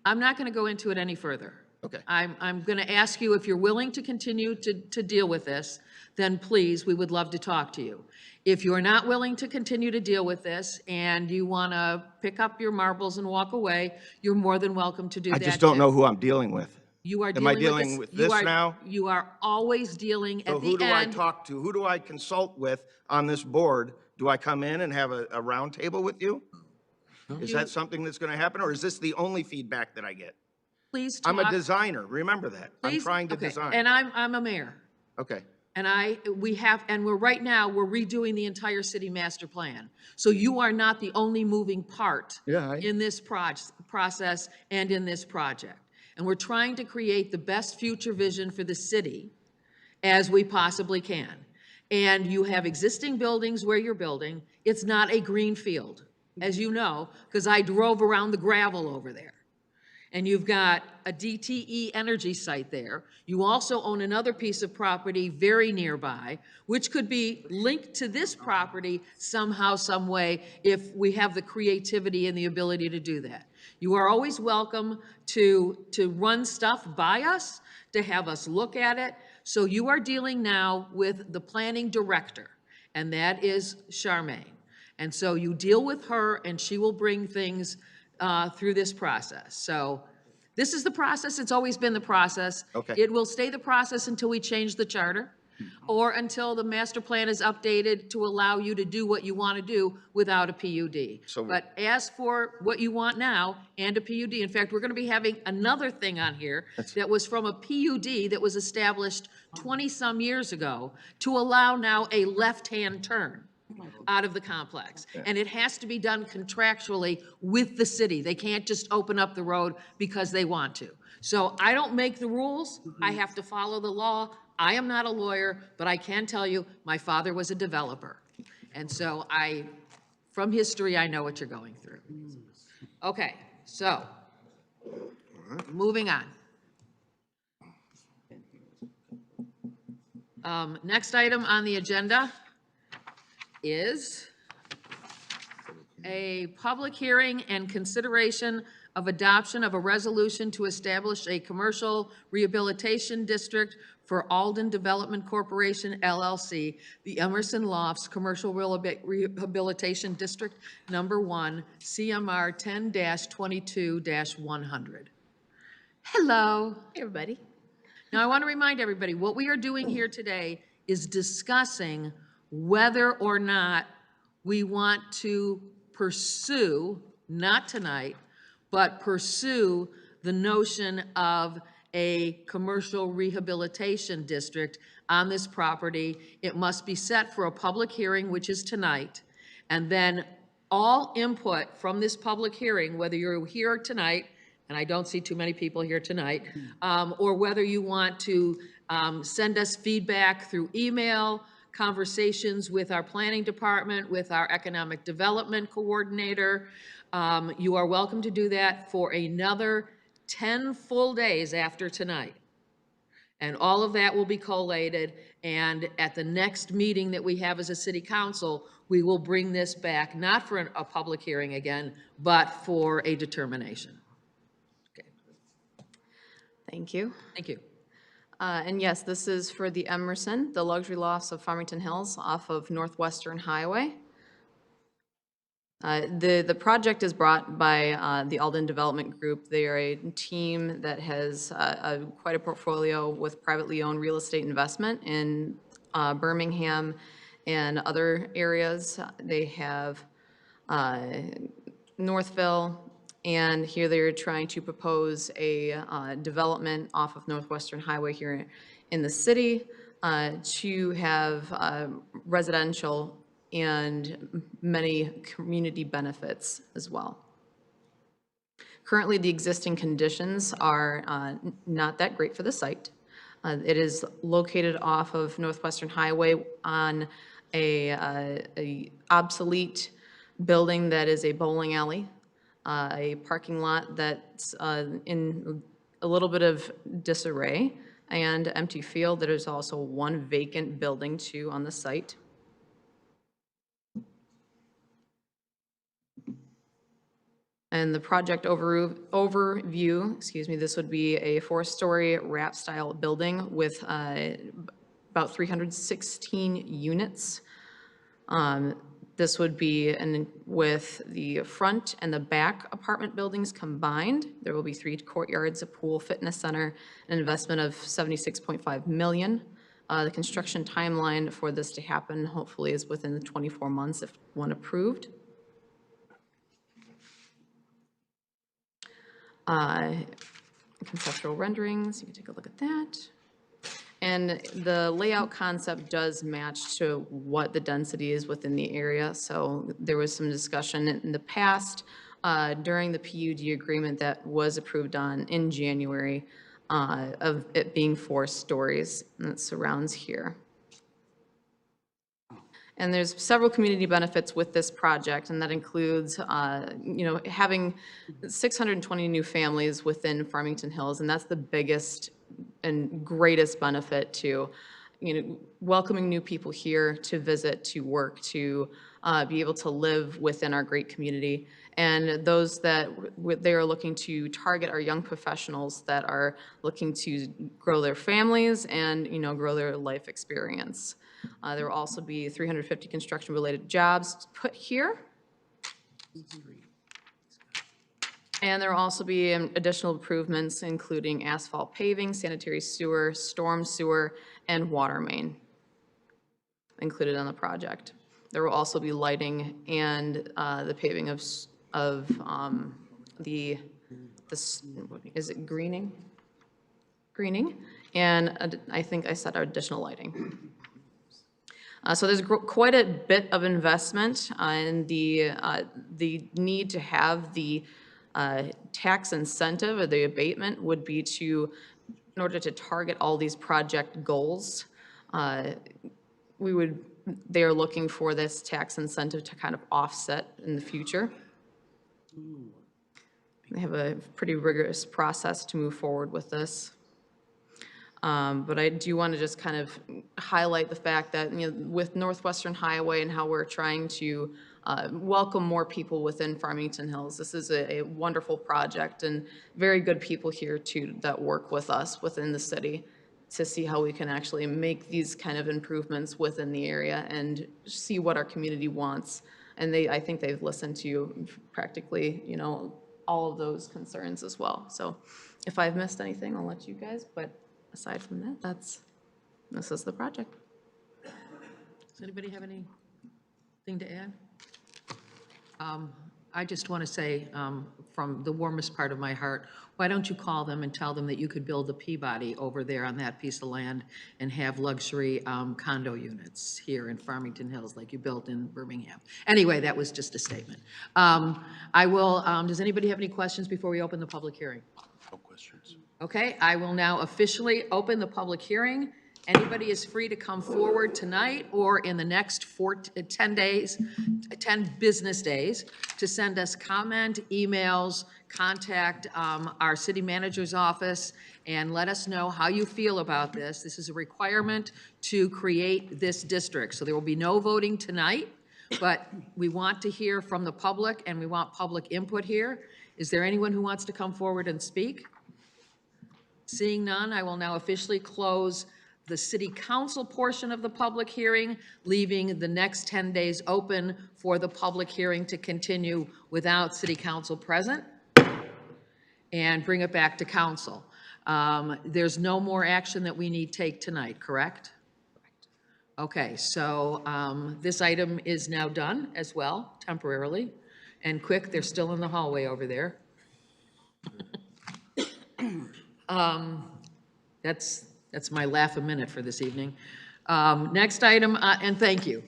C: I'm not going to go into it any further.
R: Okay.
C: I'm going to ask you if you're willing to continue to deal with this, then please, we would love to talk to you. If you're not willing to continue to deal with this and you want to pick up your marbles and walk away, you're more than welcome to do
R: I
C: that.
R: just don't
C: too.
R: know who I'm dealing with.
C: You are
R: Am I
C: dealing with
R: dealing with this now?
C: You are always dealing
R: So
C: at the
R: who do I
C: end.
R: talk to? Who do I consult with on this board? Do I come in and have a round table with you? Is that something that's going to happen, or is this the only feedback that I get?
C: Please
R: I'm a
C: talk.
R: designer, remember that. I'm
C: Please-
R: trying to
C: okay,
R: design.
C: And I'm a mayor.
R: Okay.
C: And we're right now, we're redoing the entire city master plan. So you are not the only moving part in this process and in this project. And we're trying to create the best future vision for the city as we possibly can. And you have existing buildings where you're building. It's not a green field, as you know, because I drove around the gravel over there. And you've got a DTE energy site there. You also own another piece of property very nearby, which could be linked to this property somehow, some way, if we have the creativity and the ability to do that. You are always welcome to run stuff by us, to have us look at it. So you are dealing now with the planning director, and that is Charmaine. And so you deal with her, and she will bring things through this process. So this is the process. It's always been the process.
R: Okay.
C: It will stay the process until we change the charter or until the master plan is updated to allow you to do what you want to do without a PUD. But as for what you want now and a PUD, in fact, we're going to be having another thing on here that was from a PUD that was established 20-some years ago to allow now a left-hand turn out of the complex. And it has to be done contractually with the city. They can't just open up the road because they want to. So I don't make the rules. I have to follow the law. I am not a lawyer, but I can tell you my father was a developer. And so from history, I know what you're going through. Okay, so moving on. Next item on the agenda is a public hearing and consideration of adoption of a resolution to establish a commercial rehabilitation district for Alden Development Corporation LLC, the Emerson Lofts Commercial Rehabilitation District Number 1, CMR 10-22-100. Hello.
O: Hey, everybody.
C: Now, I want to remind everybody, what we are doing here today is discussing whether or not we want to pursue, not tonight, but pursue the notion of a commercial rehabilitation district on this property. It must be set for a public hearing, which is tonight, and then all input from this public hearing, whether you're here tonight, and I don't see too many people here tonight, or whether you want to send us feedback through email, conversations with our planning department, with our economic development coordinator. You are welcome to do that for another 10 full days after tonight. And all of that will be collated, and at the next meeting that we have as a city council, we will bring this back, not for a public hearing again, but for a determination. Okay.
S: Thank you.
C: Thank you.
S: And yes, this is for the Emerson, the luxury lofts of Farmington Hills off of Northwestern Highway. The project is brought by the Alden Development Group. They are a team that has quite a portfolio with privately owned real estate investment in Birmingham and other areas. They have Northville, and here they're trying to propose a development off of Northwestern Highway here in the city to have residential and many community benefits as well. Currently, the existing conditions are not that great for the site. It is located off of Northwestern Highway on a obsolete building that is a bowling alley, a parking lot that's in a little bit of disarray, and empty field. There is also one vacant building too on the site. And the project overview, excuse me, this would be a 4-story wrap-style building with about 316 units. This would be with the front and the back apartment buildings combined. There will be 3 courtyards, a pool, fitness center, an investment of $76.5 million. The construction timeline for this to happen hopefully is within the 24 months if one approved. Conceptual renderings, you can take a look at that. And the layout concept does match to what the density is within the area. So there was some discussion in the past during the PUD agreement that was approved in January of it being 4 stories, and it surrounds here. And there's several community benefits with this project, and that includes, having 620 new families within Farmington Hills, and that's the biggest and greatest benefit to, welcoming new people here to visit, to work, to be able to live within our great community. And those that they are looking to target are young professionals that are looking to grow their families and, grow their life experience. There will also be 350 construction-related jobs put here. And there will also be additional improvements, including asphalt paving, sanitary sewer, storm sewer, and water main included on the project. There will also be lighting and the paving of is it greening? Greening, and I think I said additional lighting. So there's quite a bit of investment in the need to have the tax incentive or the abatement would be in order to target all these project goals. They are looking for this tax incentive to kind of offset in the future. They have a pretty rigorous process to move forward with this. But I do want to just kind of highlight the fact that, with Northwestern Highway and how we're trying to welcome more people within Farmington Hills, this is a wonderful project and very good people here too that work with us within the city to see how we can actually make these kind of improvements within the area and see what our community wants. And I think they've listened to practically, all of those concerns as well. So if I've missed anything, I'll let you guys, but aside from that, this is the project.
C: Does anybody have anything to add? I just want to say, from the warmest part of my heart, why don't you call them and tell them that you could build a Peabody over there on that piece of land and have luxury condo units here in Farmington Hills like you built in Birmingham. Anyway, that was just a statement. Does anybody have any questions before we open the public hearing?
E: No questions.
C: Okay, I will now officially open the public hearing Anybody is free to come forward tonight or in the next 10 days, 10 business days, to send us comment, emails, contact our city manager's office, and let us know how you feel about this. This is a requirement to create this district, so there will be no voting tonight, but we want to hear from the public, and we want public input here. Is there anyone who wants to come forward and speak? Seeing none, I will now officially close the city council portion of the public hearing, leaving the next 10 days open for the public hearing to continue without city council present, and bring it back to council. There's no more action that we need to take tonight, correct? Okay, so this item is now done as well, temporarily. And quick, they're still in the hallway over there. That's my laugh a minute for this evening. Next item, and thank you.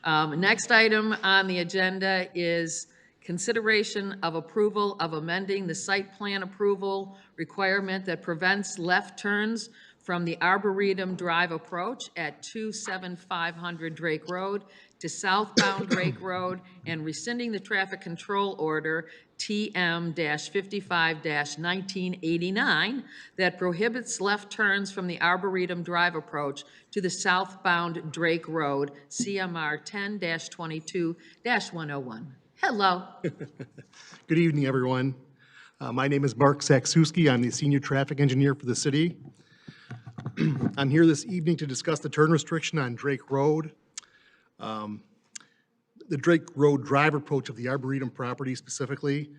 C: Next item on the agenda is consideration of approval of amending the site plan approval requirement that prevents left turns from the Arboretum Drive approach at 27500 Drake Road to southbound Drake Road, and rescinding the traffic control order TM-55-1989 that prohibits left turns from the Arboretum Drive approach to the southbound Drake Road, CMR 10-22-101. Hello.
T: Good evening, everyone. My name is Mark Saksuski. I'm the Senior Traffic Engineer for the city. I'm here this evening to discuss the turn restriction on Drake Road. The Drake Road Drive approach of the Arboretum property specifically.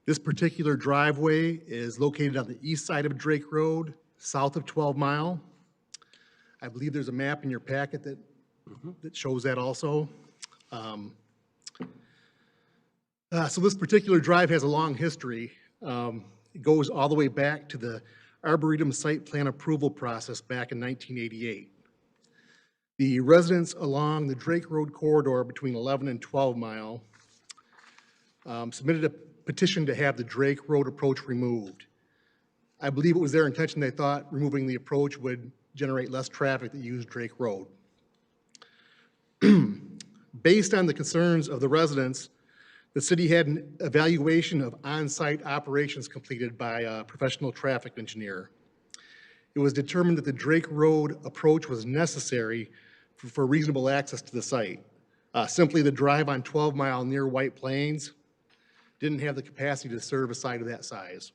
T: This particular driveway is located on the east side of Drake Road, south of 12 Mile. I believe there's a map in your packet that shows that also. So this particular drive has a long history. It goes all the way back to the Arboretum site plan approval process back in 1988. The residents along the Drake Road corridor between 11 and 12 Mile submitted a petition to have the Drake Road approach removed. I believe it was their intention. They thought removing the approach would generate less traffic that used Drake Road. Based on the concerns of the residents, the city had an evaluation of on-site operations completed by a professional traffic engineer. It was determined that the Drake Road approach was necessary for reasonable access to the site. Simply the drive on 12 Mile near White Plains didn't have the capacity to serve a site of that size.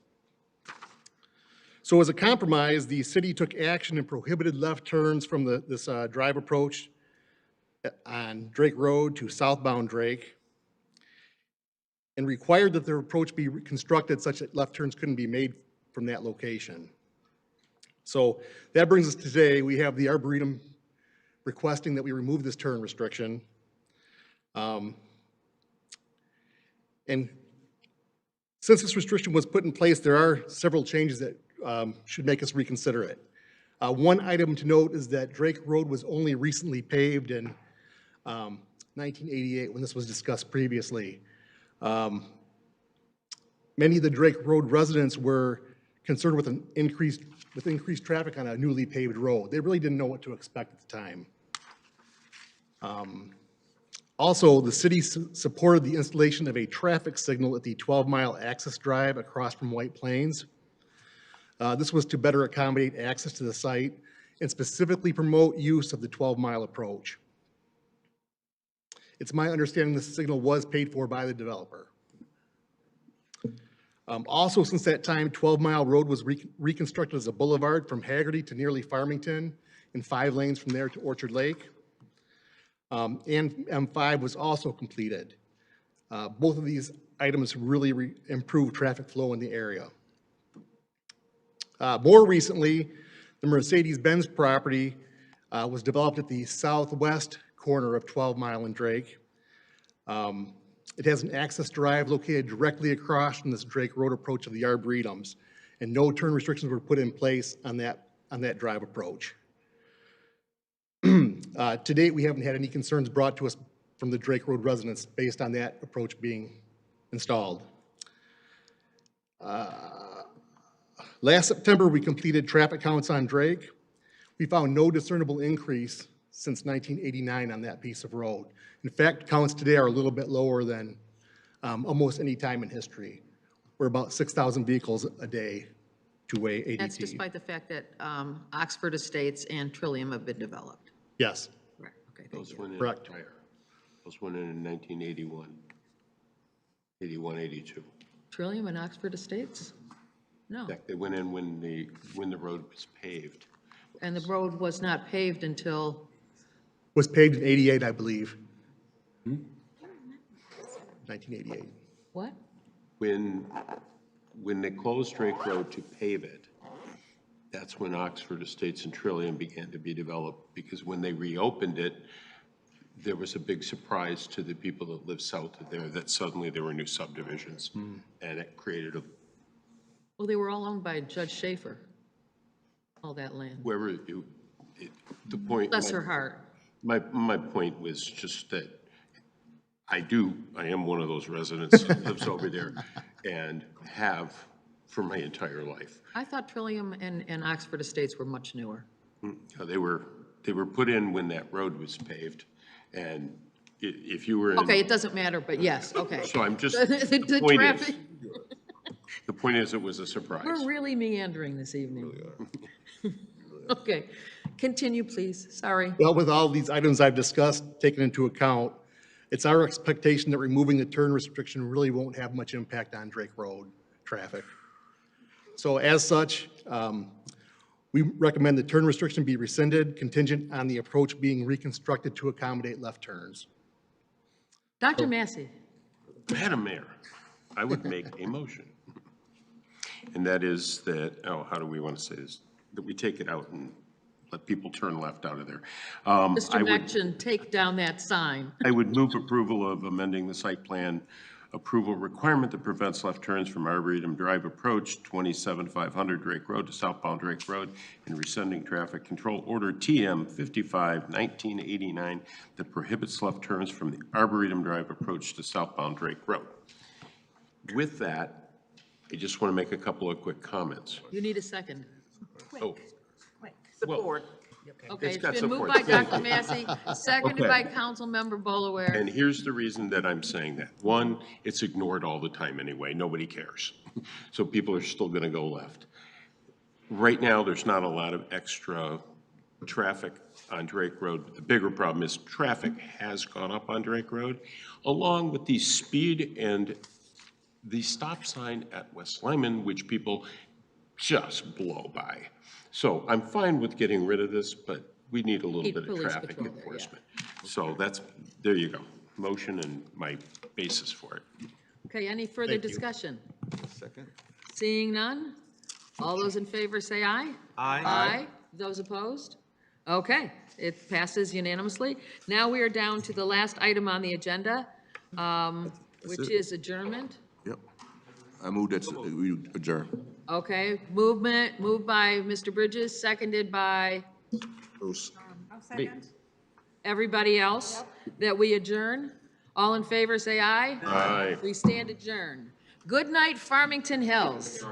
T: So as a compromise, the city took action and prohibited left turns from this drive approach on Drake Road to southbound Drake, and required that the approach be reconstructed such that left turns couldn't be made from that location. So that brings us to today. We have the Arboretum requesting that we remove this turn restriction. And since this restriction was put in place, there are several changes that should make us reconsider it. One item to note is that Drake Road was only recently paved in 1988 when this was discussed previously. Many of the Drake Road residents were concerned with increased traffic on a newly paved road. They really didn't know what to expect at the time. Also, the city supported the installation of a traffic signal at the 12 Mile access drive across from White Plains. This was to better accommodate access to the site and specifically promote use of the 12 Mile approach. It's my understanding this signal was paid for by the developer. Also, since that time, 12 Mile Road was reconstructed as a boulevard from Haggerty to nearly Farmington, and 5 lanes from there to Orchard Lake. And M5 was also completed. Both of these items really improved traffic flow in the area. More recently, the Mercedes-Benz property was developed at the southwest corner of 12 Mile and Drake. It has an access drive located directly across from this Drake Road approach of the Arboretums, and no turn restrictions were put in place on that drive approach. To date, we haven't had any concerns brought to us from the Drake Road residents based on that approach being installed. Last September, we completed traffic counts on Drake. We found no discernible increase since 1989 on that piece of road. In fact, counts today are a little bit lower than almost any time in history. We're about 6,000 vehicles a day two-way ADT.
C: That's despite the fact that Oxford Estates and Trillium have been developed.
T: Yes.
C: Right, okay, thank
E: Those
C: you.
E: went in
T: Correct.
E: prior. Those went in 1981, 81, 82.
C: Trillium and Oxford Estates? No,
E: In fact, they went in when the road was paved.
C: and the road was not paved until,
T: Was paved in 88, I believe. 1988.
C: what?
E: When they closed Drake Road to pave it, that's when Oxford Estates and Trillium began to be developed, because when they reopened it, there was a big surprise to the people that live south of there that suddenly there were new subdivisions, and it created a,
C: Well, they were all owned by Judge Schaefer, all that land.
E: whoever, the point.
C: Bless her heart.
E: My point was just that I am one of those residents that lives over there and have for my entire life.
C: I thought Trillium and Oxford Estates were much newer.
E: They were put in when that road was paved, and if you were in.
C: Okay, it doesn't matter, but yes, okay.
E: So I'm just,
C: The
E: point
C: traffic-
E: the point is, it was a surprise.
C: We're really meandering this evening. Okay, continue, please, sorry.
T: Well, with all these items I've discussed taken into account, it's our expectation that removing the turn restriction really won't have much impact on Drake Road traffic. So as such, we recommend the turn restriction be rescinded, contingent on the approach being reconstructed to accommodate left turns.
C: Dr. Massey.
E: Madam Mayor, I would make a motion. And that is that, how do we want to say this? That we take it out and let people turn left out of there.
C: Mr.
E: I would-
C: Mechin, take down that sign.
E: I would move approval of amending the site plan approval requirement that prevents left turns from Arboretum Drive approach, 27500 Drake Road to southbound Drake Road, and rescinding traffic control order TM 55-1989 that prohibits left turns from the Arboretum Drive approach to southbound Drake Road. With that, I just want to make a couple of quick comments.
C: You need a second.
E: Oh,
C: Support. Okay,
E: It's
C: it's
E: got
C: been moved
E: support.
C: by Dr. Massey, seconded
E: Okay.
C: by Councilmember Bolaware.
E: and here's the reason that I'm saying that. One, it's ignored all the time anyway. Nobody cares. So people are still going to go left. Right now, there's not a lot of extra traffic on Drake Road. The bigger problem is traffic has gone up on Drake Road, along with the speed and the stop sign at West Lyman, which people just blow by. So I'm fine with getting rid of this, but we need a little
C: Need
E: bit of
C: police
E: traffic
C: patrol there, yeah.
E: enforcement. So there you go. Motion and my basis for it.
C: Okay, any further
E: Thank you.
C: discussion?
B: Second.
C: Seeing none? All those in favor say aye.
H: Aye.
C: Aye. Those opposed? Okay, it passes unanimously. Now we are down to the last item on the agenda, which
B: it.
C: is adjournment.
B: Yep. I move that we adjourn.
C: Okay, moved by Mr. Bridges, seconded by
B: Bruce.
C: everybody else, that we adjourn. All in favor, say aye.
E: Aye.
C: We stand adjourned. Good night, Farmington Hills.